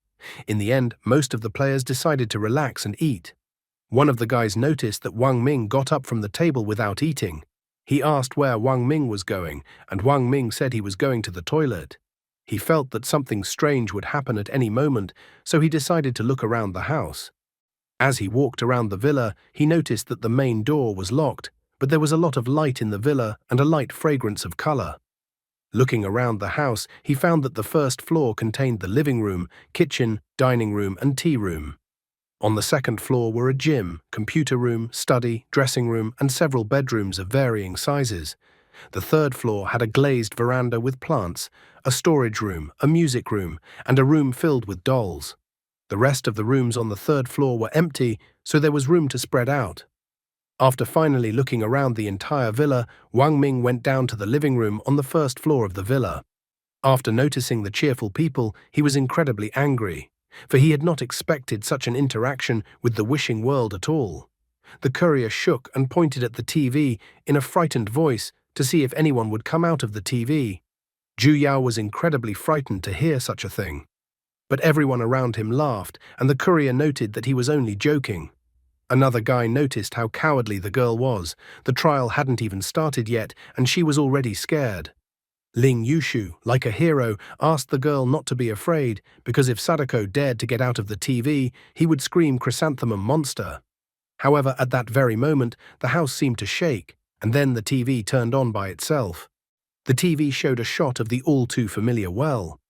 In the end, most of the players decided to relax and eat. One of the guys noticed that Wang Ming got up from the table without eating. He asked where Wang Ming was going, and Wang Ming said he was going to the toilet. He felt that something strange would happen at any moment, so he decided to look around the house. As he walked around the villa, he noticed that the main door was locked, but there was a lot of light in the villa and a light fragrance of color. Looking around the house, he found that the first floor contained the living room, kitchen, dining room, and tea room. On the second floor were a gym, computer room, study, dressing room, and several bedrooms of varying sizes. The third floor had a glazed veranda with plants, a storage room, a music room, and a room filled with dolls. The rest of the rooms on the third floor were empty, so there was room to spread out. After finally looking around the entire villa, Wang Ming went down to the living room on the first floor of the villa. After noticing the cheerful people, he was incredibly angry, for he had not expected such an interaction with the wishing world at all. The courier shook and pointed at the TV in a frightened voice to see if anyone would come out of the TV. Zhu Yao was incredibly frightened to hear such a thing. But everyone around him laughed, and the courier noted that he was only joking. Another guy noticed how cowardly the girl was. The trial hadn't even started yet, and she was already scared. Ling Yushu, like a hero, asked the girl not to be afraid, because if Sadako dared to get out of the TV, he would scream "Chrysanthemum monster." However, at that very moment, the house seemed to shake, and then the TV turned on by itself. The TV showed a shot of the all-too-familiar well.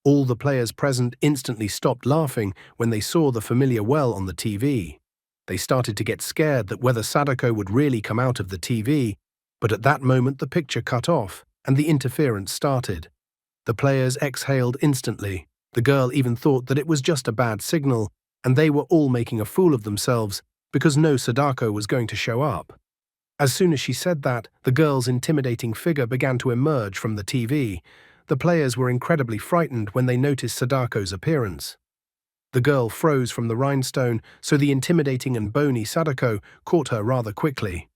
All the players present instantly stopped laughing when they saw the familiar well on the TV. They started to get scared that whether Sadako would really come out of the TV, but at that moment the picture cut off, and the interference started. The players exhaled instantly. The girl even thought that it was just a bad signal, and they were all making a fool of themselves because no Sadako was going to show up. As soon as she said that, the girl's intimidating figure began to emerge from the TV. The players were incredibly frightened when they noticed Sadako's appearance. The girl froze from the rhinestone, so the intimidating and bony Sadako caught her rather quickly.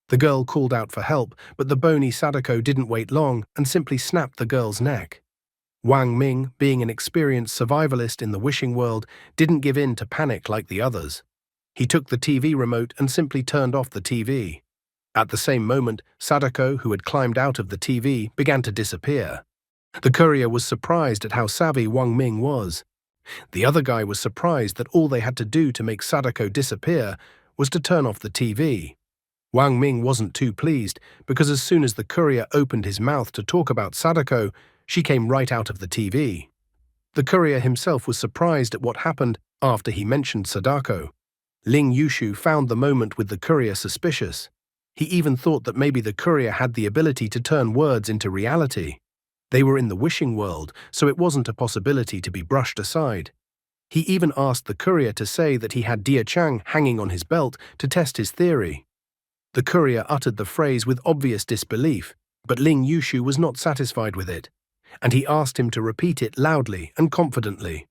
The girl called out for help, but the bony Sadako didn't wait long and simply snapped the girl's neck. Wang Ming, being an experienced survivalist in the wishing world, didn't give in to panic like the others. He took the TV remote and simply turned off the TV. At the same moment, Sadako, who had climbed out of the TV, began to disappear. The courier was surprised at how savvy Wang Ming was. The other guy was surprised that all they had to do to make Sadako disappear was to turn off the TV. Wang Ming wasn't too pleased, because as soon as the courier opened his mouth to talk about Sadako, she came right out of the TV. The courier himself was surprised at what happened after he mentioned Sadako. Ling Yushu found the moment with the courier suspicious. He even thought that maybe the courier had the ability to turn words into reality. They were in the wishing world, so it wasn't a possibility to be brushed aside. He even asked the courier to say that he had Dia Chang hanging on his belt to test his theory. The courier uttered the phrase with obvious disbelief, but Ling Yushu was not satisfied with it, and he asked him to repeat it loudly and confidently.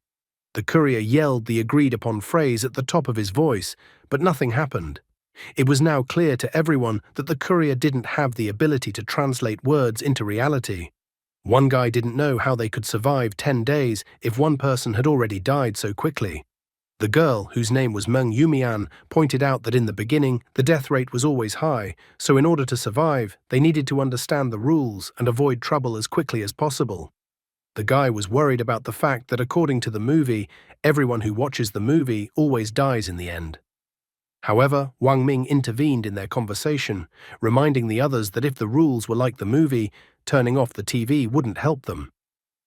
The courier yelled the agreed-upon phrase at the top of his voice, but nothing happened. It was now clear to everyone that the courier didn't have the ability to translate words into reality. One guy didn't know how they could survive 10 days if one person had already died so quickly. The girl, whose name was Meng Yumian, pointed out that in the beginning the death rate was always high, so in order to survive, they needed to understand the rules and avoid trouble as quickly as possible. The guy was worried about the fact that according to the movie, everyone who watches the movie always dies in the end. However, Wang Ming intervened in their conversation, reminding the others that if the rules were like the movie, turning off the TV wouldn't help them.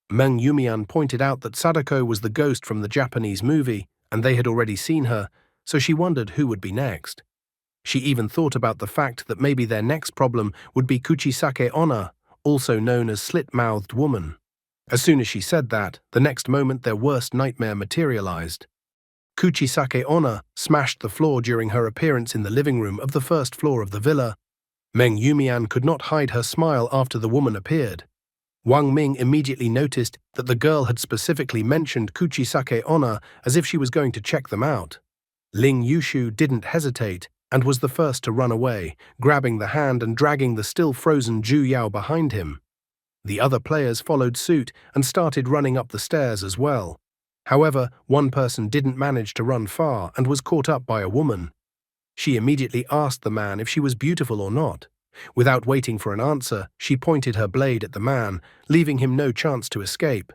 Meng Yumian pointed out that Sadako was the ghost from the Japanese movie, and they had already seen her, so she wondered who would be next. She even thought about the fact that maybe their next problem would be Kuchisake Onna, also known as slit-mouthed woman. As soon as she said that, the next moment their worst nightmare materialized. Kuchisake Onna smashed the floor during her appearance in the living room of the first floor of the villa. Meng Yumian could not hide her smile after the woman appeared. Wang Ming immediately noticed that the girl had specifically mentioned Kuchisake Onna as if she was going to check them out. Ling Yushu didn't hesitate and was the first to run away, grabbing the hand and dragging the still-frozen Zhu Yao behind him. The other players followed suit and started running up the stairs as well. However, one person didn't manage to run far and was caught up by a woman. She immediately asked the man if she was beautiful or not. Without waiting for an answer, she pointed her blade at the man, leaving him no chance to escape.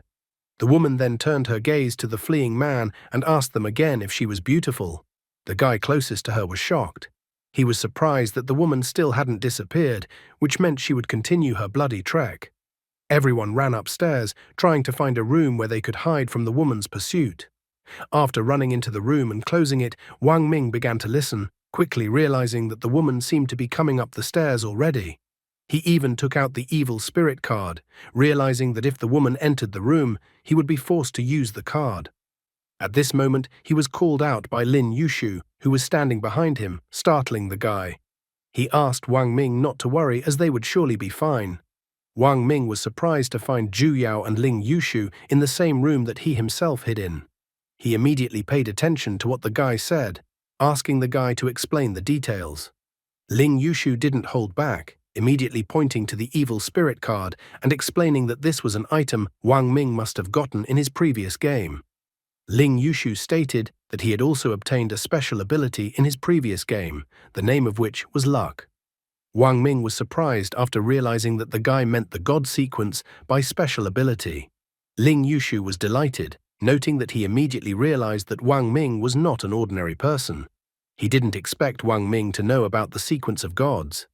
The woman then turned her gaze to the fleeing man and asked them again if she was beautiful. The guy closest to her was shocked. He was surprised that the woman still hadn't disappeared, which meant she would continue her bloody trek. Everyone ran upstairs, trying to find a room where they could hide from the woman's pursuit. After running into the room and closing it, Wang Ming began to listen, quickly realizing that the woman seemed to be coming up the stairs already. He even took out the evil spirit card, realizing that if the woman entered the room, he would be forced to use the card. At this moment, he was called out by Lin Yushu, who was standing behind him, startling the guy. He asked Wang Ming not to worry as they would surely be fine. Wang Ming was surprised to find Zhu Yao and Ling Yushu in the same room that he himself hid in. He immediately paid attention to what the guy said, asking the guy to explain the details. Ling Yushu didn't hold back, immediately pointing to the evil spirit card and explaining that this was an item Wang Ming must have gotten in his previous game. Ling Yushu stated that he had also obtained a special ability in his previous game, the name of which was Luck. Wang Ming was surprised after realizing that the guy meant the God sequence by special ability. Ling Yushu was delighted, noting that he immediately realized that Wang Ming was not an ordinary person. He didn't expect Wang Ming to know about the sequence of gods.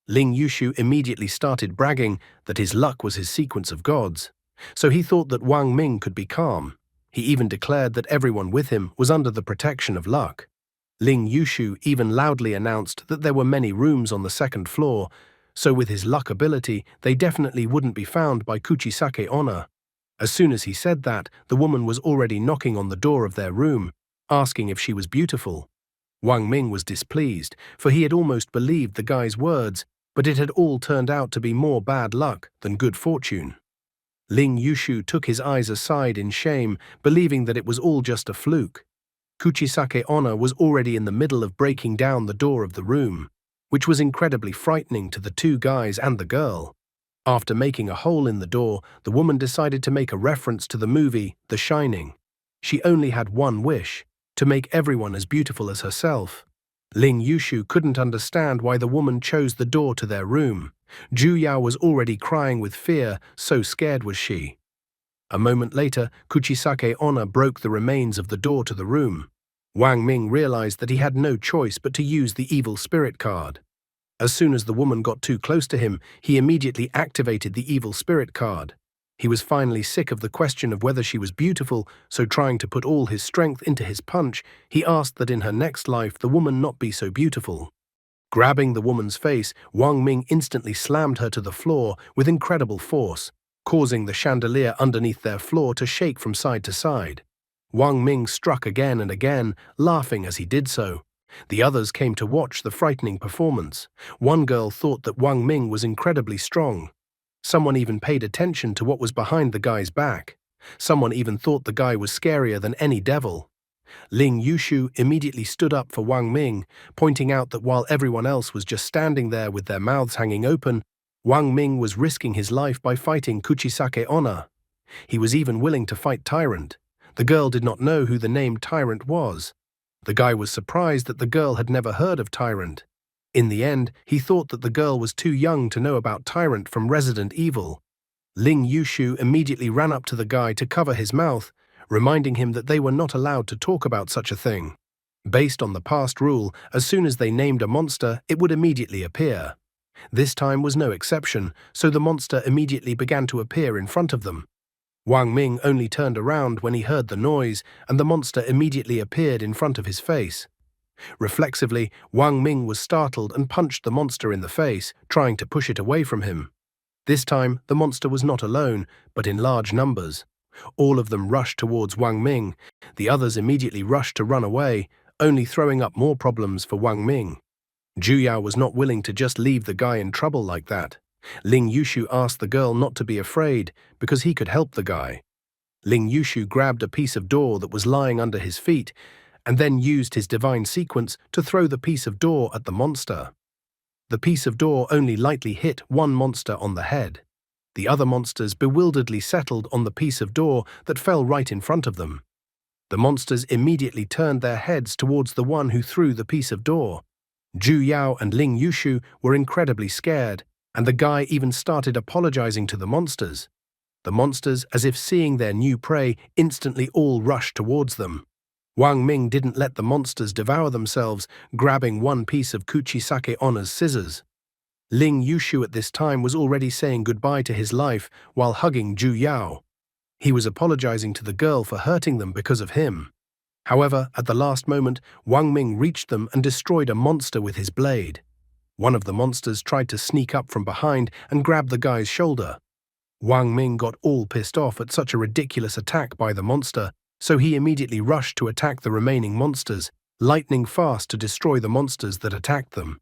Ling Yushu immediately started bragging that his luck was his sequence of gods, so he thought that Wang Ming could be calm. He even declared that everyone with him was under the protection of luck. Ling Yushu even loudly announced that there were many rooms on the second floor, so with his luck ability, they definitely wouldn't be found by Kuchisake Onna. As soon as he said that, the woman was already knocking on the door of their room, asking if she was beautiful. Wang Ming was displeased, for he had almost believed the guy's words, but it had all turned out to be more bad luck than good fortune. Ling Yushu took his eyes aside in shame, believing that it was all just a fluke. Kuchisake Onna was already in the middle of breaking down the door of the room, which was incredibly frightening to the two guys and the girl. After making a hole in the door, the woman decided to make a reference to the movie The Shining. She only had one wish, to make everyone as beautiful as herself. Ling Yushu couldn't understand why the woman chose the door to their room. Zhu Yao was already crying with fear, so scared was she. A moment later, Kuchisake Onna broke the remains of the door to the room. Wang Ming realized that he had no choice but to use the evil spirit card. As soon as the woman got too close to him, he immediately activated the evil spirit card. He was finally sick of the question of whether she was beautiful, so trying to put all his strength into his punch, he asked that in her next life the woman not be so beautiful. Grabbing the woman's face, Wang Ming instantly slammed her to the floor with incredible force, causing the chandelier underneath their floor to shake from side to side. Wang Ming struck again and again, laughing as he did so. The others came to watch the frightening performance. One girl thought that Wang Ming was incredibly strong. Someone even paid attention to what was behind the guy's back. Someone even thought the guy was scarier than any devil. Ling Yushu immediately stood up for Wang Ming, pointing out that while everyone else was just standing there with their mouths hanging open, Wang Ming was risking his life by fighting Kuchisake Onna. He was even willing to fight Tyrant. The girl did not know who the name Tyrant was. The guy was surprised that the girl had never heard of Tyrant. In the end, he thought that the girl was too young to know about Tyrant from Resident Evil. Ling Yushu immediately ran up to the guy to cover his mouth, reminding him that they were not allowed to talk about such a thing. Based on the past rule, as soon as they named a monster, it would immediately appear. This time was no exception, so the monster immediately began to appear in front of them. Wang Ming only turned around when he heard the noise, and the monster immediately appeared in front of his face. Reflexively, Wang Ming was startled and punched the monster in the face, trying to push it away from him. This time, the monster was not alone, but in large numbers. All of them rushed towards Wang Ming. The others immediately rushed to run away, only throwing up more problems for Wang Ming. Zhu Yao was not willing to just leave the guy in trouble like that. Ling Yushu asked the girl not to be afraid, because he could help the guy. Ling Yushu grabbed a piece of door that was lying under his feet, and then used his divine sequence to throw the piece of door at the monster. The piece of door only lightly hit one monster on the head. The other monsters bewilderedly settled on the piece of door that fell right in front of them. The monsters immediately turned their heads towards the one who threw the piece of door. Zhu Yao and Ling Yushu were incredibly scared, and the guy even started apologizing to the monsters. The monsters, as if seeing their new prey, instantly all rushed towards them. Wang Ming didn't let the monsters devour themselves, grabbing one piece of Kuchisake Onna's scissors. Ling Yushu at this time was already saying goodbye to his life while hugging Zhu Yao. He was apologizing to the girl for hurting them because of him. However, at the last moment, Wang Ming reached them and destroyed a monster with his blade. One of the monsters tried to sneak up from behind and grab the guy's shoulder. Wang Ming got all pissed off at such a ridiculous attack by the monster, So he immediately rushed to attack the remaining monsters, lightning fast to destroy the monsters that attacked them.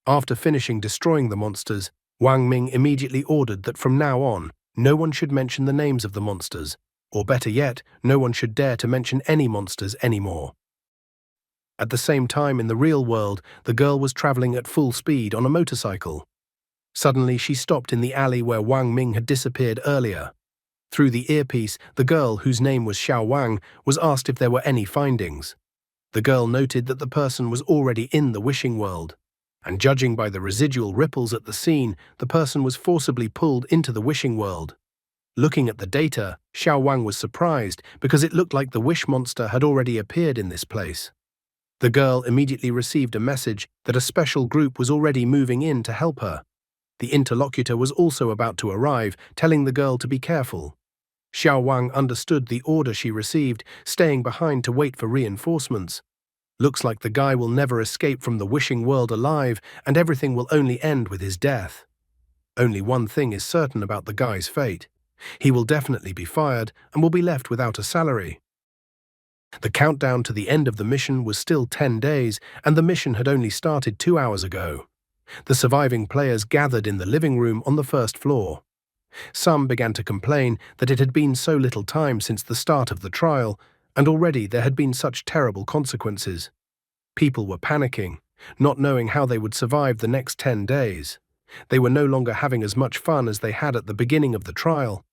After finishing destroying the monsters, Wang Ming immediately ordered that from now on, no one should mention the names of the monsters, or better yet, no one should dare to mention any monsters anymore. At the same time in the real world, the girl was traveling at full speed on a motorcycle. Suddenly she stopped in the alley where Wang Ming had disappeared earlier. Through the earpiece, the girl, whose name was Xiao Wang, was asked if there were any findings. The girl noted that the person was already in the wishing world, and judging by the residual ripples at the scene, the person was forcibly pulled into the wishing world. Looking at the data, Xiao Wang was surprised because it looked like the wish monster had already appeared in this place. The girl immediately received a message that a special group was already moving in to help her. The interlocutor was also about to arrive, telling the girl to be careful. Xiao Wang understood the order she received, staying behind to wait for reinforcements. Looks like the guy will never escape from the wishing world alive, and everything will only end with his death. Only one thing is certain about the guy's fate. He will definitely be fired and will be left without a salary. The countdown to the end of the mission was still 10 days, and the mission had only started 2 hours ago. The surviving players gathered in the living room on the first floor. Some began to complain that it had been so little time since the start of the trial, and already there had been such terrible consequences. People were panicking, not knowing how they would survive the next 10 days. They were no longer having as much fun as they had at the beginning of the trial.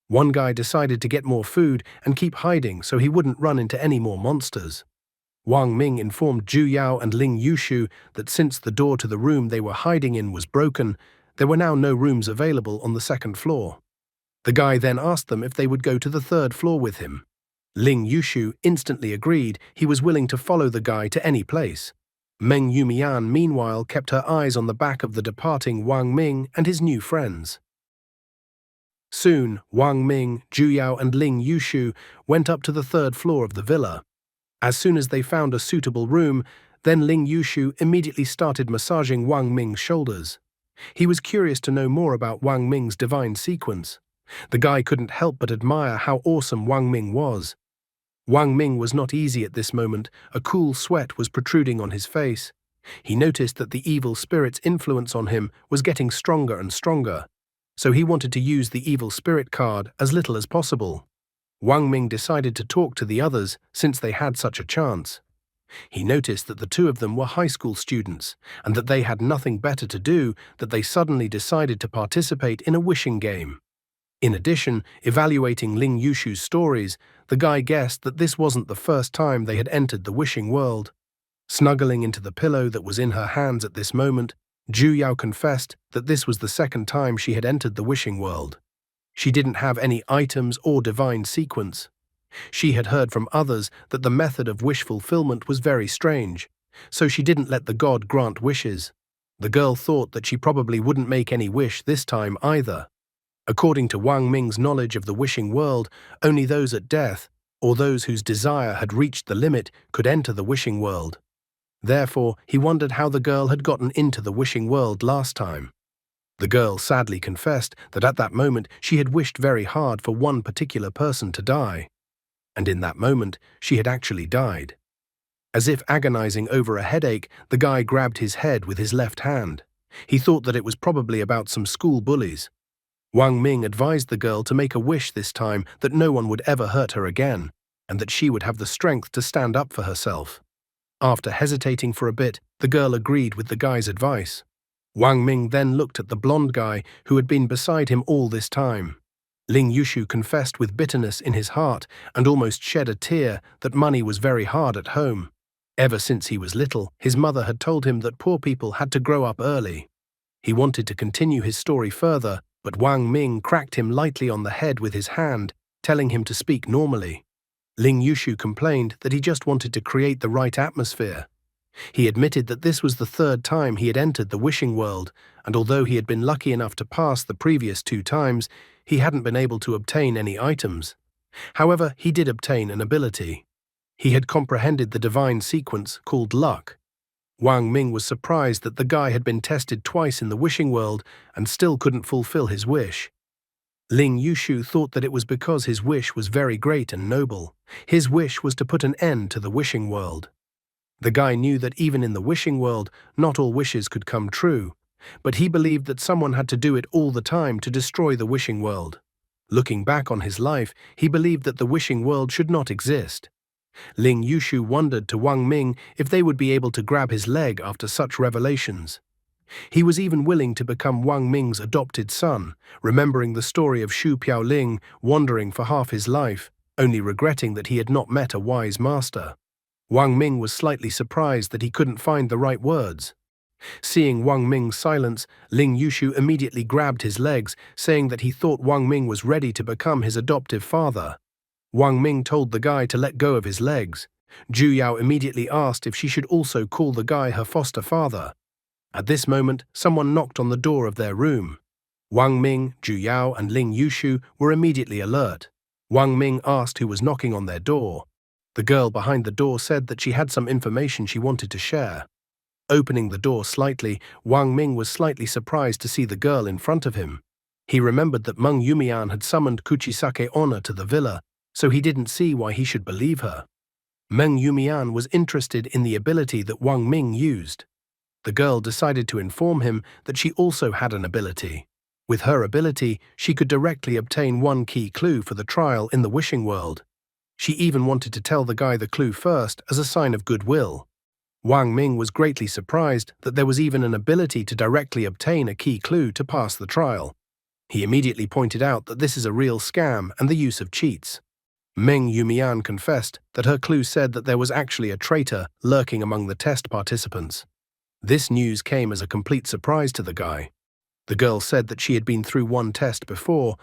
One guy decided to get more food and keep hiding so he wouldn't run into any more monsters. Wang Ming informed Zhu Yao and Ling Yushu that since the door to the room they were hiding in was broken, there were now no rooms available on the second floor. The guy then asked them if they would go to the third floor with him. Ling Yushu instantly agreed he was willing to follow the guy to any place. Meng Yumian meanwhile kept her eyes on the back of the departing Wang Ming and his new friends. Soon, Wang Ming, Zhu Yao and Ling Yushu went up to the third floor of the villa. As soon as they found a suitable room, then Ling Yushu immediately started massaging Wang Ming's shoulders. He was curious to know more about Wang Ming's divine sequence. The guy couldn't help but admire how awesome Wang Ming was. Wang Ming was not easy at this moment. A cool sweat was protruding on his face. He noticed that the evil spirit's influence on him was getting stronger and stronger, so he wanted to use the evil spirit card as little as possible. Wang Ming decided to talk to the others since they had such a chance. He noticed that the two of them were high school students, and that they had nothing better to do, that they suddenly decided to participate in a wishing game. In addition, evaluating Ling Yushu's stories, the guy guessed that this wasn't the first time they had entered the wishing world. Snuggling into the pillow that was in her hands at this moment, Zhu Yao confessed that this was the second time she had entered the wishing world. She didn't have any items or divine sequence. She had heard from others that the method of wish fulfillment was very strange, so she didn't let the god grant wishes. The girl thought that she probably wouldn't make any wish this time either. According to Wang Ming's knowledge of the wishing world, only those at death, or those whose desire had reached the limit, could enter the wishing world. Therefore, he wondered how the girl had gotten into the wishing world last time. The girl sadly confessed that at that moment she had wished very hard for one particular person to die. And in that moment, she had actually died. As if agonizing over a headache, the guy grabbed his head with his left hand. He thought that it was probably about some school bullies. Wang Ming advised the girl to make a wish this time that no one would ever hurt her again, and that she would have the strength to stand up for herself. After hesitating for a bit, the girl agreed with the guy's advice. Wang Ming then looked at the blonde guy who had been beside him all this time. Ling Yushu confessed with bitterness in his heart and almost shed a tear that money was very hard at home. Ever since he was little, his mother had told him that poor people had to grow up early. He wanted to continue his story further, but Wang Ming cracked him lightly on the head with his hand, telling him to speak normally. Ling Yushu complained that he just wanted to create the right atmosphere. He admitted that this was the third time he had entered the wishing world, and although he had been lucky enough to pass the previous 2 times, he hadn't been able to obtain any items. However, he did obtain an ability. He had comprehended the divine sequence called luck. Wang Ming was surprised that the guy had been tested twice in the wishing world and still couldn't fulfill his wish. Ling Yushu thought that it was because his wish was very great and noble. His wish was to put an end to the wishing world. The guy knew that even in the wishing world, not all wishes could come true, but he believed that someone had to do it all the time to destroy the wishing world. Looking back on his life, he believed that the wishing world should not exist. Ling Yushu wondered to Wang Ming if they would be able to grab his leg after such revelations. He was even willing to become Wang Ming's adopted son, remembering the story of Xu Piaoling wandering for half his life, only regretting that he had not met a wise master. Wang Ming was slightly surprised that he couldn't find the right words. Seeing Wang Ming's silence, Ling Yushu immediately grabbed his legs, saying that he thought Wang Ming was ready to become his adoptive father. Wang Ming told the guy to let go of his legs. Zhu Yao immediately asked if she should also call the guy her foster father. At this moment, someone knocked on the door of their room. Wang Ming, Zhu Yao, and Ling Yushu were immediately alert. Wang Ming asked who was knocking on their door. The girl behind the door said that she had some information she wanted to share. Opening the door slightly, Wang Ming was slightly surprised to see the girl in front of him. He remembered that Meng Yumian had summoned Kuchisake Onna to the villa, so he didn't see why he should believe her. Meng Yumian was interested in the ability that Wang Ming used. The girl decided to inform him that she also had an ability. With her ability, she could directly obtain one key clue for the trial in the wishing world. She even wanted to tell the guy the clue first as a sign of goodwill. Wang Ming was greatly surprised that there was even an ability to directly obtain a key clue to pass the trial. He immediately pointed out that this is a real scam and the use of cheats. Meng Yumian confessed that her clue said that there was actually a traitor lurking among the test participants. This news came as a complete surprise to the guy. The girl said that she had been through one test before,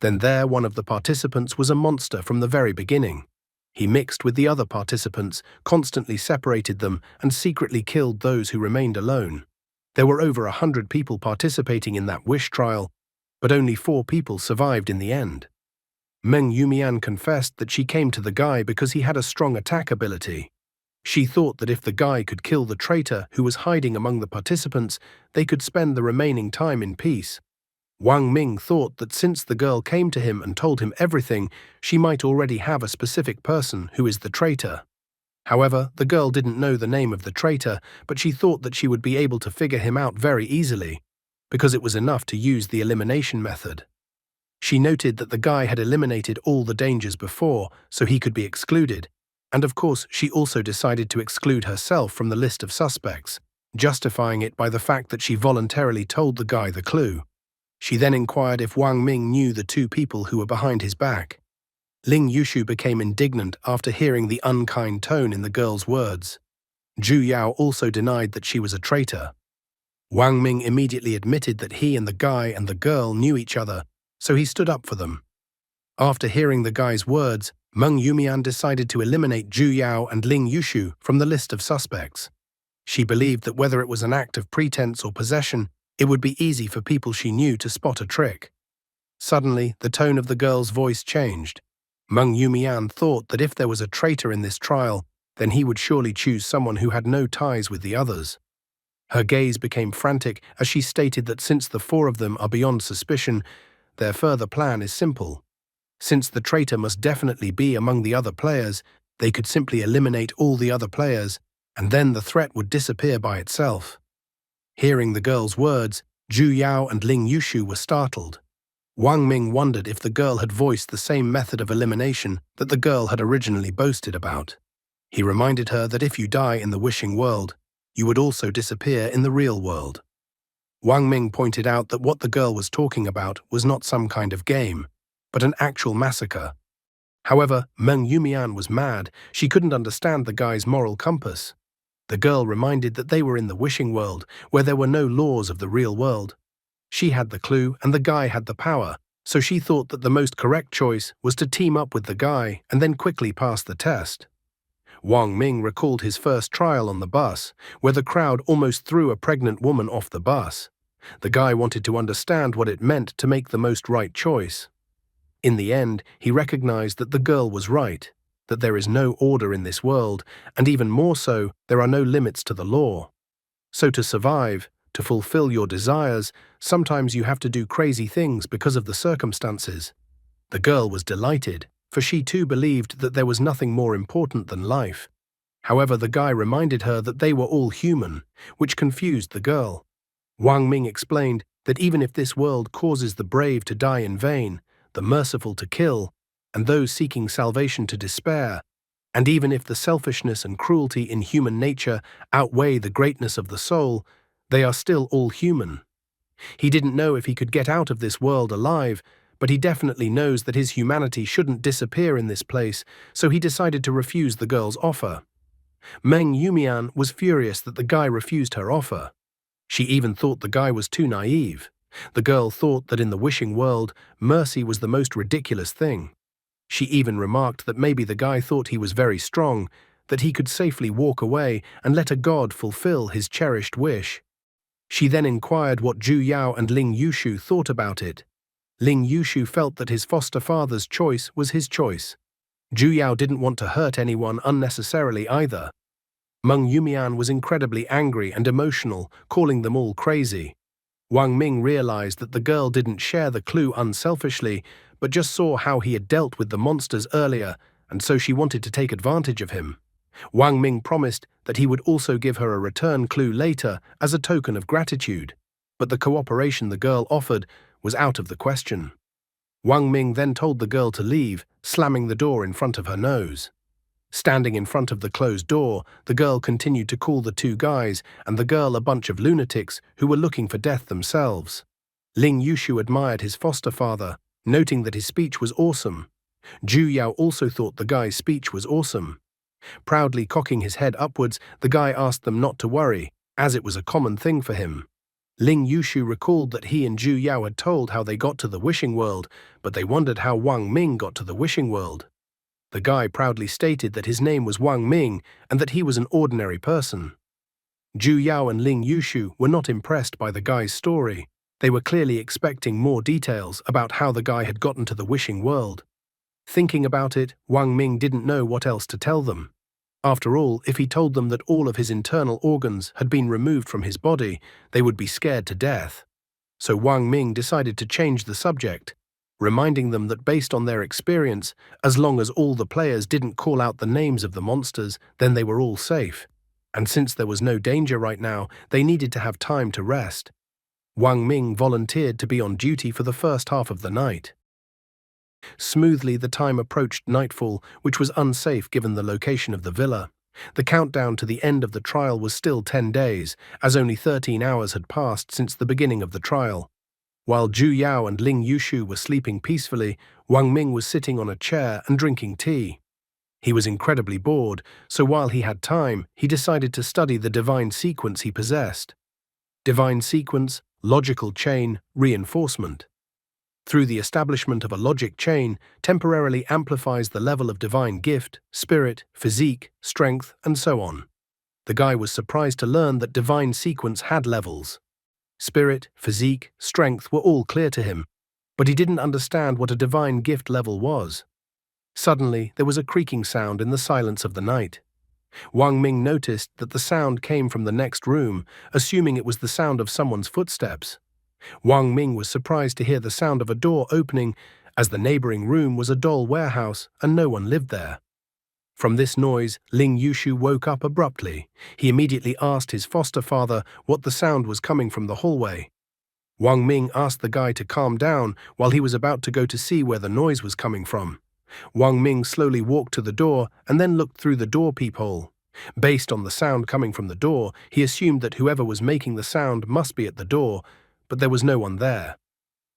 then one of the participants was a monster from the very beginning. He mixed with the other participants, constantly separated them, and secretly killed those who remained alone. There were over 100 people participating in that wish trial, but only 4 people survived in the end. Meng Yumian confessed that she came to the guy because he had a strong attack ability. She thought that if the guy could kill the traitor who was hiding among the participants, they could spend the remaining time in peace. Wang Ming thought that since the girl came to him and told him everything, she might already have a specific person who is the traitor. However, the girl didn't know the name of the traitor, but she thought that she would be able to figure him out very easily, because it was enough to use the elimination method. She noted that the guy had eliminated all the dangers before, so he could be excluded, and of course she also decided to exclude herself from the list of suspects, justifying it by the fact that she voluntarily told the guy the clue. She then inquired if Wang Ming knew the 2 people who were behind his back. Ling Yushu became indignant after hearing the unkind tone in the girl's words. Zhu Yao also denied that she was a traitor. Wang Ming immediately admitted that he and the girl knew each other, so he stood up for them. After hearing the guy's words, Meng Yumian decided to eliminate Zhu Yao and Ling Yushu from the list of suspects. She believed that whether it was an act of pretense or possession, it would be easy for people she knew to spot a trick. Suddenly, the tone of the girl's voice changed. Meng Yumian thought that if there was a traitor in this trial, then he would surely choose someone who had no ties with the others. Her gaze became frantic as she stated that since the 4 of them are beyond suspicion, their further plan is simple. Since the traitor must definitely be among the other players, they could simply eliminate all the other players, and then the threat would disappear by itself. Hearing the girl's words, Zhu Yao and Ling Yushu were startled. Wang Ming wondered if the girl had voiced the same method of elimination that the girl had originally boasted about. He reminded her that if you die in the wishing world, you would also disappear in the real world. Wang Ming pointed out that what the girl was talking about was not some kind of game, but an actual massacre. However, Meng Yumian was mad. She couldn't understand the guy's moral compass. The girl reminded that they were in the wishing world, where there were no laws of the real world. She had the clue and the guy had the power, so she thought that the most correct choice was to team up with the guy and then quickly pass the test. Wang Ming recalled his first trial on the bus, where the crowd almost threw a pregnant woman off the bus. The guy wanted to understand what it meant to make the most right choice. In the end, he recognized that the girl was right, that there is no order in this world, and even more so, there are no limits to the law. So to survive, to fulfill your desires, sometimes you have to do crazy things because of the circumstances. The girl was delighted. for she too believed that there was nothing more important than life. However, the guy reminded her that they were all human, which confused the girl. Wang Ming explained that even if this world causes the brave to die in vain, the merciful to kill, and those seeking salvation to despair, and even if the selfishness and cruelty in human nature outweigh the greatness of the soul, they are still all human. He didn't know if he could get out of this world alive, but he definitely knows that his humanity shouldn't disappear in this place, so he decided to refuse the girl's offer. Meng Yumian was furious that the guy refused her offer. She even thought the guy was too naive. The girl thought that in the wishing world, mercy was the most ridiculous thing. She even remarked that maybe the guy thought he was very strong, that he could safely walk away and let a god fulfill his cherished wish. She then inquired what Zhu Yao and Ling Yushu thought about it. Ling Yushu felt that his foster father's choice was his choice. Zhu Yao didn't want to hurt anyone unnecessarily either. Meng Yumian was incredibly angry and emotional, calling them all crazy. Wang Ming realized that the girl didn't share the clue unselfishly, but just saw how he had dealt with the monsters earlier, and so she wanted to take advantage of him. Wang Ming promised that he would also give her a return clue later as a token of gratitude, but the cooperation the girl offered was out of the question. Wang Ming then told the girl to leave, slamming the door in front of her nose. Standing in front of the closed door, the girl continued to call the two guys and the girl a bunch of lunatics who were looking for death themselves. Ling Yushu admired his foster father, noting that his speech was awesome. Zhu Yao also thought the guy's speech was awesome. Proudly cocking his head upwards, the guy asked them not to worry, as it was a common thing for him. Ling Yushu recalled that he and Zhu Yao had told how they got to the wishing world, but they wondered how Wang Ming got to the wishing world. The guy proudly stated that his name was Wang Ming and that he was an ordinary person. Zhu Yao and Ling Yushu were not impressed by the guy's story. They were clearly expecting more details about how the guy had gotten to the wishing world. Thinking about it, Wang Ming didn't know what else to tell them. After all, if he told them that all of his internal organs had been removed from his body, they would be scared to death. So Wang Ming decided to change the subject, reminding them that based on their experience, as long as all the players didn't call out the names of the monsters, then they were all safe. And since there was no danger right now, they needed to have time to rest. Wang Ming volunteered to be on duty for the first half of the night. Smoothly, the time approached nightfall, which was unsafe given the location of the villa. The countdown to the end of the trial was still 10 days, as only 13 hours had passed since the beginning of the trial. While Zhu Yao and Ling Yushu were sleeping peacefully, Wang Ming was sitting on a chair and drinking tea. He was incredibly bored, so while he had time, he decided to study the divine sequence he possessed. Divine sequence, logical chain, reinforcement. Through the establishment of a logic chain, temporarily amplifies the level of divine gift, spirit, physique, strength, and so on. The guy was surprised to learn that divine sequence had levels. Spirit, physique, strength were all clear to him, but he didn't understand what a divine gift level was. Suddenly, there was a creaking sound in the silence of the night. Wang Ming noticed that the sound came from the next room, assuming it was the sound of someone's footsteps. Wang Ming was surprised to hear the sound of a door opening, as the neighboring room was a doll warehouse and no one lived there. From this noise, Ling Yushu woke up abruptly. He immediately asked his foster father what the sound was coming from the hallway. Wang Ming asked the guy to calm down while he was about to go to see where the noise was coming from. Wang Ming slowly walked to the door and then looked through the door peephole. Based on the sound coming from the door, he assumed that whoever was making the sound must be at the door, but there was no one there.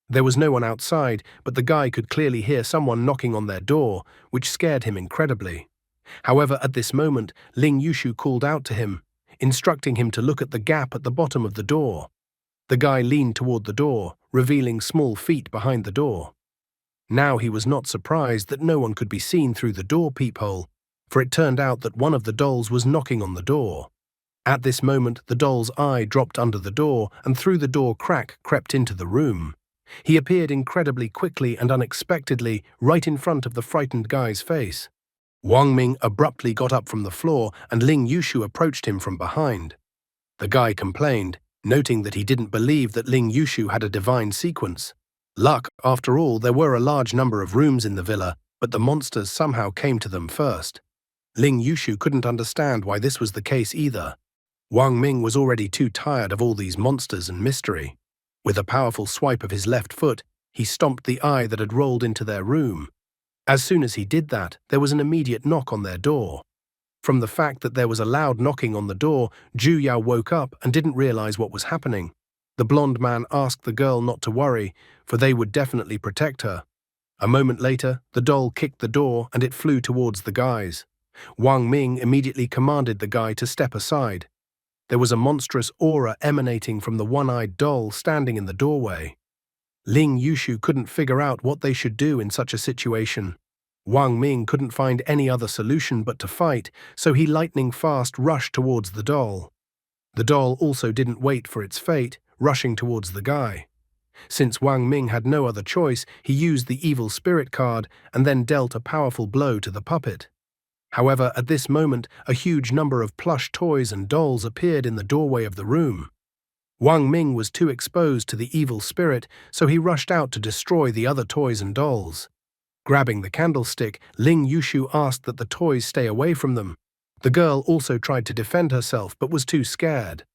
There was no one outside, but the guy could clearly hear someone knocking on their door, which scared him incredibly. However, at this moment, Ling Yushu called out to him, instructing him to look at the gap at the bottom of the door. The guy leaned toward the door, revealing small feet behind the door. Now he was not surprised that no one could be seen through the door peephole, for it turned out that one of the dolls was knocking on the door. At this moment, the doll's eye dropped under the door, and through the door crack crept into the room. He appeared incredibly quickly and unexpectedly right in front of the frightened guy's face. Wang Ming abruptly got up from the floor, and Ling Yushu approached him from behind. The guy complained, noting that he didn't believe that Ling Yushu had a divine sequence. Luck, after all, there were a large number of rooms in the villa, but the monsters somehow came to them first. Ling Yushu couldn't understand why this was the case either. Wang Ming was already too tired of all these monsters and mystery. With a powerful swipe of his left foot, he stomped the eye that had rolled into their room. As soon as he did that, there was an immediate knock on their door. From the fact that there was a loud knocking on the door, Ju Yao woke up and didn't realize what was happening. The blonde man asked the girl not to worry, for they would definitely protect her. A moment later, the doll kicked the door and it flew towards the guys. Wang Ming immediately commanded the guy to step aside. There was a monstrous aura emanating from the one-eyed doll standing in the doorway. Ling Yushu couldn't figure out what they should do in such a situation. Wang Ming couldn't find any other solution but to fight, so he lightning-fast rushed towards the doll. The doll also didn't wait for its fate, rushing towards the guy. Since Wang Ming had no other choice, he used the evil spirit card and then dealt a powerful blow to the puppet. However, at this moment, a huge number of plush toys and dolls appeared in the doorway of the room. Wang Ming was too exposed to the evil spirit, so he rushed out to destroy the other toys and dolls. Grabbing the candlestick, Ling Yushu asked that the toys stay away from them. The girl also tried to defend herself but was too scared.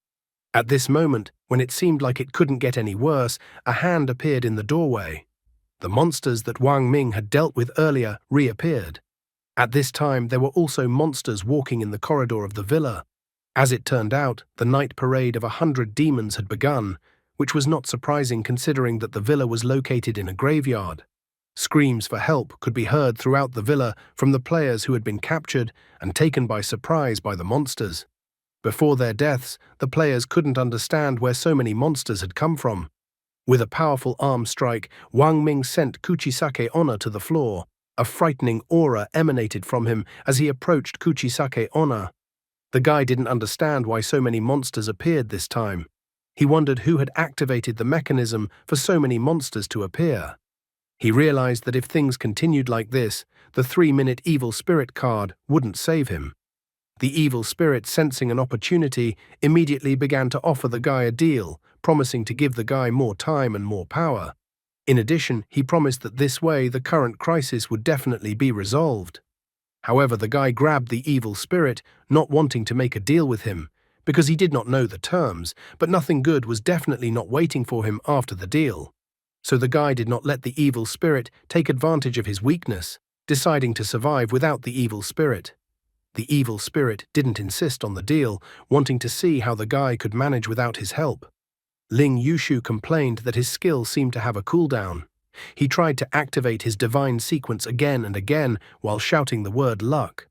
At this moment, when it seemed like it couldn't get any worse, a hand appeared in the doorway. The monsters that Wang Ming had dealt with earlier reappeared. At this time, there were also monsters walking in the corridor of the villa. As it turned out, the night parade of 100 demons had begun, which was not surprising considering that the villa was located in a graveyard. Screams for help could be heard throughout the villa from the players who had been captured and taken by surprise by the monsters. Before their deaths, the players couldn't understand where so many monsters had come from. With a powerful arm strike, Wang Ming sent Kuchisake Onna to the floor. A frightening aura emanated from him as he approached Kuchisake Onna. The guy didn't understand why so many monsters appeared this time. He wondered who had activated the mechanism for so many monsters to appear. He realized that if things continued like this, the 3-minute evil spirit card wouldn't save him. The evil spirit, sensing an opportunity, immediately began to offer the guy a deal, promising to give the guy more time and more power. In addition, he promised that this way the current crisis would definitely be resolved. However, the guy grabbed the evil spirit, not wanting to make a deal with him, because he did not know the terms, but nothing good was definitely not waiting for him after the deal. So the guy did not let the evil spirit take advantage of his weakness, deciding to survive without the evil spirit. The evil spirit didn't insist on the deal, wanting to see how the guy could manage without his help. Ling Yushu complained that his skill seemed to have a cooldown. He tried to activate his divine sequence again and again while shouting the word luck.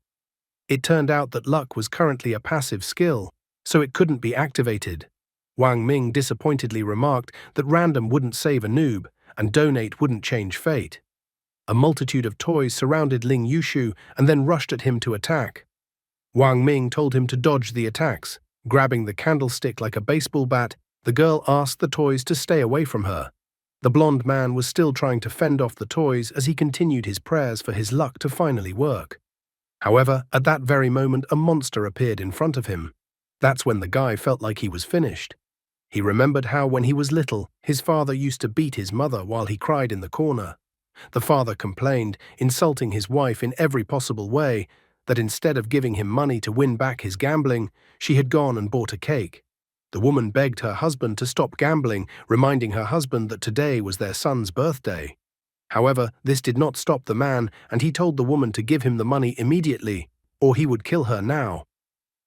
It turned out that luck was currently a passive skill, so it couldn't be activated. Wang Ming disappointedly remarked that random wouldn't save a noob and donate wouldn't change fate. A multitude of toys surrounded Ling Yushu and then rushed at him to attack. Wang Ming told him to dodge the attacks. Grabbing the candlestick like a baseball bat, the girl asked the toys to stay away from her. The blonde man was still trying to fend off the toys as he continued his prayers for his luck to finally work. However, at that very moment, a monster appeared in front of him. That's when the guy felt like he was finished. He remembered how, when he was little, his father used to beat his mother while he cried in the corner. The father complained, insulting his wife in every possible way, that instead of giving him money to win back his gambling, she had gone and bought a cake. The woman begged her husband to stop gambling, reminding her husband that today was their son's birthday. However, this did not stop the man, and he told the woman to give him the money immediately, or he would kill her now.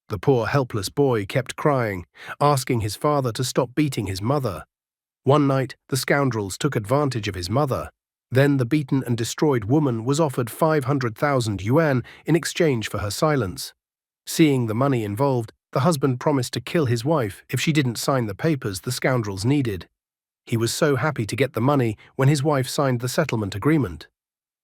The poor helpless boy kept crying, asking his father to stop beating his mother. One night, the scoundrels took advantage of his mother. Then the beaten and destroyed woman was offered 500,000 yuan in exchange for her silence. Seeing the money involved, the husband promised to kill his wife if she didn't sign the papers the scoundrels needed. He was so happy to get the money when his wife signed the settlement agreement.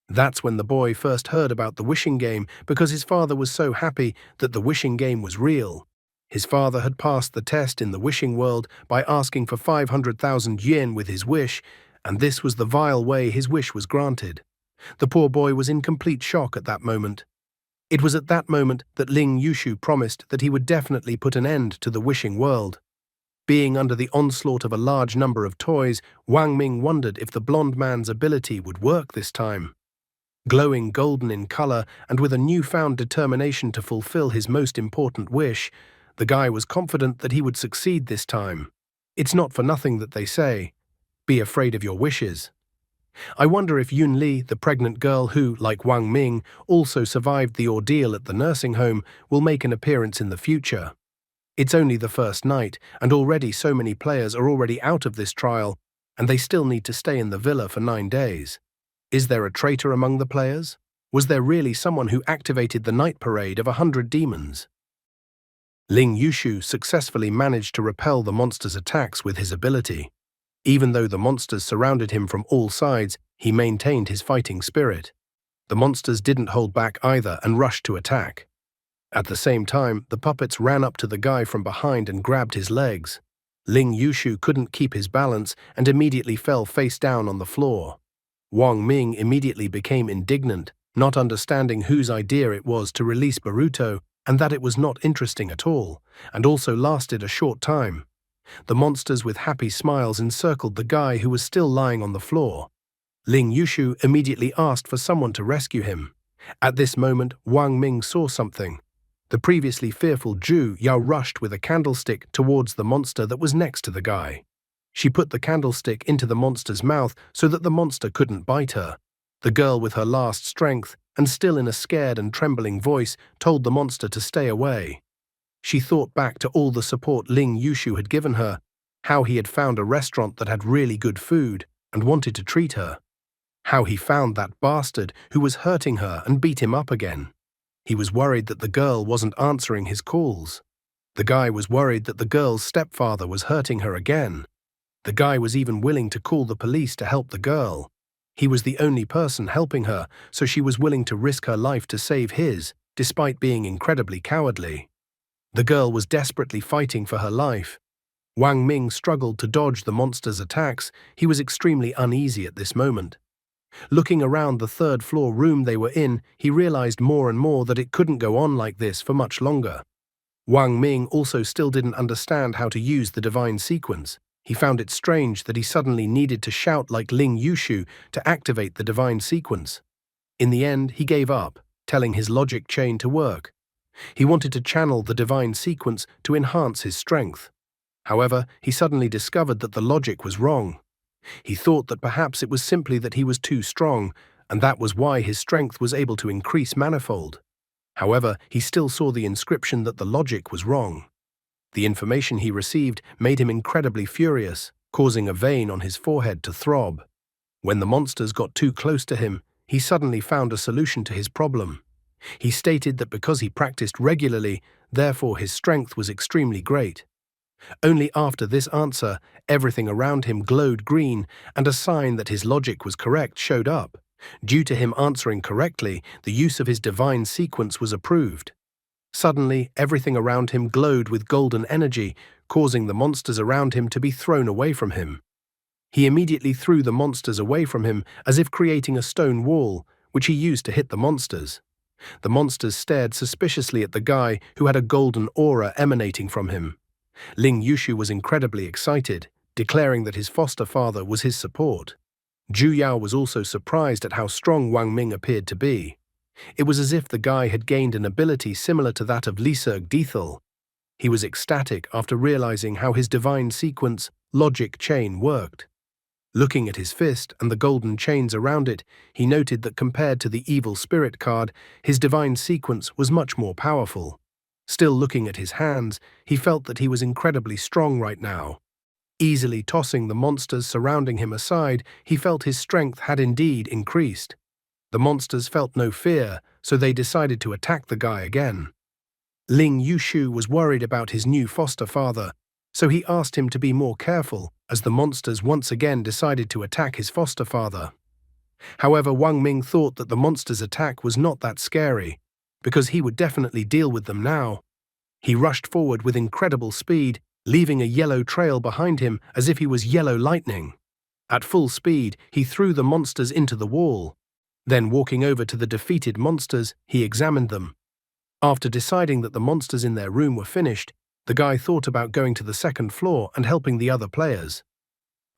That's when the boy first heard about the wishing game, because his father was so happy that the wishing game was real. His father had passed the test in the wishing world by asking for 500,000 yen with his wish, and this was the vile way his wish was granted. The poor boy was in complete shock at that moment. It was at that moment that Ling Yushu promised that he would definitely put an end to the wishing world. Being under the onslaught of a large number of toys, Wang Ming wondered if the blonde man's ability would work this time. Glowing golden in color and with a newfound determination to fulfill his most important wish, the guy was confident that he would succeed this time. It's not for nothing that they say, be afraid of your wishes. I wonder if Yun Li, the pregnant girl who, like Wang Ming, also survived the ordeal at the nursing home, will make an appearance in the future. It's only the first night, and already so many players are already out of this trial, and they still need to stay in the villa for 9 days. Is there a traitor among the players? Was there really someone who activated the night parade of 100 demons? Ling Yushu successfully managed to repel the monster's attacks with his ability. Even though the monsters surrounded him from all sides, he maintained his fighting spirit. The monsters didn't hold back either and rushed to attack. At the same time, the puppets ran up to the guy from behind and grabbed his legs. Ling Yushu couldn't keep his balance and immediately fell face down on the floor. Wang Ming immediately became indignant, not understanding whose idea it was to release Boruto and that it was not interesting at all, and also lasted a short time. The monsters with happy smiles encircled the guy who was still lying on the floor. Ling Yushu immediately asked for someone to rescue him. At this moment, Wang Ming saw something. The previously fearful Zhu Yao rushed with a candlestick towards the monster that was next to the guy. She put the candlestick into the monster's mouth so that the monster couldn't bite her. The girl, with her last strength, and still in a scared and trembling voice, told the monster to stay away. She thought back to all the support Ling Yushu had given her, how he had found a restaurant that had really good food and wanted to treat her, how he found that bastard who was hurting her and beat him up again. He was worried that the girl wasn't answering his calls. The guy was worried that the girl's stepfather was hurting her again. The guy was even willing to call the police to help the girl. He was the only person helping her, so she was willing to risk her life to save his, despite being incredibly cowardly. The girl was desperately fighting for her life. Wang Ming struggled to dodge the monster's attacks. He was extremely uneasy at this moment. Looking around the third-floor room they were in, he realized more and more that it couldn't go on like this for much longer. Wang Ming also still didn't understand how to use the divine sequence. He found it strange that he suddenly needed to shout like Ling Yushu to activate the divine sequence. In the end, he gave up, telling his logic chain to work. He wanted to channel the divine sequence to enhance his strength. However, he suddenly discovered that the logic was wrong. He thought that perhaps it was simply that he was too strong, and that was why his strength was able to increase manifold. However, he still saw the inscription that the logic was wrong. The information he received made him incredibly furious, causing a vein on his forehead to throb. When the monsters got too close to him, he suddenly found a solution to his problem. He stated that because he practiced regularly, therefore his strength was extremely great. Only after this answer, everything around him glowed green, and a sign that his logic was correct showed up. Due to him answering correctly, the use of his divine sequence was approved. Suddenly, everything around him glowed with golden energy, causing the monsters around him to be thrown away from him. He immediately threw the monsters away from him, as if creating a stone wall, which he used to hit the monsters. The monsters stared suspiciously at the guy who had a golden aura emanating from him. Ling Yushu was incredibly excited, declaring that his foster father was his support. Zhu Yao was also surprised at how strong Wang Ming appeared to be. It was as if the guy had gained an ability similar to that of Liserg Dethel. He was ecstatic after realizing how his divine sequence, logic chain, worked. Looking at his fist and the golden chains around it, he noted that compared to the evil spirit card, his divine sequence was much more powerful. Still looking at his hands, he felt that he was incredibly strong right now. Easily tossing the monsters surrounding him aside, he felt his strength had indeed increased. The monsters felt no fear, so they decided to attack the guy again. Ling Yushu was worried about his new foster father, so he asked him to be more careful as the monsters once again decided to attack his foster father. However, Wang Ming thought that the monsters' attack was not that scary, because he would definitely deal with them now. He rushed forward with incredible speed, leaving a yellow trail behind him as if he was yellow lightning. At full speed, he threw the monsters into the wall. Then, walking over to the defeated monsters, he examined them. After deciding that the monsters in their room were finished, the guy thought about going to the second floor and helping the other players.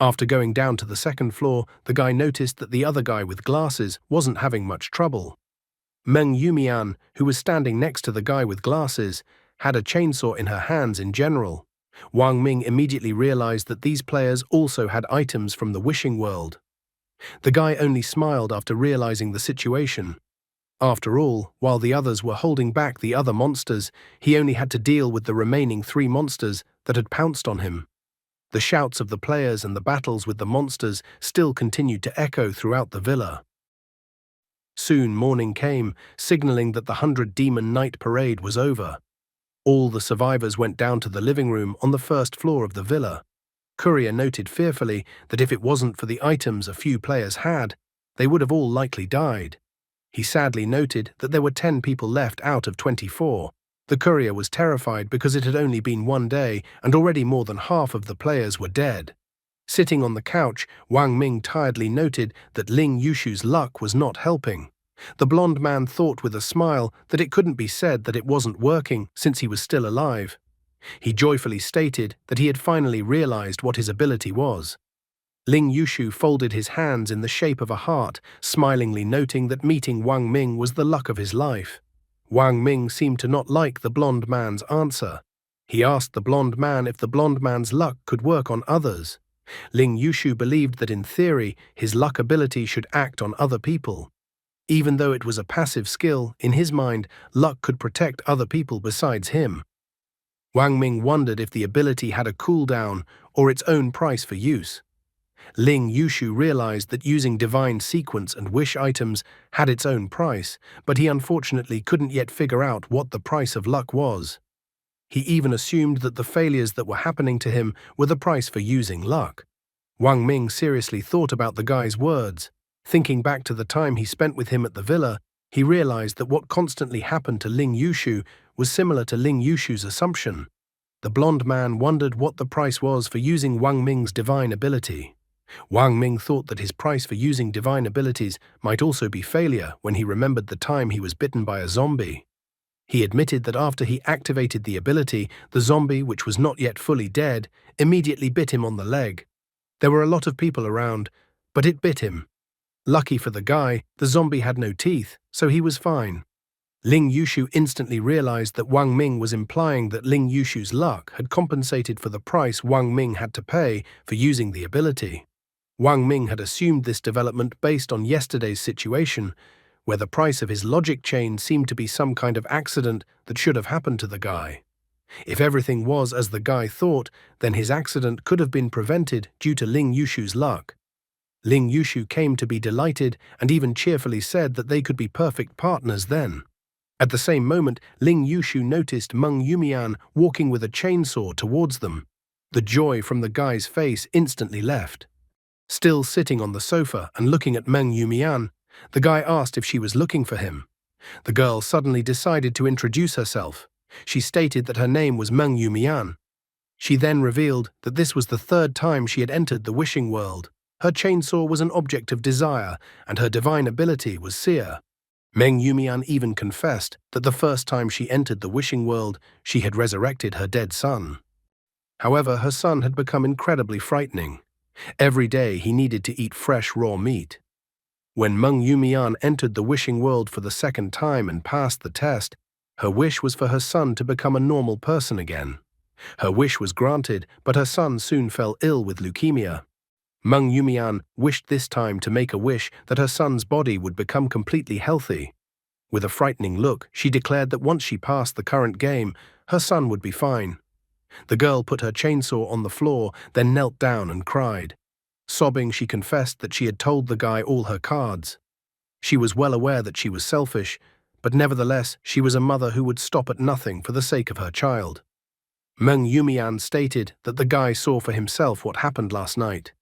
After going down to the second floor, the guy noticed that the other guy with glasses wasn't having much trouble. Meng Yumian, who was standing next to the guy with glasses, had a chainsaw in her hands in general. Wang Ming immediately realized that these players also had items from the wishing world. The guy only smiled after realizing the situation. After all, while the others were holding back the other monsters, he only had to deal with the remaining 3 monsters that had pounced on him. The shouts of the players and the battles with the monsters still continued to echo throughout the villa. Soon morning came, signaling that the 100-demon night parade was over. All the survivors went down to the living room on the first floor of the villa. Courier noted fearfully that if it wasn't for the items a few players had, they would have all likely died. He sadly noted that there were 10 people left out of 24. The courier was terrified because it had only been one day and already more than half of the players were dead. Sitting on the couch, Wang Ming tiredly noted that Ling Yushu's luck was not helping. The blonde man thought with a smile that it couldn't be said that it wasn't working since he was still alive. He joyfully stated that he had finally realized what his ability was. Ling Yushu folded his hands in the shape of a heart, smilingly noting that meeting Wang Ming was the luck of his life. Wang Ming seemed to not like the blonde man's answer. He asked the blonde man if the blonde man's luck could work on others. Ling Yushu believed that in theory, his luck ability should act on other people. Even though it was a passive skill, in his mind, luck could protect other people besides him. Wang Ming wondered if the ability had a cooldown or its own price for use. Ling Yushu realized that using divine sequence and wish items had its own price, but he unfortunately couldn't yet figure out what the price of luck was. He even assumed that the failures that were happening to him were the price for using luck. Wang Ming seriously thought about the guy's words. Thinking back to the time he spent with him at the villa, he realized that what constantly happened to Ling Yushu was similar to Ling Yushu's assumption. The blonde man wondered what the price was for using Wang Ming's divine ability. Wang Ming thought that his price for using divine abilities might also be failure when he remembered the time he was bitten by a zombie. He admitted that after he activated the ability, the zombie, which was not yet fully dead, immediately bit him on the leg. There were a lot of people around, but it bit him. Lucky for the guy, the zombie had no teeth, so he was fine. Ling Yushu instantly realized that Wang Ming was implying that Ling Yushu's luck had compensated for the price Wang Ming had to pay for using the ability. Wang Ming had assumed this development based on yesterday's situation, where the price of his logic chain seemed to be some kind of accident that should have happened to the guy. If everything was as the guy thought, then his accident could have been prevented due to Ling Yushu's luck. Ling Yushu came to be delighted and even cheerfully said that they could be perfect partners then. At the same moment, Ling Yushu noticed Meng Yumian walking with a chainsaw towards them. The joy from the guy's face instantly left. Still sitting on the sofa and looking at Meng Yumian, the guy asked if she was looking for him. The girl suddenly decided to introduce herself. She stated that her name was Meng Yumian. She then revealed that this was the 3rd time she had entered the wishing world. Her chainsaw was an object of desire, and her divine ability was seer. Meng Yumian even confessed that the first time she entered the wishing world, she had resurrected her dead son. However, her son had become incredibly frightening. Every day he needed to eat fresh raw meat. When Meng Yumian entered the wishing world for the 2nd time and passed the test, her wish was for her son to become a normal person again. Her wish was granted, but her son soon fell ill with leukemia. Meng Yumian wished this time to make a wish that her son's body would become completely healthy. With a frightening look, she declared that once she passed the current game, her son would be fine. The girl put her chainsaw on the floor, then knelt down and cried. Sobbing, she confessed that she had told the guy all her cards. She was well aware that she was selfish, but nevertheless she was a mother who would stop at nothing for the sake of her child. Meng Yumian stated that the guy saw for himself what happened last night.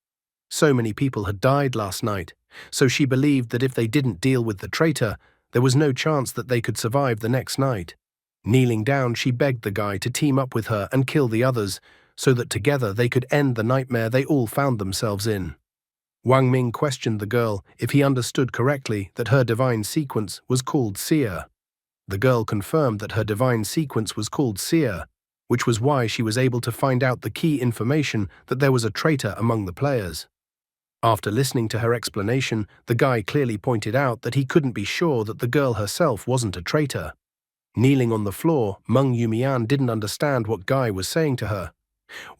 So many people had died last night, so she believed that if they didn't deal with the traitor, there was no chance that they could survive the next night. Kneeling down, she begged the guy to team up with her and kill the others, so that together they could end the nightmare they all found themselves in. Wang Ming questioned the girl if he understood correctly that her divine sequence was called seer. The girl confirmed that her divine sequence was called seer. which was why she was able to find out the key information that there was a traitor among the players. After listening to her explanation, the guy clearly pointed out that he couldn't be sure that the girl herself wasn't a traitor. Kneeling on the floor, Meng Yumian didn't understand what Guy was saying to her.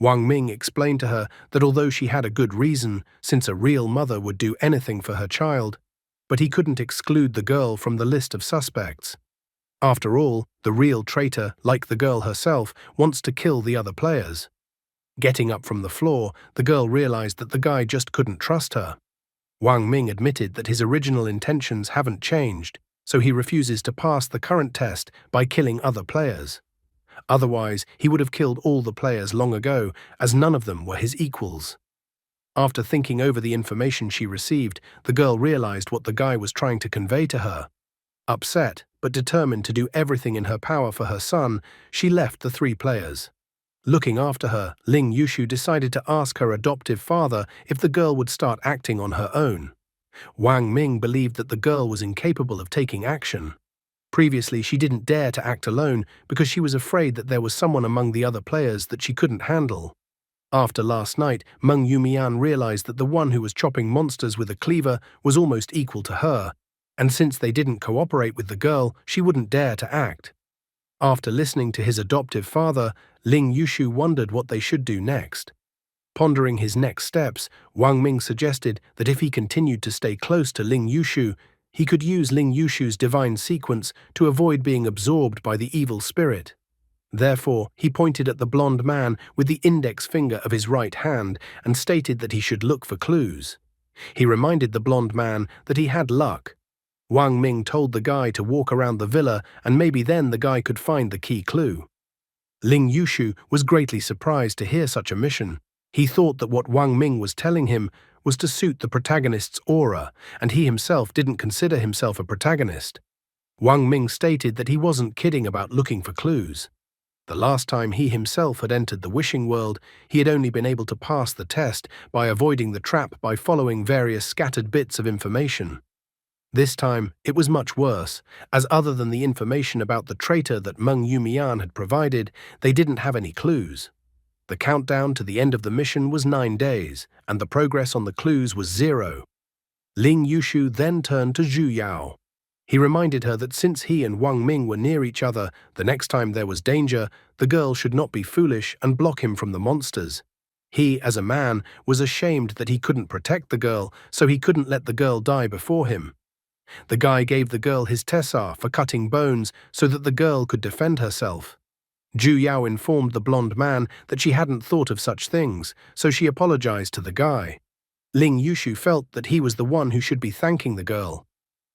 Wang Ming explained to her that although she had a good reason, since a real mother would do anything for her child, but he couldn't exclude the girl from the list of suspects. After all, the real traitor, like the girl herself, wants to kill the other players. Getting up from the floor, the girl realized that the guy just couldn't trust her. Wang Ming admitted that his original intentions haven't changed, so he refuses to pass the current test by killing other players. Otherwise, he would have killed all the players long ago, as none of them were his equals. After thinking over the information she received, the girl realized what the guy was trying to convey to her. Upset, but determined to do everything in her power for her son, she left the 3 players. Looking after her, Ling Yushu decided to ask her adoptive father if the girl would start acting on her own. Wang Ming believed that the girl was incapable of taking action. Previously, she didn't dare to act alone because she was afraid that there was someone among the other players that she couldn't handle. After last night, Meng Yumian realized that the one who was chopping monsters with a cleaver was almost equal to her, and since they didn't cooperate with the girl, she wouldn't dare to act. After listening to his adoptive father, Ling Yushu wondered what they should do next. Pondering his next steps, Wang Ming suggested that if he continued to stay close to Ling Yushu, he could use Ling Yushu's divine sequence to avoid being absorbed by the evil spirit. Therefore, he pointed at the blonde man with the index finger of his right hand and stated that he should look for clues. He reminded the blonde man that he had luck. Wang Ming told the guy to walk around the villa and maybe then the guy could find the key clue. Ling Yushu was greatly surprised to hear such a mission. He thought that what Wang Ming was telling him was to suit the protagonist's aura, and he himself didn't consider himself a protagonist. Wang Ming stated that he wasn't kidding about looking for clues. The last time he himself had entered the wishing world, he had only been able to pass the test by avoiding the trap by following various scattered bits of information. This time, it was much worse, as other than the information about the traitor that Meng Yumian had provided, they didn't have any clues. The countdown to the end of the mission was 9 days, and the progress on the clues was 0. Ling Yushu then turned to Zhu Yao. He reminded her that since he and Wang Ming were near each other, the next time there was danger, the girl should not be foolish and block him from the monsters. He, as a man, was ashamed that he couldn't protect the girl, so he couldn't let the girl die before him. The guy gave the girl his tessar for cutting bones so that the girl could defend herself. Zhu Yao informed the blonde man that she hadn't thought of such things, so she apologized to the guy. Ling Yushu felt that he was the one who should be thanking the girl.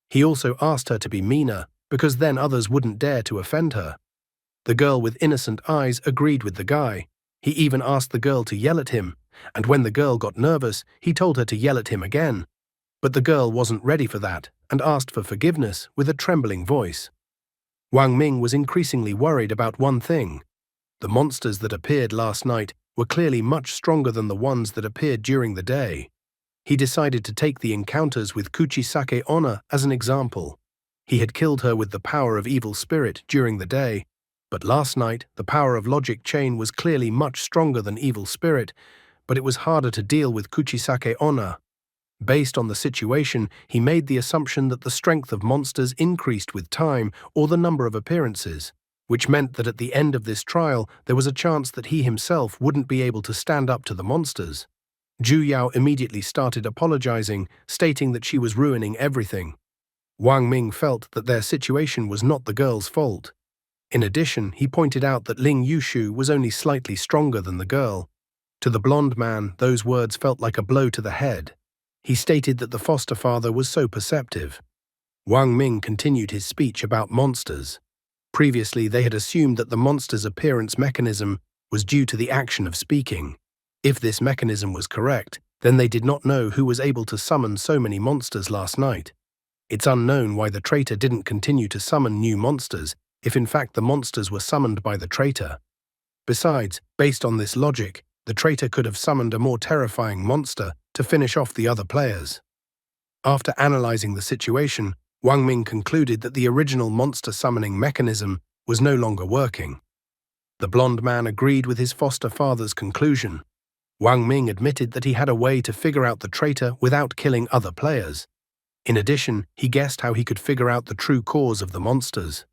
He also asked her to be meaner, because then others wouldn't dare to offend her. The girl with innocent eyes agreed with the guy. He even asked the girl to yell at him, and when the girl got nervous, he told her to yell at him again. But the girl wasn't ready for that and asked for forgiveness with a trembling voice. Wang Ming was increasingly worried about one thing. The monsters that appeared last night were clearly much stronger than the ones that appeared during the day. He decided to take the encounters with Kuchisake Onna as an example. He had killed her with the power of evil spirit during the day, but last night the power of logic chain was clearly much stronger than evil spirit, but it was harder to deal with Kuchisake Onna. Based on the situation, he made the assumption that the strength of monsters increased with time or the number of appearances, which meant that at the end of this trial there was a chance that he himself wouldn't be able to stand up to the monsters. Zhu Yao immediately started apologizing, stating that she was ruining everything. Wang Ming felt that their situation was not the girl's fault. In addition, he pointed out that Ling Yushu was only slightly stronger than the girl. To the blonde man, those words felt like a blow to the head. He stated that the foster father was so perceptive. Wang Ming continued his speech about monsters. Previously, they had assumed that the monster's appearance mechanism was due to the action of speaking. If this mechanism was correct, then they did not know who was able to summon so many monsters last night. It's unknown why the traitor didn't continue to summon new monsters, if in fact the monsters were summoned by the traitor. Besides, based on this logic, the traitor could have summoned a more terrifying monster to finish off the other players. After analyzing the situation, Wang Ming concluded that the original monster summoning mechanism was no longer working. The blond man agreed with his foster father's conclusion. Wang Ming admitted that he had a way to figure out the traitor without killing other players. In addition, he guessed how he could figure out the true cause of the monsters.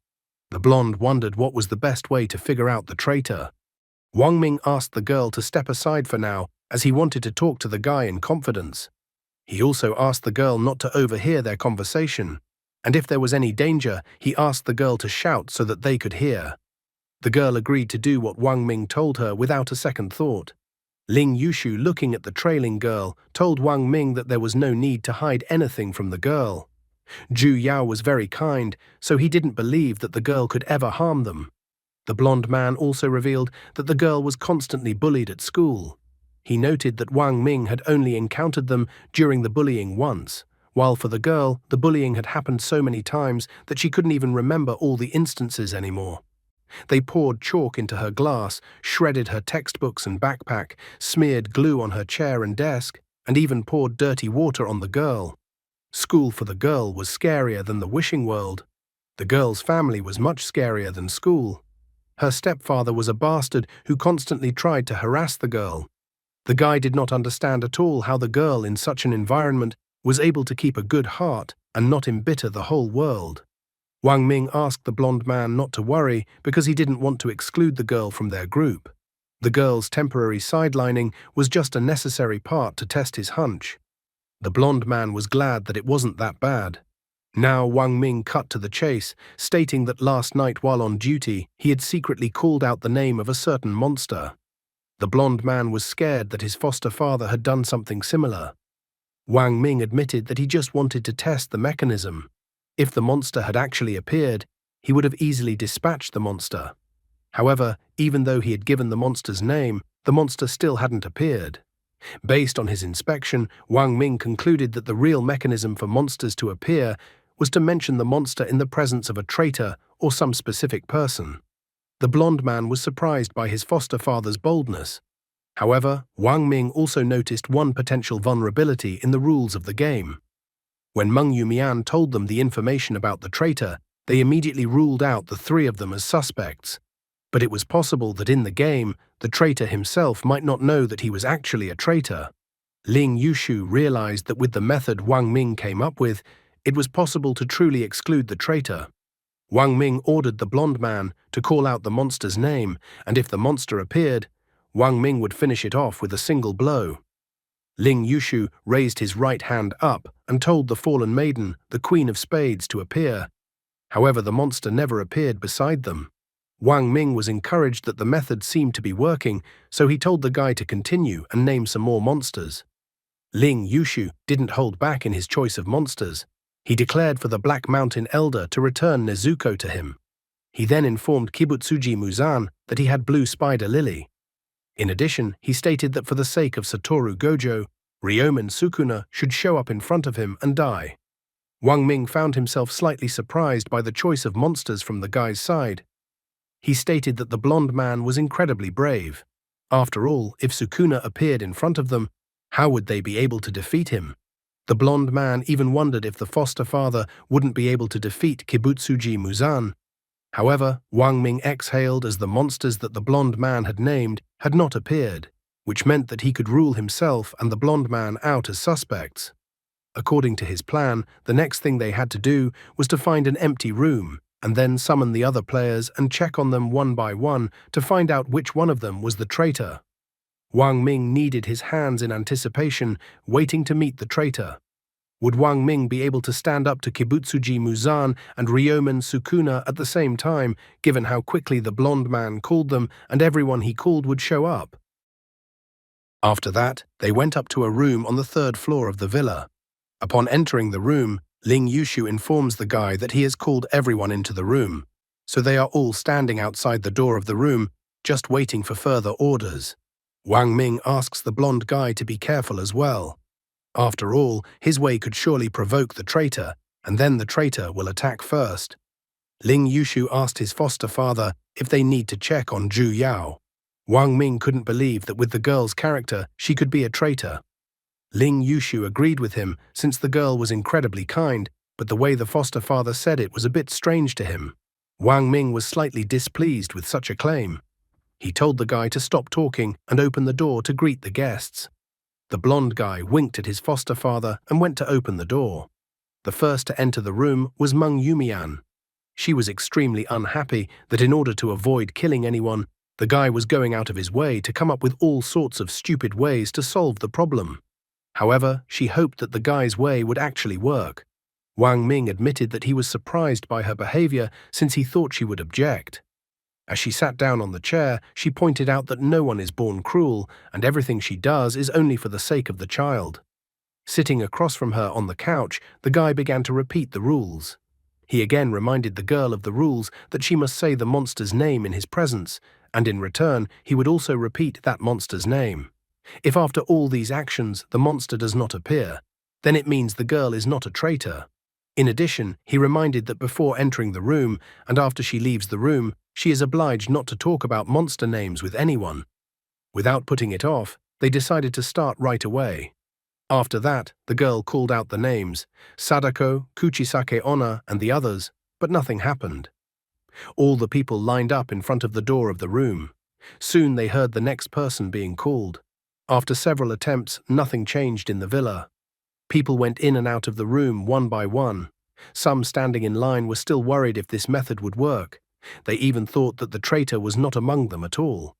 The blonde wondered what was the best way to figure out the traitor. Wang Ming asked the girl to step aside for now, as he wanted to talk to the guy in confidence. He also asked the girl not to overhear their conversation, and if there was any danger, he asked the girl to shout so that they could hear. The girl agreed to do what Wang Ming told her without a second thought. Ling Yushu, looking at the trailing girl, told Wang Ming that there was no need to hide anything from the girl. Zhu Yao was very kind, so he didn't believe that the girl could ever harm them. The blond man also revealed that the girl was constantly bullied at school. He noted that Wang Ming had only encountered them during the bullying once, while for the girl, the bullying had happened so many times that she couldn't even remember all the instances anymore. They poured chalk into her glass, shredded her textbooks and backpack, smeared glue on her chair and desk, and even poured dirty water on the girl. School for the girl was scarier than the wishing world. The girl's family was much scarier than school. Her stepfather was a bastard who constantly tried to harass the girl. The guy did not understand at all how the girl in such an environment was able to keep a good heart and not embitter the whole world. Wang Ming asked the blond man not to worry because he didn't want to exclude the girl from their group. The girl's temporary sidelining was just a necessary part to test his hunch. The blond man was glad that it wasn't that bad. Now Wang Ming cut to the chase, stating that last night while on duty, he had secretly called out the name of a certain monster. The blond man was scared that his foster father had done something similar. Wang Ming admitted that he just wanted to test the mechanism. If the monster had actually appeared, he would have easily dispatched the monster. However, even though he had given the monster's name, the monster still hadn't appeared. Based on his inspection, Wang Ming concluded that the real mechanism for monsters to appear was to mention the monster in the presence of a traitor or some specific person. The blond man was surprised by his foster father's boldness. However, Wang Ming also noticed one potential vulnerability in the rules of the game. When Meng Yumian told them the information about the traitor, they immediately ruled out the three of them as suspects. But it was possible that in the game, the traitor himself might not know that he was actually a traitor. Ling Yushu realized that with the method Wang Ming came up with, it was possible to truly exclude the traitor. Wang Ming ordered the blond man to call out the monster's name, and if the monster appeared, Wang Ming would finish it off with a single blow. Ling Yushu raised his right hand up and told the fallen maiden, the Queen of Spades, to appear. However, the monster never appeared beside them. Wang Ming was encouraged that the method seemed to be working, so he told the guy to continue and name some more monsters. Ling Yushu didn't hold back in his choice of monsters. He declared for the Black Mountain Elder to return Nezuko to him. He then informed Kibutsuji Muzan that he had Blue Spider Lily. In addition, he stated that for the sake of Satoru Gojo, Ryomen Sukuna should show up in front of him and die. Wang Ming found himself slightly surprised by the choice of monsters from the guy's side. He stated that the blond man was incredibly brave. After all, if Sukuna appeared in front of them, how would they be able to defeat him? The blond man even wondered if the foster father wouldn't be able to defeat Kibutsuji Muzan. However, Wang Ming exhaled as the monsters that the blond man had named had not appeared, which meant that he could rule himself and the blond man out as suspects. According to his plan, the next thing they had to do was to find an empty room and then summon the other players and check on them one by one to find out which one of them was the traitor. Wang Ming kneaded his hands in anticipation, waiting to meet the traitor. Would Wang Ming be able to stand up to Kibutsuji Muzan and Ryomen Sukuna at the same time, given how quickly the blond man called them and everyone he called would show up? After that, they went up to a room on the third floor of the villa. Upon entering the room, Ling Yushu informs the guy that he has called everyone into the room, so they are all standing outside the door of the room, just waiting for further orders. Wang Ming asks the blond guy to be careful as well. After all, his way could surely provoke the traitor, and then the traitor will attack first. Ling Yushu asked his foster father if they need to check on Zhu Yao. Wang Ming couldn't believe that with the girl's character, she could be a traitor. Ling Yushu agreed with him since the girl was incredibly kind, but the way the foster father said it was a bit strange to him. Wang Ming was slightly displeased with such a claim. He told the guy to stop talking and open the door to greet the guests. The blonde guy winked at his foster father and went to open the door. The first to enter the room was Meng Yumian. She was extremely unhappy that in order to avoid killing anyone, the guy was going out of his way to come up with all sorts of stupid ways to solve the problem. However, she hoped that the guy's way would actually work. Wang Ming admitted that he was surprised by her behavior since he thought she would object. As she sat down on the chair, she pointed out that no one is born cruel and everything she does is only for the sake of the child. Sitting across from her on the couch, the guy began to repeat the rules. He again reminded the girl of the rules that she must say the monster's name in his presence, and in return he would also repeat that monster's name. If after all these actions the monster does not appear, then it means the girl is not a traitor. In addition, he reminded that before entering the room and after she leaves the room, she is obliged not to talk about monster names with anyone. Without putting it off, they decided to start right away. After that, the girl called out the names, Sadako, Kuchisake Onna, and the others, but nothing happened. All the people lined up in front of the door of the room. Soon they heard the next person being called. After several attempts, nothing changed in the villa. People went in and out of the room one by one. Some standing in line were still worried if this method would work. They even thought that the traitor was not among them at all.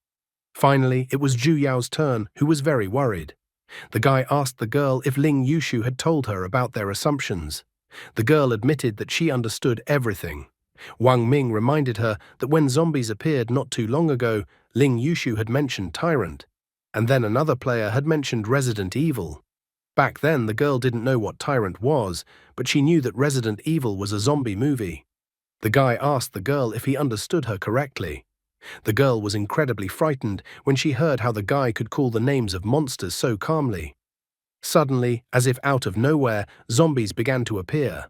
Finally, it was Zhu Yao's turn, who was very worried. The guy asked the girl if Ling Yushu had told her about their assumptions. The girl admitted that she understood everything. Wang Ming reminded her that when zombies appeared not too long ago, Ling Yushu had mentioned Tyrant, and then another player had mentioned Resident Evil. Back then, the girl didn't know what Tyrant was, but she knew that Resident Evil was a zombie movie. The guy asked the girl if he understood her correctly. The girl was incredibly frightened when she heard how the guy could call the names of monsters so calmly. Suddenly, as if out of nowhere, zombies began to appear.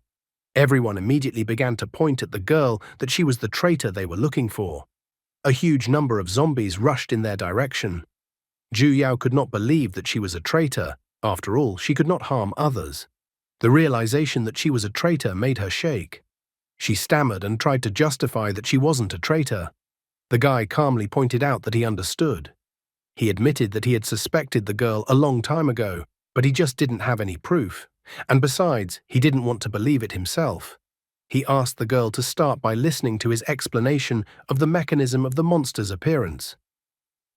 Everyone immediately began to point at the girl that she was the traitor they were looking for. A huge number of zombies rushed in their direction. Zhu Yao could not believe that she was a traitor. After all, she could not harm others. The realization that she was a traitor made her shake. She stammered and tried to justify that she wasn't a traitor. The guy calmly pointed out that he understood. He admitted that he had suspected the girl a long time ago, but he just didn't have any proof. And besides, he didn't want to believe it himself. He asked the girl to start by listening to his explanation of the mechanism of the monster's appearance.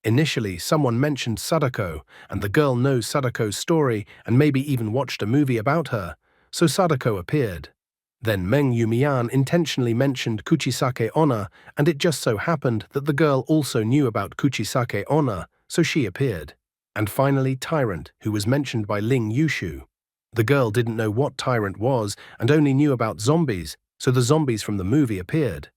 Initially, someone mentioned Sadako, and the girl knows Sadako's story and maybe even watched a movie about her, so Sadako appeared. Then Meng Yumian intentionally mentioned Kuchisake Onna, and it just so happened that the girl also knew about Kuchisake Onna, so she appeared. And finally Tyrant, who was mentioned by Ling Yushu. The girl didn't know what Tyrant was and only knew about zombies, so the zombies from the movie appeared.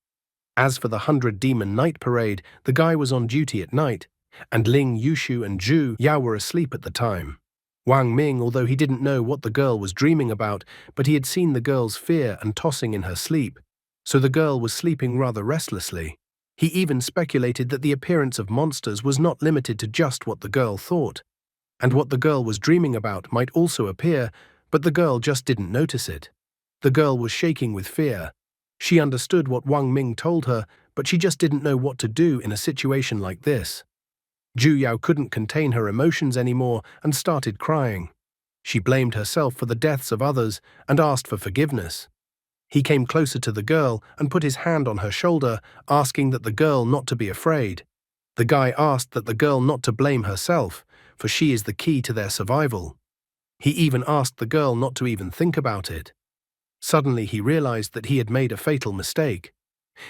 As for the 100 Demon Night Parade, the guy was on duty at night, and Ling Yushu and Zhu Yao were asleep at the time. Wang Ming, although he didn't know what the girl was dreaming about, but he had seen the girl's fear and tossing in her sleep, so the girl was sleeping rather restlessly. He even speculated that the appearance of monsters was not limited to just what the girl thought, and what the girl was dreaming about might also appear, but the girl just didn't notice it. The girl was shaking with fear. She understood what Wang Ming told her, but she just didn't know what to do in a situation like this. Zhu Yao couldn't contain her emotions anymore and started crying. She blamed herself for the deaths of others and asked for forgiveness. He came closer to the girl and put his hand on her shoulder, asking that the girl not to be afraid. The guy asked that the girl not to blame herself, for she is the key to their survival. He even asked the girl not to even think about it. Suddenly he realized that he had made a fatal mistake.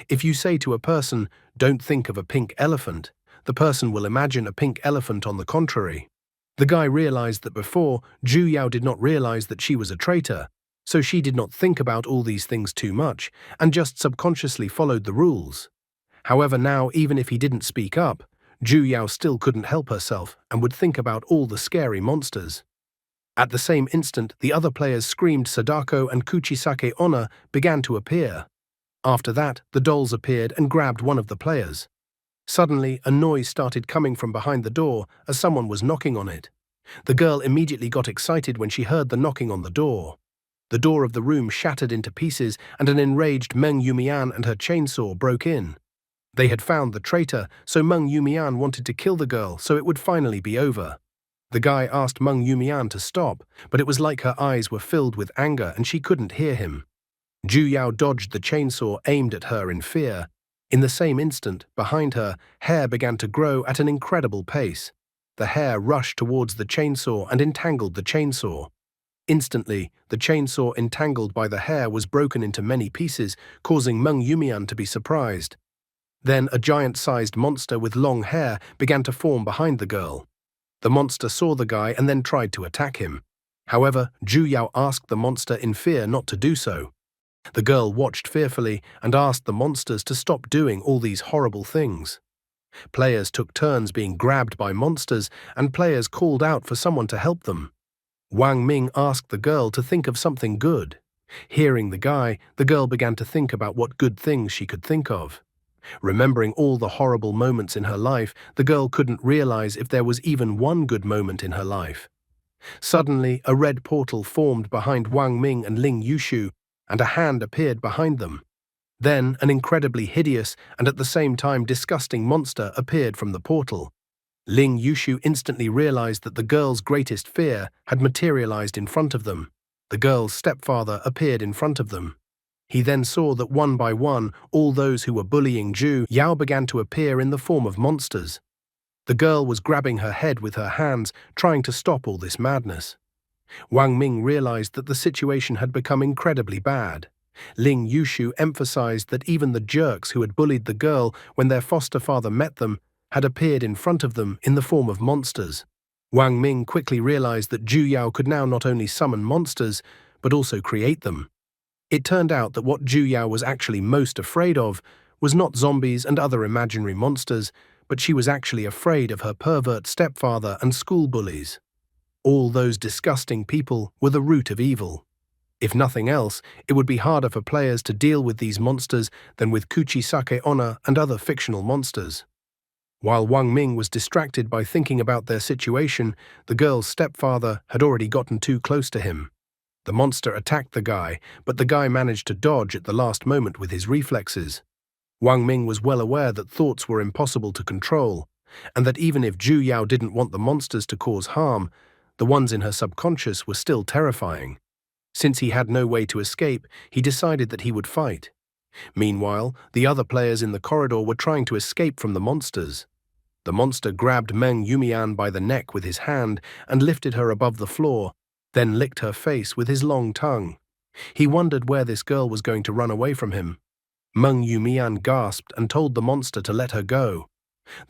If you say to a person, "Don't think of a pink elephant," the person will imagine a pink elephant on the contrary. The guy realized that before, Zhu Yao did not realize that she was a traitor, so she did not think about all these things too much and just subconsciously followed the rules. However, now, even if he didn't speak up, Zhu Yao still couldn't help herself and would think about all the scary monsters. At the same instant, the other players screamed Sadako and Kuchisake Onna began to appear. After that, the dolls appeared and grabbed one of the players. Suddenly, a noise started coming from behind the door as someone was knocking on it. The girl immediately got excited when she heard the knocking on the door. The door of the room shattered into pieces and an enraged Meng Yumian and her chainsaw broke in. They had found the traitor, so Meng Yumian wanted to kill the girl so it would finally be over. The guy asked Meng Yumian to stop, but it was like her eyes were filled with anger and she couldn't hear him. Zhu Yao dodged the chainsaw aimed at her in fear. In the same instant, behind her, hair began to grow at an incredible pace. The hair rushed towards the chainsaw and entangled the chainsaw. Instantly, the chainsaw entangled by the hair was broken into many pieces, causing Meng Yumian to be surprised. Then a giant-sized monster with long hair began to form behind the girl. The monster saw the guy and then tried to attack him. However, Zhu Yao asked the monster in fear not to do so. The girl watched fearfully and asked the monsters to stop doing all these horrible things. Players took turns being grabbed by monsters, and players called out for someone to help them. Wang Ming asked the girl to think of something good. Hearing the guy, the girl began to think about what good things she could think of. Remembering all the horrible moments in her life, the girl couldn't realize if there was even one good moment in her life. Suddenly, a red portal formed behind Wang Ming and Ling Yushu, and a hand appeared behind them. Then, an incredibly hideous and at the same time disgusting monster appeared from the portal. Ling Yushu instantly realized that the girl's greatest fear had materialized in front of them. The girl's stepfather appeared in front of them. He then saw that one by one, all those who were bullying Zhu Yao began to appear in the form of monsters. The girl was grabbing her head with her hands, trying to stop all this madness. Wang Ming realized that the situation had become incredibly bad. Ling Yushu emphasized that even the jerks who had bullied the girl when their foster father met them had appeared in front of them in the form of monsters. Wang Ming quickly realized that Zhu Yao could now not only summon monsters, but also create them. It turned out that what Zhu Yao was actually most afraid of was not zombies and other imaginary monsters, but she was actually afraid of her pervert stepfather and school bullies. All those disgusting people were the root of evil. If nothing else, it would be harder for players to deal with these monsters than with Kuchisake Onna and other fictional monsters. While Wang Ming was distracted by thinking about their situation, the girl's stepfather had already gotten too close to him. The monster attacked the guy, but the guy managed to dodge at the last moment with his reflexes. Wang Ming was well aware that thoughts were impossible to control, and that even if Zhu Yao didn't want the monsters to cause harm, the ones in her subconscious were still terrifying. Since he had no way to escape, he decided that he would fight. Meanwhile, the other players in the corridor were trying to escape from the monsters. The monster grabbed Meng Yumian by the neck with his hand and lifted her above the floor, then licked her face with his long tongue. He wondered where this girl was going to run away from him. Meng Yumian gasped and told the monster to let her go.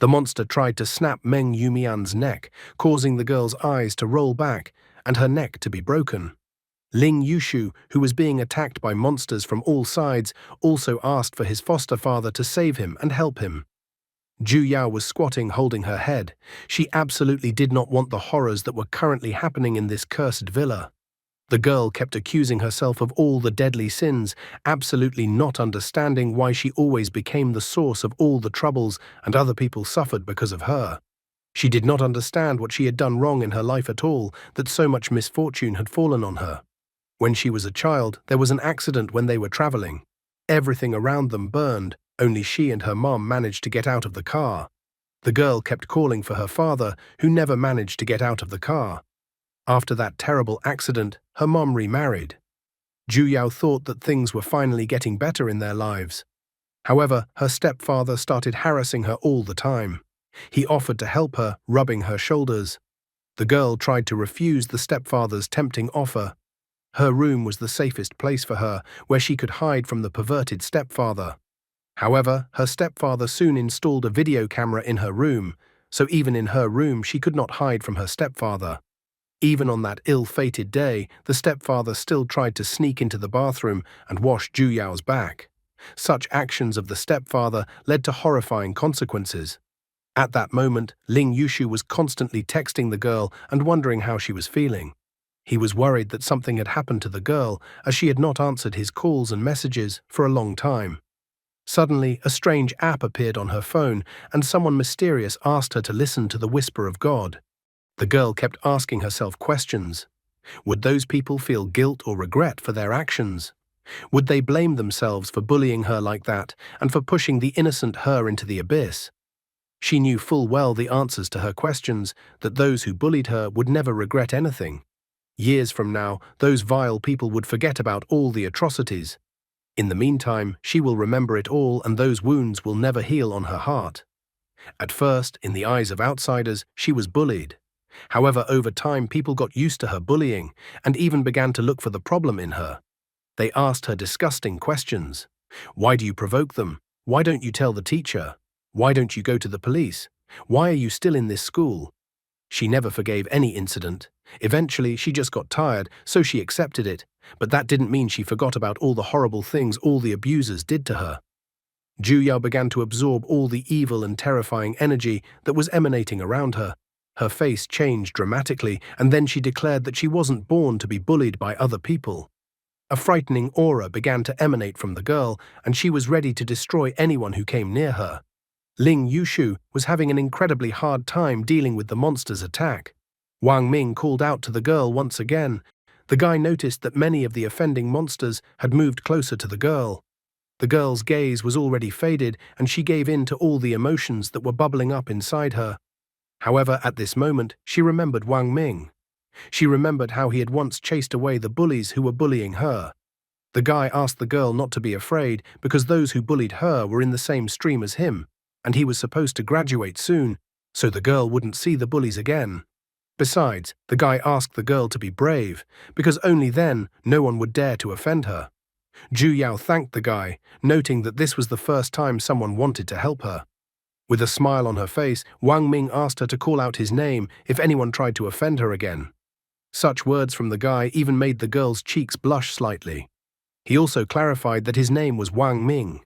The monster tried to snap Meng Yumian's neck, causing the girl's eyes to roll back and her neck to be broken. Ling Yushu, who was being attacked by monsters from all sides, also asked for his foster father to save him and help him. Zhu Yao was squatting holding her head. She absolutely did not want the horrors that were currently happening in this cursed villa. The girl kept accusing herself of all the deadly sins, absolutely not understanding why she always became the source of all the troubles and other people suffered because of her. She did not understand what she had done wrong in her life at all, that so much misfortune had fallen on her. When she was a child, there was an accident when they were traveling. Everything around them burned. Only she and her mom managed to get out of the car. The girl kept calling for her father, who never managed to get out of the car. After that terrible accident, her mom remarried. Zhu Yao thought that things were finally getting better in their lives. However, her stepfather started harassing her all the time. He offered to help her, rubbing her shoulders. The girl tried to refuse the stepfather's tempting offer. Her room was the safest place for her, where she could hide from the perverted stepfather. However, her stepfather soon installed a video camera in her room, so even in her room she could not hide from her stepfather. Even on that ill-fated day, the stepfather still tried to sneak into the bathroom and wash Zhu Yao's back. Such actions of the stepfather led to horrifying consequences. At that moment, Ling Yushu was constantly texting the girl and wondering how she was feeling. He was worried that something had happened to the girl, as she had not answered his calls and messages for a long time. Suddenly, a strange app appeared on her phone, and someone mysterious asked her to listen to the whisper of God. The girl kept asking herself questions. Would those people feel guilt or regret for their actions? Would they blame themselves for bullying her like that and for pushing the innocent her into the abyss? She knew full well the answers to her questions, that those who bullied her would never regret anything. Years from now, those vile people would forget about all the atrocities. In the meantime, she will remember it all, and those wounds will never heal on her heart. At first, in the eyes of outsiders, she was bullied. However, over time people got used to her bullying and even began to look for the problem in her. They asked her disgusting questions. Why do you provoke them? Why don't you tell the teacher? Why don't you go to the police? Why are you still in this school? She never forgave any incident. Eventually, she just got tired, so she accepted it. But that didn't mean she forgot about all the horrible things all the abusers did to her. Ju Yao began to absorb all the evil and terrifying energy that was emanating around her. Her face changed dramatically, and then she declared that she wasn't born to be bullied by other people. A frightening aura began to emanate from the girl, and she was ready to destroy anyone who came near her. Ling Yushu was having an incredibly hard time dealing with the monster's attack. Wang Ming called out to the girl once again. The guy noticed that many of the offending monsters had moved closer to the girl. The girl's gaze was already faded, and she gave in to all the emotions that were bubbling up inside her. However, at this moment, she remembered Wang Ming. She remembered how he had once chased away the bullies who were bullying her. The guy asked the girl not to be afraid because those who bullied her were in the same stream as him, and he was supposed to graduate soon, so the girl wouldn't see the bullies again. Besides, the guy asked the girl to be brave, because only then no one would dare to offend her. Ju Yao thanked the guy, noting that this was the first time someone wanted to help her. With a smile on her face, Wang Ming asked her to call out his name if anyone tried to offend her again. Such words from the guy even made the girl's cheeks blush slightly. He also clarified that his name was Wang Ming.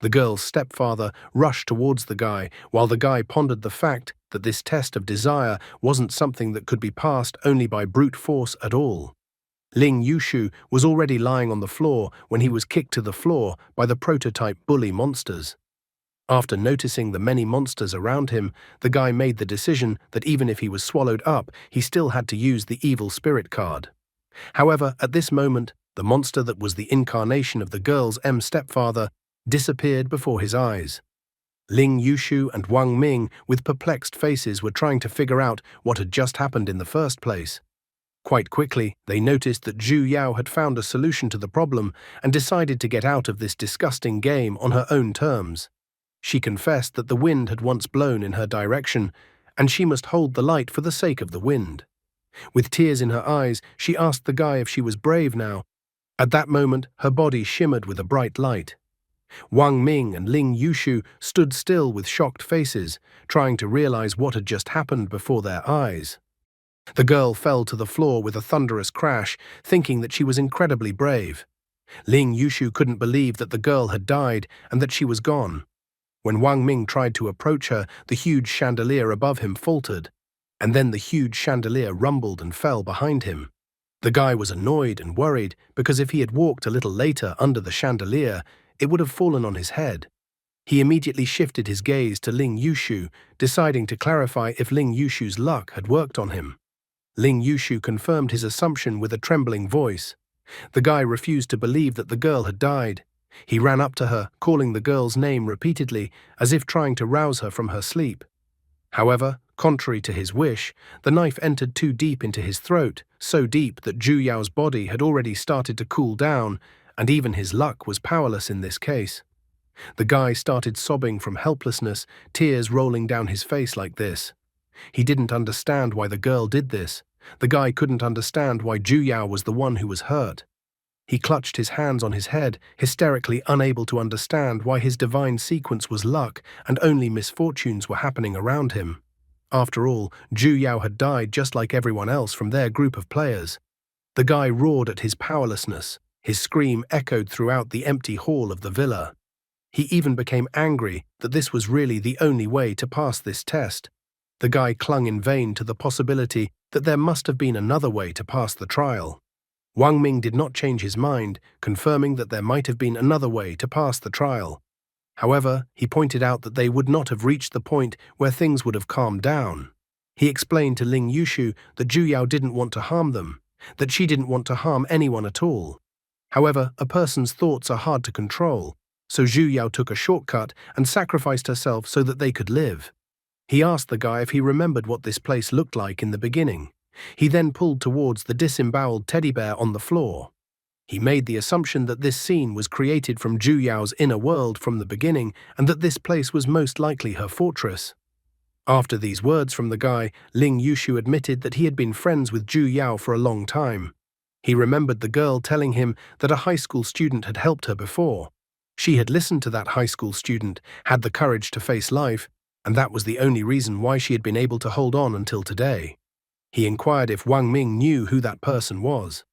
The girl's stepfather rushed towards the guy, while the guy pondered the fact that this test of desire wasn't something that could be passed only by brute force at all. Ling Yushu was already lying on the floor when he was kicked to the floor by the prototype bully monsters. After noticing the many monsters around him, the guy made the decision that even if he was swallowed up, he still had to use the evil spirit card. However, at this moment, the monster that was the incarnation of the girl's stepfather disappeared before his eyes. Ling Yushu and Wang Ming, with perplexed faces, were trying to figure out what had just happened in the first place. Quite quickly, they noticed that Ju Yao had found a solution to the problem and decided to get out of this disgusting game on her own terms. She confessed that the wind had once blown in her direction, and she must hold the light for the sake of the wind. With tears in her eyes, she asked the guy if she was brave now. At that moment, her body shimmered with a bright light. Wang Ming and Ling Yushu stood still with shocked faces, trying to realize what had just happened before their eyes. The girl fell to the floor with a thunderous crash, thinking that she was incredibly brave. Ling Yushu couldn't believe that the girl had died and that she was gone. When Wang Ming tried to approach her, the huge chandelier above him faltered, and then the huge chandelier rumbled and fell behind him. The guy was annoyed and worried because if he had walked a little later under the chandelier, it would have fallen on his head. He immediately shifted his gaze to Ling Yushu, deciding to clarify if Ling Yushu's luck had worked on him. Ling Yushu confirmed his assumption with a trembling voice. The guy refused to believe that the girl had died. He ran up to her, calling the girl's name repeatedly, as if trying to rouse her from her sleep. However, contrary to his wish, the knife entered too deep into his throat, so deep that Ju Yao's body had already started to cool down, and even his luck was powerless in this case. The guy started sobbing from helplessness, tears rolling down his face like this. He didn't understand why the girl did this. The guy couldn't understand why Ju Yao was the one who was hurt. He clutched his hands on his head, hysterically unable to understand why his divine sequence was luck and only misfortunes were happening around him. After all, Ju Yao had died just like everyone else from their group of players. The guy roared at his powerlessness. His scream echoed throughout the empty hall of the villa. He even became angry that this was really the only way to pass this test. The guy clung in vain to the possibility that there must have been another way to pass the trial. Wang Ming did not change his mind, confirming that there might have been another way to pass the trial. However, he pointed out that they would not have reached the point where things would have calmed down. He explained to Ling Yushu that Ju Yao didn't want to harm them, that she didn't want to harm anyone at all. However, a person's thoughts are hard to control, so Zhu Yao took a shortcut and sacrificed herself so that they could live. He asked the guy if he remembered what this place looked like in the beginning. He then pulled towards the disemboweled teddy bear on the floor. He made the assumption that this scene was created from Zhu Yao's inner world from the beginning and that this place was most likely her fortress. After these words from the guy, Ling Yushu admitted that he had been friends with Zhu Yao for a long time. He remembered the girl telling him that a high school student had helped her before. She had listened to that high school student, had the courage to face life, and that was the only reason why she had been able to hold on until today. He inquired if Wang Ming knew who that person was.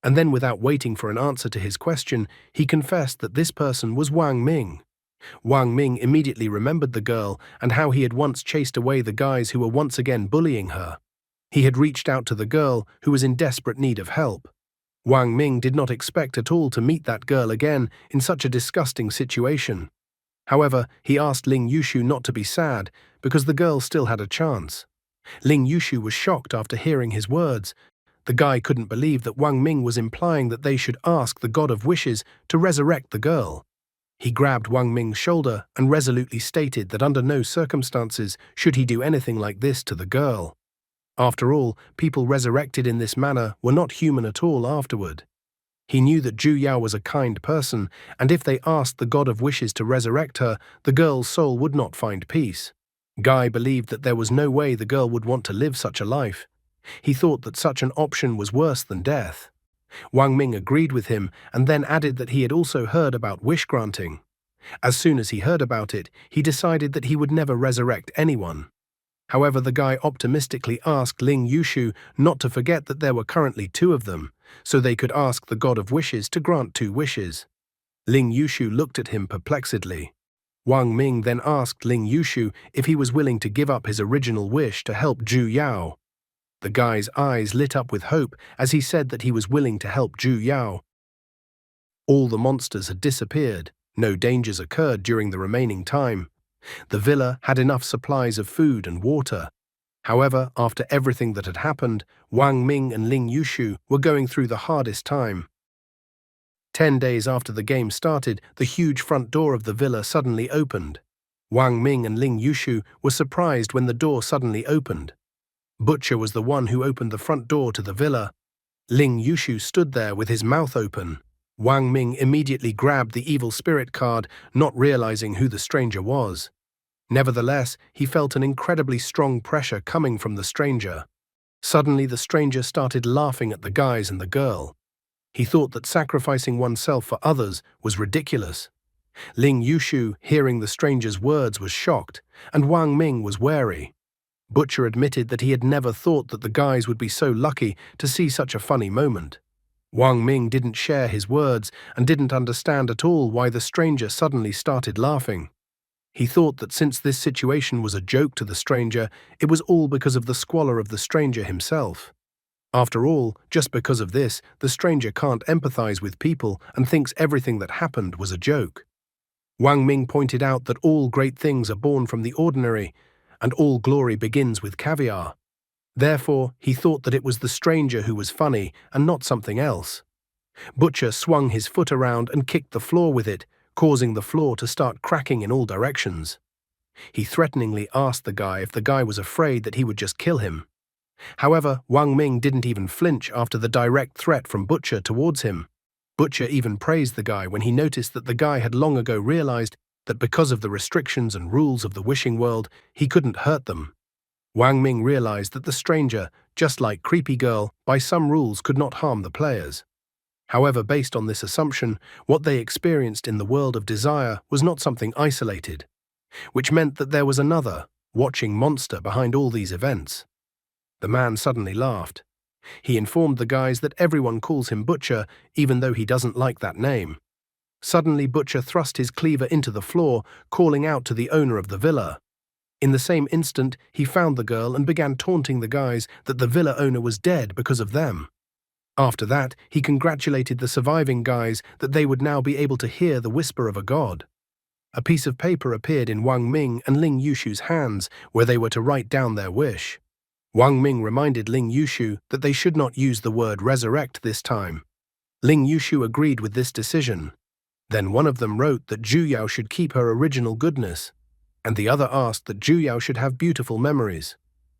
And then, without waiting for an answer to his question, he confessed that this person was Wang Ming. Wang Ming immediately remembered the girl and how he had once chased away the guys who were once again bullying her. He had reached out to the girl who was in desperate need of help. Wang Ming did not expect at all to meet that girl again in such a disgusting situation. However, he asked Ling Yushu not to be sad because the girl still had a chance. Ling Yushu was shocked after hearing his words. The guy couldn't believe that Wang Ming was implying that they should ask the God of Wishes to resurrect the girl. He grabbed Wang Ming's shoulder and resolutely stated that under no circumstances should he do anything like this to the girl. After all, people resurrected in this manner were not human at all afterward. He knew that Zhu Yao was a kind person, and if they asked the God of Wishes to resurrect her, the girl's soul would not find peace. Guy believed that there was no way the girl would want to live such a life. He thought that such an option was worse than death. Wang Ming agreed with him and then added that he had also heard about wish-granting. As soon as he heard about it, he decided that he would never resurrect anyone. However, the guy optimistically asked Ling Yushu not to forget that there were currently 2 of them, so they could ask the God of Wishes to grant 2 wishes. Ling Yushu looked at him perplexedly. Wang Ming then asked Ling Yushu if he was willing to give up his original wish to help Zhu Yao. The guy's eyes lit up with hope as he said that he was willing to help Zhu Yao. All the monsters had disappeared. No dangers occurred during the remaining time. The villa had enough supplies of food and water. However, after everything that had happened, Wang Ming and Ling Yushu were going through the hardest time. 10 days after the game started, the huge front door of the villa suddenly opened. Wang Ming and Ling Yushu were surprised when the door suddenly opened. Butcher was the one who opened the front door to the villa. Ling Yushu stood there with his mouth open. Wang Ming immediately grabbed the evil spirit card, not realizing who the stranger was. Nevertheless, he felt an incredibly strong pressure coming from the stranger. Suddenly, the stranger started laughing at the guys and the girl. He thought that sacrificing oneself for others was ridiculous. Ling Yushu, hearing the stranger's words, was shocked, and Wang Ming was wary. Butcher admitted that he had never thought that the guys would be so lucky to see such a funny moment. Wang Ming didn't share his words and didn't understand at all why the stranger suddenly started laughing. He thought that since this situation was a joke to the stranger, it was all because of the squalor of the stranger himself. After all, just because of this, the stranger can't empathize with people and thinks everything that happened was a joke. Wang Ming pointed out that all great things are born from the ordinary, and all glory begins with caviar. Therefore, he thought that it was the stranger who was funny and not something else. Butcher swung his foot around and kicked the floor with it, causing the floor to start cracking in all directions. He threateningly asked the guy if the guy was afraid that he would just kill him. However, Wang Ming didn't even flinch after the direct threat from Butcher towards him. Butcher even praised the guy when he noticed that the guy had long ago realized that because of the restrictions and rules of the wishing world, he couldn't hurt them. Wang Ming realized that the stranger, just like Creepy Girl, by some rules could not harm the players. However, based on this assumption, what they experienced in the world of desire was not something isolated, which meant that there was another, watching monster behind all these events. The man suddenly laughed. He informed the guys that everyone calls him Butcher, even though he doesn't like that name. Suddenly, Butcher thrust his cleaver into the floor, calling out to the owner of the villa. In the same instant, he found the girl and began taunting the guys that the villa owner was dead because of them. After that, he congratulated the surviving guys that they would now be able to hear the whisper of a god. A piece of paper appeared in Wang Ming and Ling Yushu's hands, where they were to write down their wish. Wang Ming reminded Ling Yushu that they should not use the word resurrect this time. Ling Yushu agreed with this decision. Then one of them wrote that Zhu Yao should keep her original goodness, and the other asked that Zhu Yao should have beautiful memories.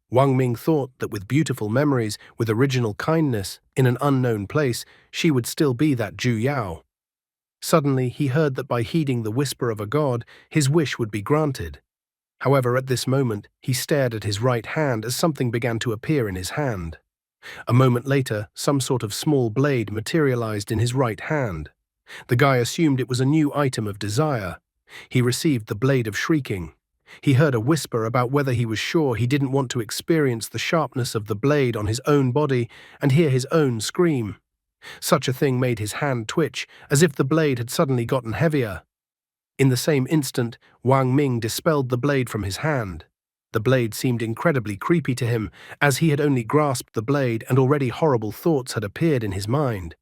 Wang Ming thought that with beautiful memories, with original kindness, in an unknown place, she would still be that Zhu Yao. Suddenly, he heard that by heeding the whisper of a god, his wish would be granted. However, at this moment, he stared at his right hand as something began to appear in his hand. A moment later, some sort of small blade materialized in his right hand. The guy assumed it was a new item of desire. He received the blade of shrieking. He heard a whisper about whether he was sure he didn't want to experience the sharpness of the blade on his own body and hear his own scream. Such a thing made his hand twitch, as if the blade had suddenly gotten heavier. In the same instant, Wang Ming dispelled the blade from his hand. The blade seemed incredibly creepy to him, as he had only grasped the blade and already horrible thoughts had appeared in his mind.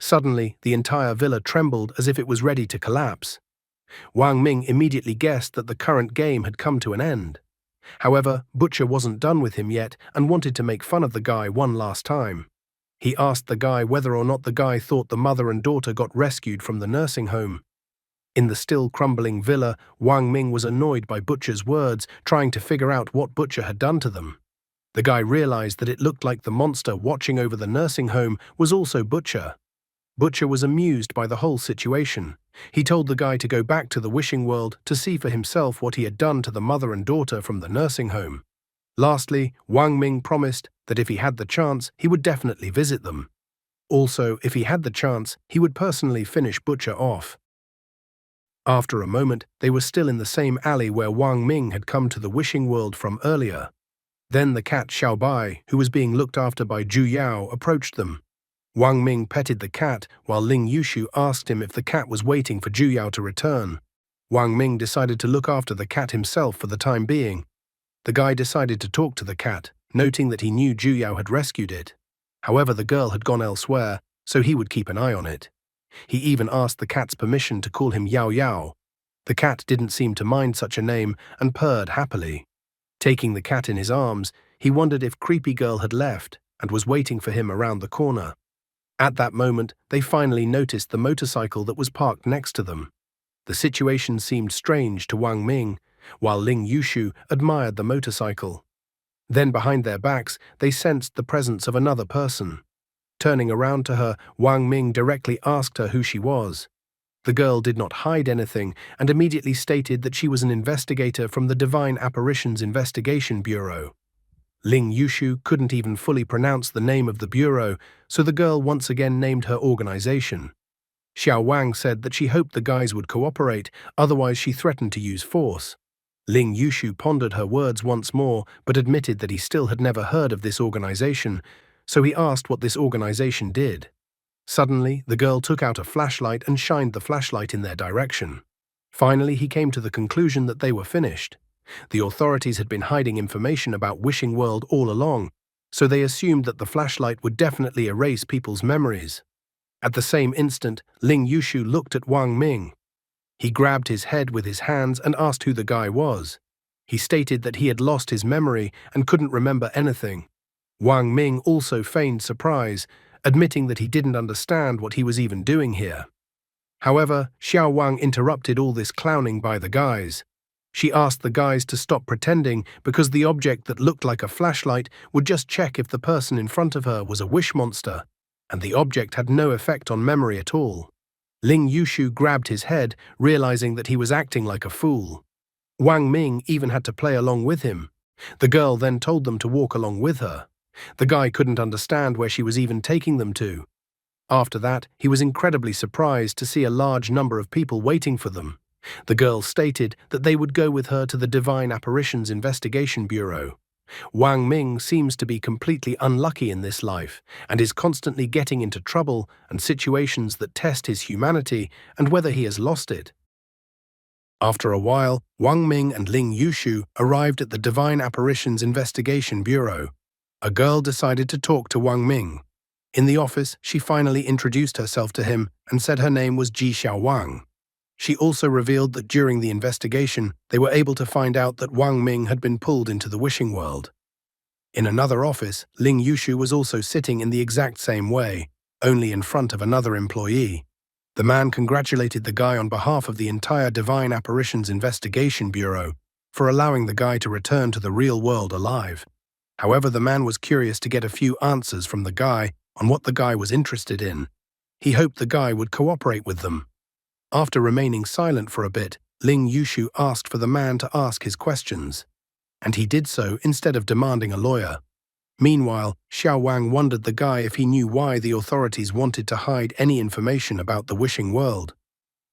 Suddenly, the entire villa trembled as if it was ready to collapse. Wang Ming immediately guessed that the current game had come to an end. However, Butcher wasn't done with him yet and wanted to make fun of the guy one last time. He asked the guy whether or not the guy thought the mother and daughter got rescued from the nursing home. In the still crumbling villa, Wang Ming was annoyed by Butcher's words, trying to figure out what Butcher had done to them. The guy realized that it looked like the monster watching over the nursing home was also Butcher. Butcher was amused by the whole situation. He told the guy to go back to the wishing world to see for himself what he had done to the mother and daughter from the nursing home. Lastly, Wang Ming promised that if he had the chance, he would definitely visit them. Also, if he had the chance, he would personally finish Butcher off. After a moment, they were still in the same alley where Wang Ming had come to the wishing world from earlier. Then the cat Xiaobai, who was being looked after by Zhu Yao, approached them. Wang Ming petted the cat while Ling Yushu asked him if the cat was waiting for Zhu Yao to return. Wang Ming decided to look after the cat himself for the time being. The guy decided to talk to the cat, noting that he knew Zhu Yao had rescued it. However, the girl had gone elsewhere, so he would keep an eye on it. He even asked the cat's permission to call him Yao Yao. The cat didn't seem to mind such a name and purred happily. Taking the cat in his arms, he wondered if Creepy Girl had left and was waiting for him around the corner. At that moment, they finally noticed the motorcycle that was parked next to them. The situation seemed strange to Wang Ming, while Ling Yushu admired the motorcycle. Then behind their backs, they sensed the presence of another person. Turning around to her, Wang Ming directly asked her who she was. The girl did not hide anything and immediately stated that she was an investigator from the Divine Apparitions Investigation Bureau. Ling Yushu couldn't even fully pronounce the name of the bureau, so the girl once again named her organization. Xiao Wang said that she hoped the guys would cooperate, otherwise she threatened to use force. Ling Yushu pondered her words once more, but admitted that he still had never heard of this organization, so he asked what this organization did. Suddenly, the girl took out a flashlight and shined the flashlight in their direction. Finally, he came to the conclusion that they were finished. The authorities had been hiding information about Wishing World all along, so they assumed that the flashlight would definitely erase people's memories. At the same instant, Ling Yushu looked at Wang Ming. He grabbed his head with his hands and asked who the guy was. He stated that he had lost his memory and couldn't remember anything. Wang Ming also feigned surprise, admitting that he didn't understand what he was even doing here. However, Xiao Wang interrupted all this clowning by the guys. She asked the guys to stop pretending because the object that looked like a flashlight would just check if the person in front of her was a wish monster, and the object had no effect on memory at all. Ling Yushu grabbed his head, realizing that he was acting like a fool. Wang Ming even had to play along with him. The girl then told them to walk along with her. The guy couldn't understand where she was even taking them to. After that, he was incredibly surprised to see a large number of people waiting for them. The girl stated that they would go with her to the Divine Apparitions Investigation Bureau. Wang Ming seems to be completely unlucky in this life and is constantly getting into trouble and situations that test his humanity and whether he has lost it. After a while, Wang Ming and Ling Yushu arrived at the Divine Apparitions Investigation Bureau. A girl decided to talk to Wang Ming. In the office, she finally introduced herself to him and said her name was Ji Xiaowang. She also revealed that during the investigation, they were able to find out that Wang Ming had been pulled into the wishing world. In another office, Ling Yushu was also sitting in the exact same way. only in front of another employee. The man congratulated the guy on behalf of the entire Divine Apparitions Investigation Bureau for allowing the guy to return to the real world alive. However, the man was curious to get a few answers from the guy on what the guy was interested in. He hoped the guy would cooperate with them. After remaining silent for a bit, Ling Yushu asked for the man to ask his questions, and he did so instead of demanding a lawyer. Meanwhile, Xiao Wang wondered the guy if he knew why the authorities wanted to hide any information about the wishing world.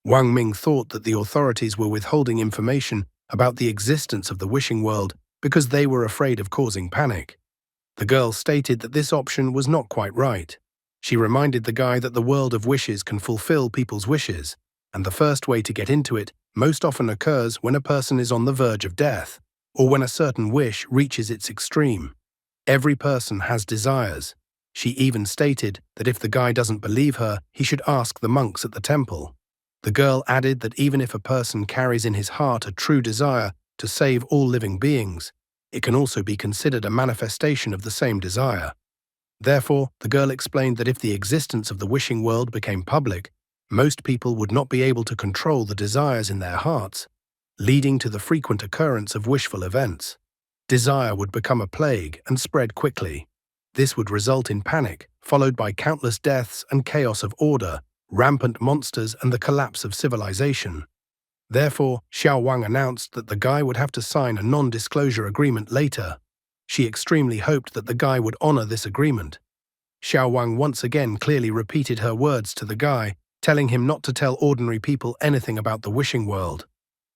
Wang Ming thought that the authorities were withholding information about the existence of the wishing world because they were afraid of causing panic. The girl stated that this option was not quite right. She reminded the guy that the world of wishes can fulfill people's wishes, and the first way to get into it most often occurs when a person is on the verge of death, or when a certain wish reaches its extreme. Every person has desires. She even stated that if the guy doesn't believe her, he should ask the monks at the temple. The girl added that even if a person carries in his heart a true desire to save all living beings, it can also be considered a manifestation of the same desire. Therefore, the girl explained that if the existence of the wishing world became public, most people would not be able to control the desires in their hearts, leading to the frequent occurrence of wishful events. Desire would become a plague and spread quickly. This would result in panic, followed by countless deaths and chaos of order, rampant monsters, and the collapse of civilization. Therefore, Xiao Wang announced that the guy would have to sign a non-disclosure agreement later. She extremely hoped that the guy would honor this agreement. Xiao Wang once again clearly repeated her words to the guy, telling him not to tell ordinary people anything about the wishing world.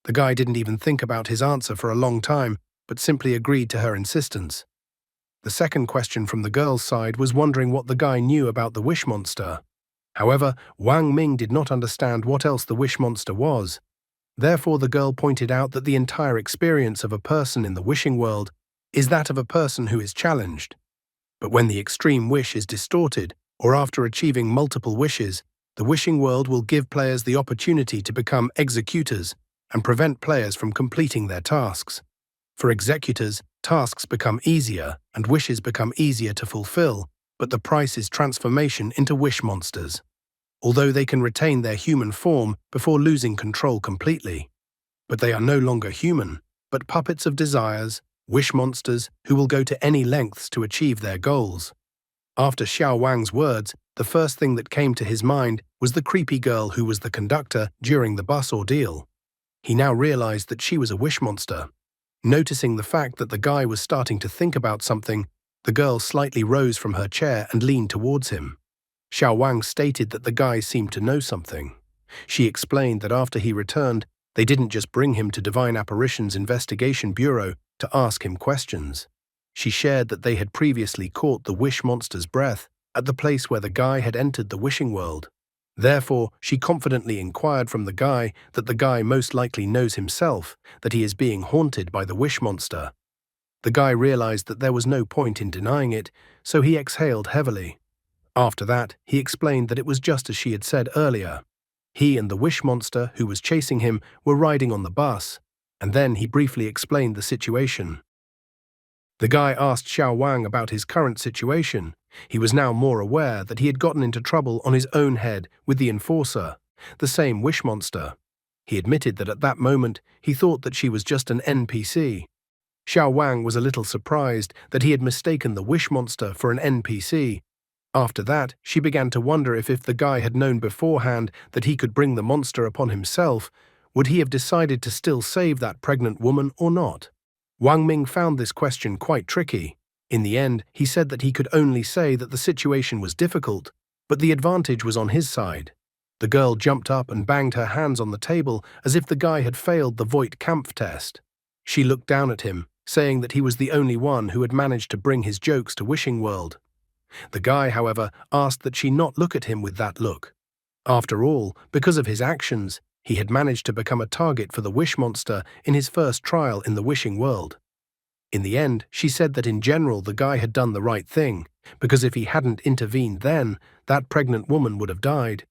The guy didn't even think about his answer for a long time, but simply agreed to her insistence. The second question from the girl's side was wondering what the guy knew about the wish monster. However, Wang Ming did not understand what else the wish monster was. Therefore, the girl pointed out that the entire experience of a person in the wishing world is that of a person who is challenged. But when the extreme wish is distorted, or after achieving multiple wishes, the wishing world will give players the opportunity to become executors and prevent players from completing their tasks. For executors, tasks become easier and wishes become easier to fulfill, but the price is transformation into wish monsters, although they can retain their human form before losing control completely. But they are no longer human, but puppets of desires, wish monsters who will go to any lengths to achieve their goals. After Xiao Wang's words, the first thing that came to his mind was the creepy girl who was the conductor during the bus ordeal. He now realized that she was a wish monster. Noticing the fact that the guy was starting to think about something, the girl slightly rose from her chair and leaned towards him. Xiao Wang stated that the guy seemed to know something. She explained that after he returned, they didn't just bring him to Divine Apparitions Investigation Bureau to ask him questions. She shared that they had previously caught the wish monster's breath at the place where the guy had entered the wishing world. Therefore, she confidently inquired from the guy that the guy most likely knows himself that he is being haunted by the wish monster. The guy realized that there was no point in denying it, so he exhaled heavily. After that, he explained that it was just as she had said earlier. He and the wish monster who was chasing him were riding on the bus, and then he briefly explained the situation. The guy asked Xiao Wang about his current situation. He was now more aware that he had gotten into trouble on his own head with the enforcer, the same wish monster. He admitted that at that moment he thought that she was just an NPC. Xiao Wang was a little surprised that he had mistaken the wish monster for an NPC. After that, she began to wonder if the guy had known beforehand that he could bring the monster upon himself, would he have decided to still save that pregnant woman or not? Wang Ming found this question quite tricky. In the end, he said that he could only say that the situation was difficult, but the advantage was on his side. The girl jumped up and banged her hands on the table as if the guy had failed the Voight Kampf test. She looked down at him, saying that he was the only one who had managed to bring his jokes to Wishing World. The guy, however, asked that she not look at him with that look. After all, because of his actions, he had managed to become a target for the Wish Monster in his first trial in the Wishing World. In the end, she said that in general the guy had done the right thing, because if he hadn't intervened then, that pregnant woman would have died.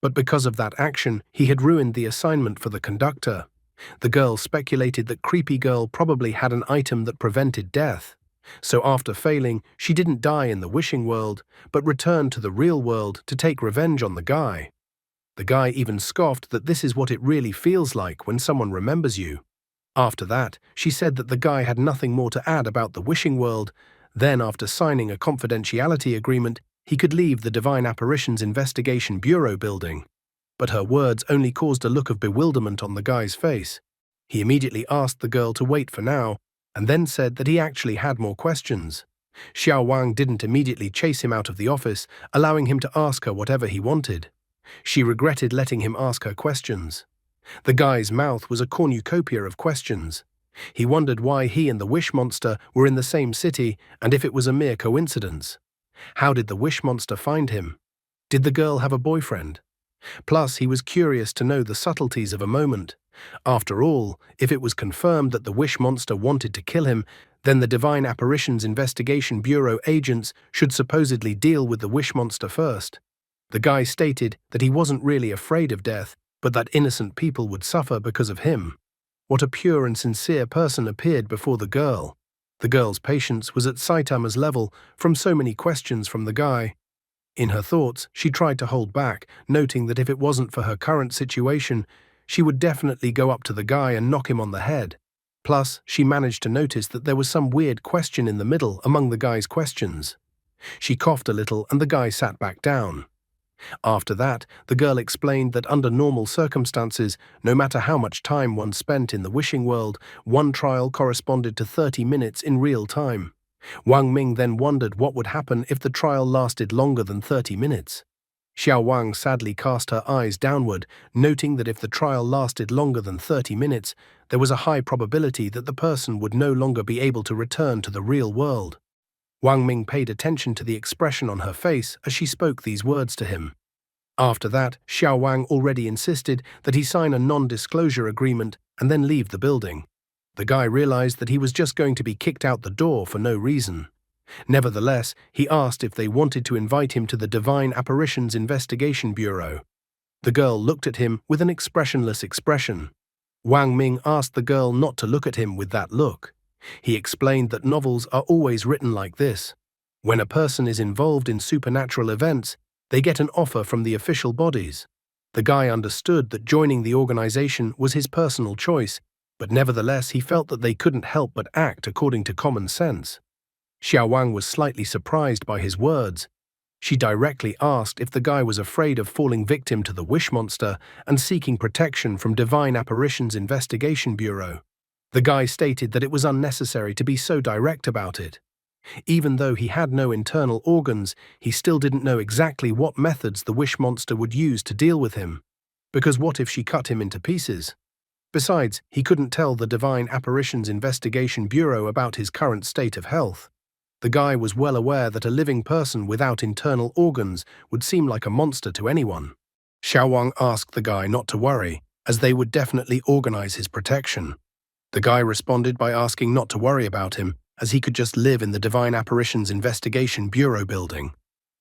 But because of that action, he had ruined the assignment for the conductor. The girl speculated that Creepy Girl probably had an item that prevented death. So after failing, she didn't die in the wishing world, but returned to the real world to take revenge on the guy. The guy even scoffed that this is what it really feels like when someone remembers you. After that, she said that the guy had nothing more to add about the wishing world. Then, after signing a confidentiality agreement, he could leave the Divine Apparitions Investigation Bureau building. But her words only caused a look of bewilderment on the guy's face. He immediately asked the girl to wait for now, and then said that he actually had more questions. Xiao Wang didn't immediately chase him out of the office, allowing him to ask her whatever he wanted. She regretted letting him ask her questions. The guy's mouth was a cornucopia of questions. He wondered why he and the Wish Monster were in the same city and if it was a mere coincidence. How did the Wish Monster find him? Did the girl have a boyfriend? Plus, he was curious to know the subtleties of a moment. After all, if it was confirmed that the Wish Monster wanted to kill him, then the Divine Apparitions Investigation Bureau agents should supposedly deal with the Wish Monster first. The guy stated that he wasn't really afraid of death, but that innocent people would suffer because of him. What a pure and sincere person appeared before the girl. The girl's patience was at Saitama's level from so many questions from the guy. In her thoughts, she tried to hold back, noting that if it wasn't for her current situation, she would definitely go up to the guy and knock him on the head. Plus, she managed to notice that there was some weird question in the middle among the guy's questions. She coughed a little and the guy sat back down. After that, the girl explained that under normal circumstances, no matter how much time one spent in the wishing world, one trial corresponded to 30 minutes in real time. Wang Ming then wondered what would happen if the trial lasted longer than 30 minutes. Xiao Wang sadly cast her eyes downward, noting that if the trial lasted longer than 30 minutes, there was a high probability that the person would no longer be able to return to the real world. Wang Ming paid attention to the expression on her face as she spoke these words to him. After that, Xiao Wang already insisted that he sign a non-disclosure agreement and then leave the building. The guy realized that he was just going to be kicked out the door for no reason. Nevertheless, he asked if they wanted to invite him to the Divine Apparitions Investigation Bureau. The girl looked at him with an expressionless expression. Wang Ming asked the girl not to look at him with that look. He explained that novels are always written like this. When a person is involved in supernatural events, they get an offer from the official bodies. The guy understood that joining the organization was his personal choice, but nevertheless he felt that they couldn't help but act according to common sense. Xiao Wang was slightly surprised by his words. She directly asked if the guy was afraid of falling victim to the Wish Monster and seeking protection from Divine Apparitions Investigation Bureau. The guy stated that it was unnecessary to be so direct about it. Even though he had no internal organs, he still didn't know exactly what methods the Wish Monster would use to deal with him. Because what if she cut him into pieces? Besides, he couldn't tell the Divine Apparitions Investigation Bureau about his current state of health. The guy was well aware that a living person without internal organs would seem like a monster to anyone. Xiao Wang asked the guy not to worry, as they would definitely organize his protection. The guy responded by asking not to worry about him, as he could just live in the Divine Apparitions Investigation Bureau building.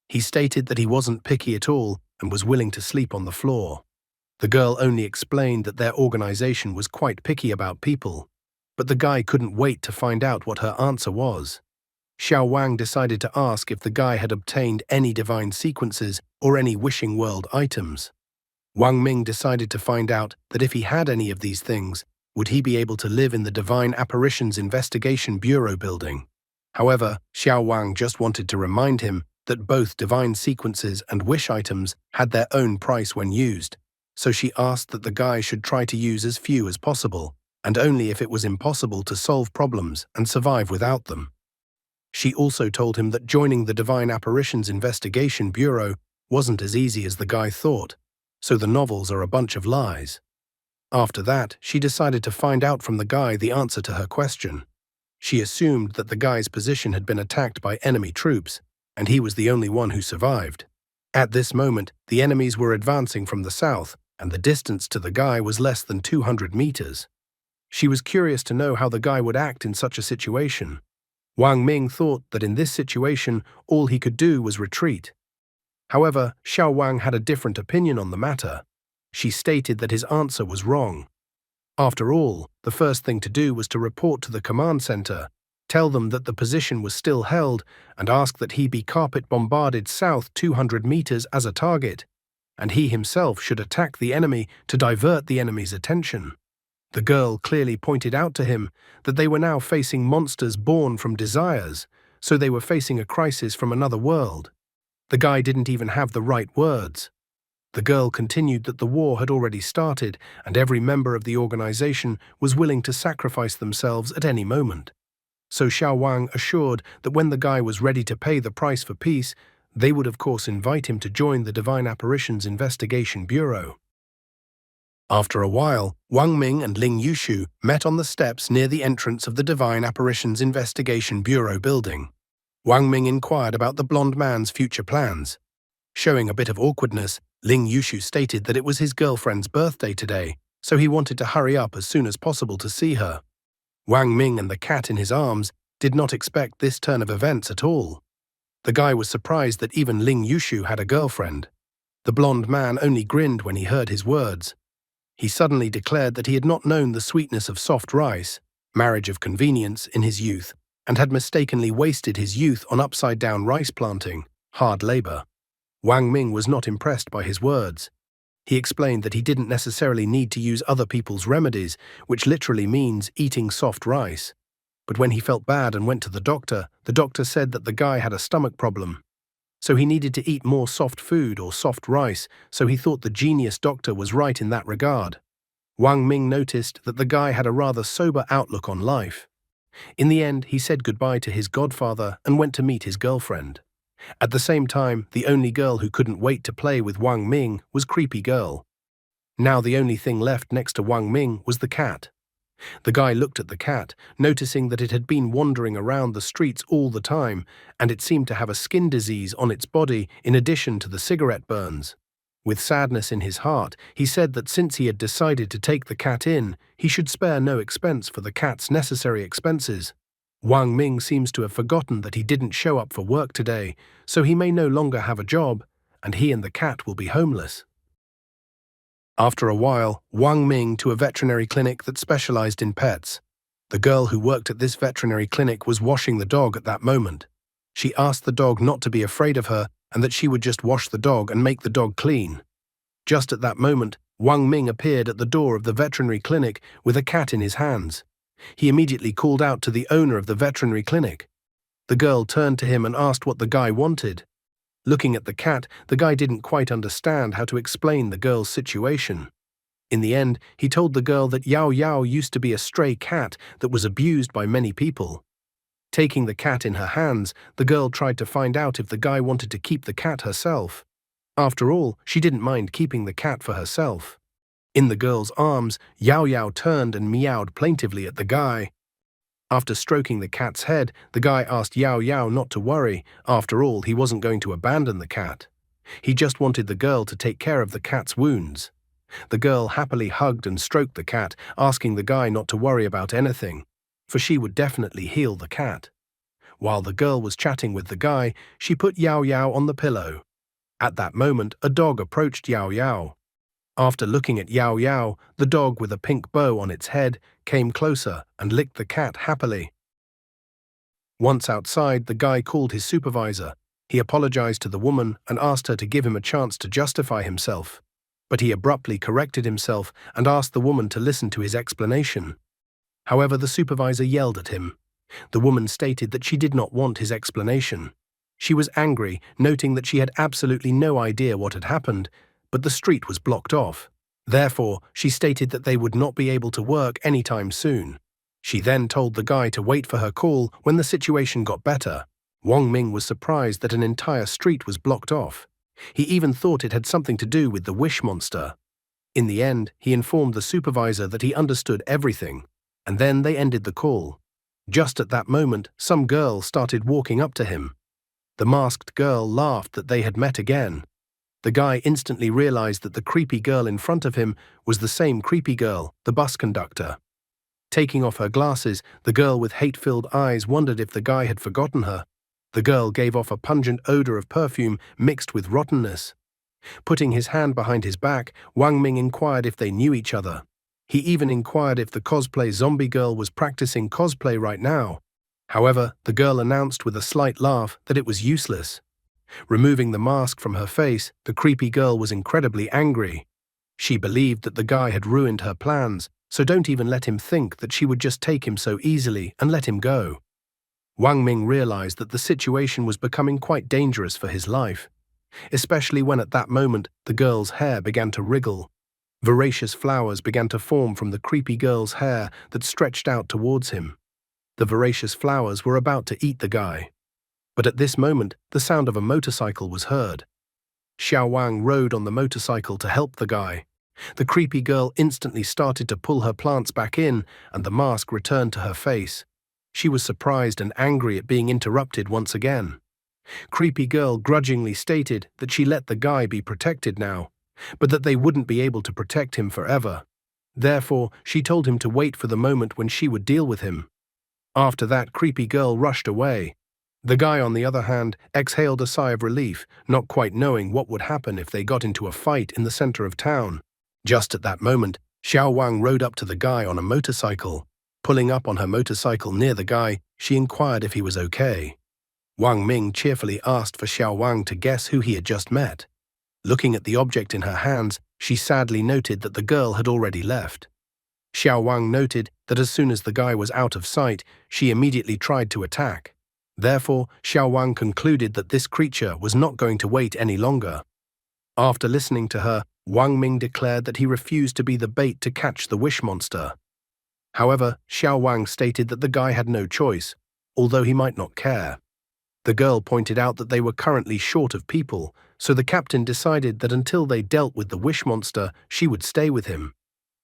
He stated that he wasn't picky at all and was willing to sleep on the floor. The girl only explained that their organization was quite picky about people, but the guy couldn't wait to find out what her answer was. Xiao Wang decided to ask if the guy had obtained any divine sequences or any wishing world items. Wang Ming decided to find out that if he had any of these things, would he be able to live in the Divine Apparitions Investigation Bureau building? However, Xiao Wang just wanted to remind him that both divine sequences and wish items had their own price when used, so she asked that the guy should try to use as few as possible, and only if it was impossible to solve problems and survive without them. She also told him that joining the Divine Apparitions Investigation Bureau wasn't as easy as the guy thought, so the novels are a bunch of lies. After that, she decided to find out from the guy the answer to her question. She assumed that the guy's position had been attacked by enemy troops, and he was the only one who survived. At this moment, the enemies were advancing from the south, and the distance to the guy was less than 200 meters. She was curious to know how the guy would act in such a situation. Wang Ming thought that in this situation, all he could do was retreat. However, Xiao Wang had a different opinion on the matter. She stated that his answer was wrong. After all, the first thing to do was to report to the command center, tell them that the position was still held, and ask that he be carpet bombarded south 200 meters as a target, and he himself should attack the enemy to divert the enemy's attention. The girl clearly pointed out to him that they were now facing monsters born from desires, so they were facing a crisis from another world. The guy didn't even have the right words. The girl continued that the war had already started and every member of the organization was willing to sacrifice themselves at any moment. So Xiao Wang assured that when the guy was ready to pay the price for peace, they would of course invite him to join the Divine Apparitions Investigation Bureau. After a while, Wang Ming and Ling Yushu met on the steps near the entrance of the Divine Apparitions Investigation Bureau building. Wang Ming inquired about the blonde man's future plans. Showing a bit of awkwardness, Ling Yushu stated that it was his girlfriend's birthday today, so he wanted to hurry up as soon as possible to see her. Wang Ming and the cat in his arms did not expect this turn of events at all. The guy was surprised that even Ling Yushu had a girlfriend. The blonde man only grinned when he heard his words. He suddenly declared that he had not known the sweetness of soft rice, marriage of convenience, in his youth, and had mistakenly wasted his youth on upside-down rice planting, hard labor. Wang Ming was not impressed by his words. He explained that he didn't necessarily need to use other people's remedies, which literally means eating soft rice. But when he felt bad and went to the doctor said that the guy had a stomach problem. So he needed to eat more soft food or soft rice, so he thought the genius doctor was right in that regard. Wang Ming noticed that the guy had a rather sober outlook on life. In the end, he said goodbye to his godfather and went to meet his girlfriend. At the same time, the only girl who couldn't wait to play with Wang Ming was Creepy Girl. Now the only thing left next to Wang Ming was the cat. The guy looked at the cat, noticing that it had been wandering around the streets all the time, and it seemed to have a skin disease on its body in addition to the cigarette burns. With sadness in his heart, he said that since he had decided to take the cat in, he should spare no expense for the cat's necessary expenses. Wang Ming seems to have forgotten that he didn't show up for work today, so he may no longer have a job, and he and the cat will be homeless. After a while, Wang Ming to a veterinary clinic that specialized in pets. The girl who worked at this veterinary clinic was washing the dog at that moment. She asked the dog not to be afraid of her and that she would just wash the dog and make the dog clean. Just at that moment, Wang Ming appeared at the door of the veterinary clinic with a cat in his hands. He immediately called out to the owner of the veterinary clinic. The girl turned to him and asked what the guy wanted. Looking at the cat, the guy didn't quite understand how to explain the girl's situation. In the end, he told the girl that Yao Yao used to be a stray cat that was abused by many people. Taking the cat in her hands, the girl tried to find out if the guy wanted to keep the cat herself. After all, she didn't mind keeping the cat for herself. In the girl's arms, Yao Yao turned and meowed plaintively at the guy. After stroking the cat's head, the guy asked Yao Yao not to worry. After all, he wasn't going to abandon the cat. He just wanted the girl to take care of the cat's wounds. The girl happily hugged and stroked the cat, asking the guy not to worry about anything, for she would definitely heal the cat. While the girl was chatting with the guy, she put Yao Yao on the pillow. At that moment, a dog approached Yao Yao. After looking at Yao Yao, the dog with a pink bow on its head came closer and licked the cat happily. Once outside, the guy called his supervisor. He apologized to the woman and asked her to give him a chance to justify himself. But he abruptly corrected himself and asked the woman to listen to his explanation. However, the supervisor yelled at him. The woman stated that she did not want his explanation. She was angry, noting that she had absolutely no idea what had happened, but the street was blocked off. Therefore, she stated that they would not be able to work anytime soon. She then told the guy to wait for her call when the situation got better. Wang Ming was surprised that an entire street was blocked off. He even thought it had something to do with the wish monster. In the end, he informed the supervisor that he understood everything, and then they ended the call. Just at that moment, some girl started walking up to him. The masked girl laughed that they had met again. The guy instantly realized that the creepy girl in front of him was the same creepy girl, the bus conductor. Taking off her glasses, the girl with hate-filled eyes wondered if the guy had forgotten her. The girl gave off a pungent odor of perfume mixed with rottenness. Putting his hand behind his back, Wang Ming inquired if they knew each other. He even inquired if the cosplay zombie girl was practicing cosplay right now. However, the girl announced with a slight laugh that it was useless. Removing the mask from her face, the creepy girl was incredibly angry. She believed that the guy had ruined her plans, so don't even let him think that she would just take him so easily and let him go. Wang Ming realized that the situation was becoming quite dangerous for his life, especially when at that moment the girl's hair began to wriggle. Voracious flowers began to form from the creepy girl's hair that stretched out towards him. The voracious flowers were about to eat the guy. But at this moment, the sound of a motorcycle was heard. Xiao Wang rode on the motorcycle to help the guy. The creepy girl instantly started to pull her plants back in, and the mask returned to her face. She was surprised and angry at being interrupted once again. Creepy girl grudgingly stated that she let the guy be protected now, but that they wouldn't be able to protect him forever. Therefore, she told him to wait for the moment when she would deal with him. After that, creepy girl rushed away. The guy, on the other hand, exhaled a sigh of relief, not quite knowing what would happen if they got into a fight in the center of town. Just at that moment, Xiao Wang rode up to the guy on a motorcycle. Pulling up on her motorcycle near the guy, she inquired if he was okay. Wang Ming cheerfully asked for Xiao Wang to guess who he had just met. Looking at the object in her hands, she sadly noted that the girl had already left. Xiao Wang noted that as soon as the guy was out of sight, she immediately tried to attack. Therefore, Xiao Wang concluded that this creature was not going to wait any longer. After listening to her, Wang Ming declared that he refused to be the bait to catch the wish monster. However, Xiao Wang stated that the guy had no choice, although he might not care. The girl pointed out that they were currently short of people, so the captain decided that until they dealt with the wish monster, she would stay with him.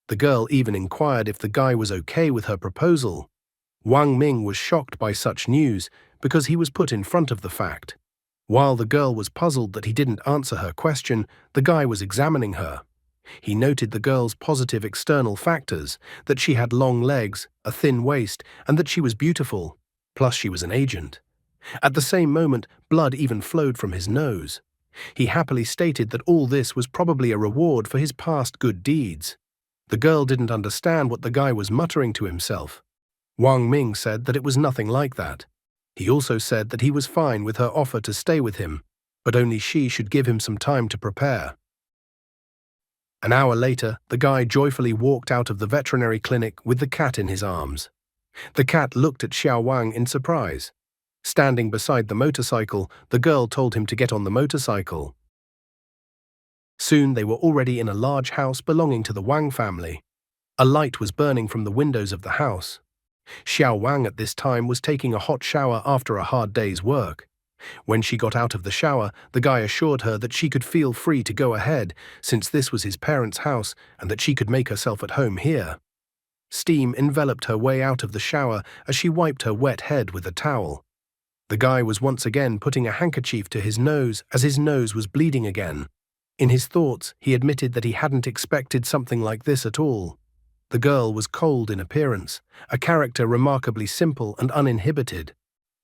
The girl even inquired if the guy was okay with her proposal. Wang Ming was shocked by such news because he was put in front of the fact. While the girl was puzzled that he didn't answer her question, the guy was examining her. He noted the girl's positive external factors, that she had long legs, a thin waist, and that she was beautiful, plus she was an agent. At the same moment, blood even flowed from his nose. He happily stated that all this was probably a reward for his past good deeds. The girl didn't understand what the guy was muttering to himself. Wang Ming said that it was nothing like that. He also said that he was fine with her offer to stay with him, but only she should give him some time to prepare. An hour later, the guy joyfully walked out of the veterinary clinic with the cat in his arms. The cat looked at Xiao Wang in surprise. Standing beside the motorcycle, the girl told him to get on the motorcycle. Soon they were already in a large house belonging to the Wang family. A light was burning from the windows of the house. Xiao Wang at this time was taking a hot shower after a hard day's work. When she got out of the shower, the guy assured her that she could feel free to go ahead, since this was his parents' house and that she could make herself at home here. Steam enveloped her way out of the shower as she wiped her wet head with a towel. The guy was once again putting a handkerchief to his nose as his nose was bleeding again. In his thoughts, he admitted that he hadn't expected something like this at all. The girl was cold in appearance, a character remarkably simple and uninhibited.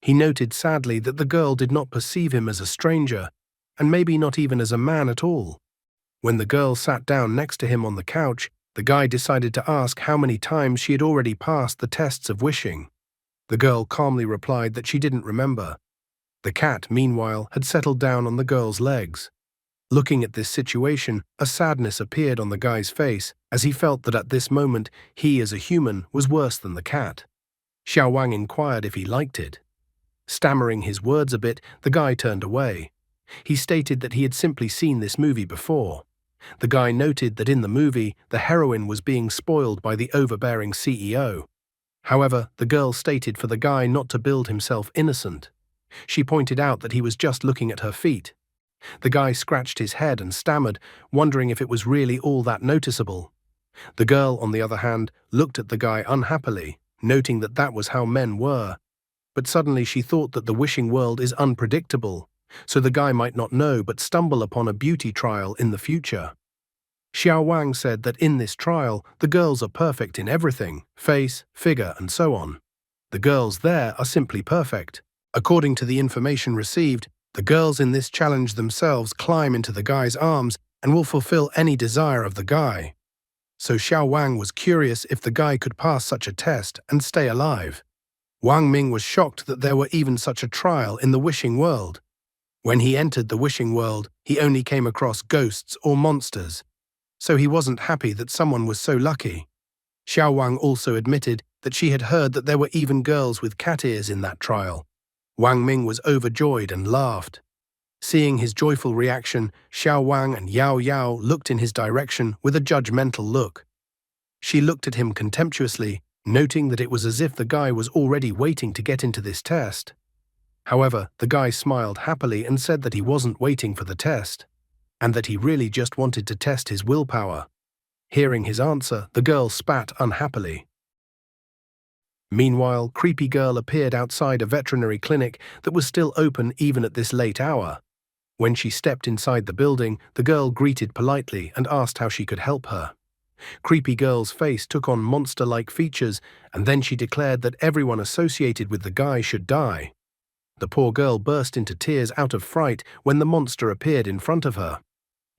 He noted sadly that the girl did not perceive him as a stranger, and maybe not even as a man at all. When the girl sat down next to him on the couch, the guy decided to ask how many times she had already passed the tests of wishing. The girl calmly replied that she didn't remember. The cat, meanwhile, had settled down on the girl's legs. Looking at this situation, a sadness appeared on the guy's face as he felt that at this moment he as a human was worse than the cat. Xiao Wang inquired if he liked it. Stammering his words a bit, the guy turned away. He stated that he had simply seen this movie before. The guy noted that in the movie, the heroine was being spoiled by the overbearing CEO. However, the girl stated for the guy not to build himself innocent. She pointed out that he was just looking at her feet. The guy scratched his head and stammered, wondering if it was really all that noticeable. The girl, on the other hand, looked at the guy unhappily, noting that that was how men were. But suddenly she thought that the wishing world is unpredictable, so the guy might not know but stumble upon a beauty trial in the future. Xiao Wang said that in this trial, the girls are perfect in everything, face, figure, and so on. The girls there are simply perfect. According to the information received, the girls in this challenge themselves climb into the guy's arms and will fulfill any desire of the guy. So Xiao Wang was curious if the guy could pass such a test and stay alive. Wang Ming was shocked that there were even such a trial in the wishing world. When he entered the wishing world, he only came across ghosts or monsters, so he wasn't happy that someone was so lucky. Xiao Wang also admitted that she had heard that there were even girls with cat ears in that trial. Wang Ming was overjoyed and laughed. Seeing his joyful reaction, Xiao Wang and Yao Yao looked in his direction with a judgmental look. She looked at him contemptuously, noting that it was as if the guy was already waiting to get into this test. However, the guy smiled happily and said that he wasn't waiting for the test, and that he really just wanted to test his willpower. Hearing his answer, the girl spat unhappily. Meanwhile, Creepy Girl appeared outside a veterinary clinic that was still open even at this late hour. When she stepped inside the building, the girl greeted politely and asked how she could help her. Creepy Girl's face took on monster-like features, and then she declared that everyone associated with the guy should die. The poor girl burst into tears out of fright when the monster appeared in front of her.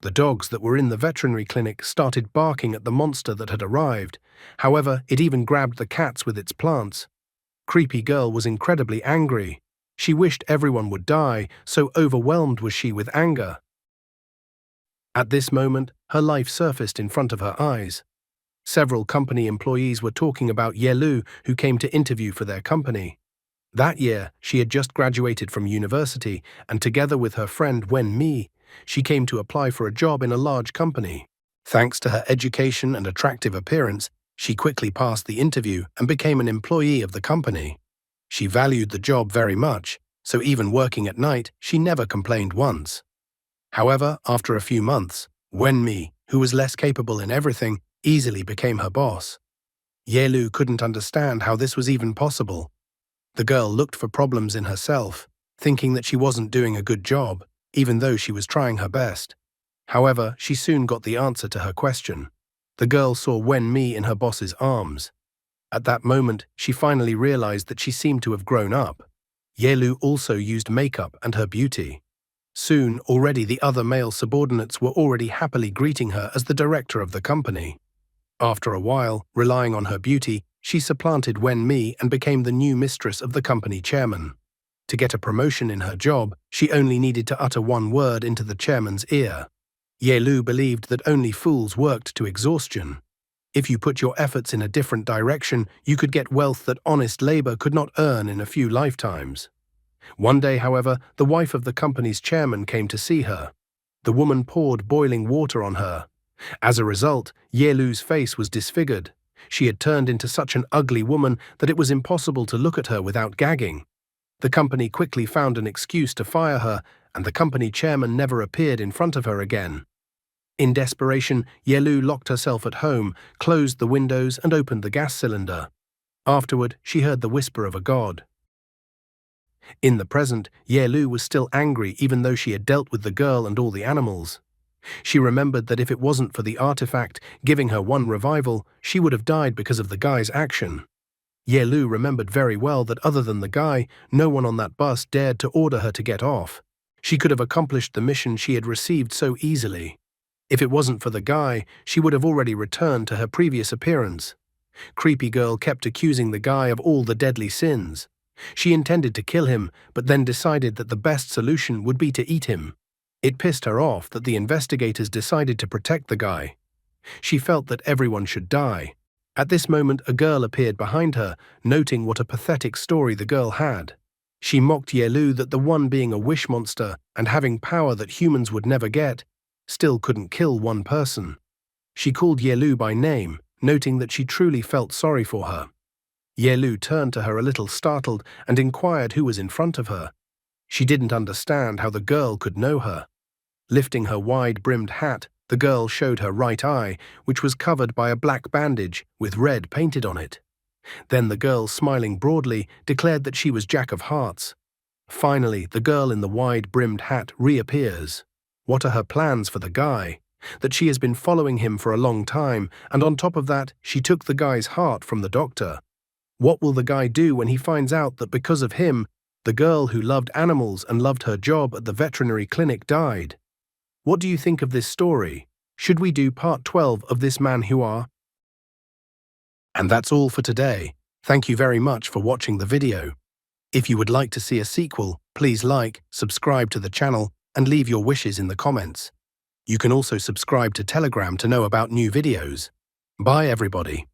The dogs that were in the veterinary clinic started barking at the monster that had arrived. However, it even grabbed the cats with its plants. Creepy Girl was incredibly angry. She wished everyone would die, so overwhelmed was she with anger. At this moment, her life surfaced in front of her eyes. Several company employees were talking about Ye Lu, who came to interview for their company. That year, she had just graduated from university, and together with her friend Wen Mi, she came to apply for a job in a large company. Thanks to her education and attractive appearance, she quickly passed the interview and became an employee of the company. She valued the job very much, so even working at night, she never complained once. However, after a few months, Wen Mi, who was less capable in everything, easily became her boss. Ye Lu couldn't understand how this was even possible. The girl looked for problems in herself, thinking that she wasn't doing a good job, even though she was trying her best. However, she soon got the answer to her question. The girl saw Wen Mi in her boss's arms. At that moment, she finally realized that she seemed to have grown up. Ye Lu also used makeup and her beauty. Soon, already the other male subordinates were already happily greeting her as the director of the company. After a while, relying on her beauty, she supplanted Wen Mi and became the new mistress of the company chairman. To get a promotion in her job, she only needed to utter one word into the chairman's ear. Ye Lu believed that only fools worked to exhaustion. If you put your efforts in a different direction, you could get wealth that honest labor could not earn in a few lifetimes. One day, however, the wife of the company's chairman came to see her. The woman poured boiling water on her. As a result, Ye Lu's face was disfigured. She had turned into such an ugly woman that it was impossible to look at her without gagging. The company quickly found an excuse to fire her, and the company chairman never appeared in front of her again. In desperation, Ye Lu locked herself at home, closed the windows and opened the gas cylinder. Afterward, she heard the whisper of a god. In the present, Ye Lu was still angry even though she had dealt with the girl and all the animals. She remembered that if it wasn't for the artifact giving her one revival, she would have died because of the guy's action. Ye Lu remembered very well that other than the guy, no one on that bus dared to order her to get off. She could have accomplished the mission she had received so easily. If it wasn't for the guy, she would have already returned to her previous appearance. Creepy Girl kept accusing the guy of all the deadly sins. She intended to kill him, but then decided that the best solution would be to eat him. It pissed her off that the investigators decided to protect the guy. She felt that everyone should die. At this moment, a girl appeared behind her, noting what a pathetic story the girl had. She mocked Ye Lu that the one being a wish monster and having power that humans would never get, still couldn't kill one person. She called Ye Lu by name, noting that she truly felt sorry for her. Ye Lu turned to her a little startled and inquired who was in front of her. She didn't understand how the girl could know her. Lifting her wide-brimmed hat, the girl showed her right eye, which was covered by a black bandage with red painted on it. Then the girl, smiling broadly, declared that she was Jack of Hearts. Finally, the girl in the wide-brimmed hat reappears. What are her plans for the guy? That she has been following him for a long time, and on top of that, she took the guy's heart from the doctor. What will the guy do when he finds out that because of him, the girl who loved animals and loved her job at the veterinary clinic died? What do you think of this story? Should we do part 12 of this Manhwa? And that's all for today. Thank you very much for watching the video. If you would like to see a sequel, please like, subscribe to the channel, and leave your wishes in the comments. You can also subscribe to Telegram to know about new videos. Bye everybody.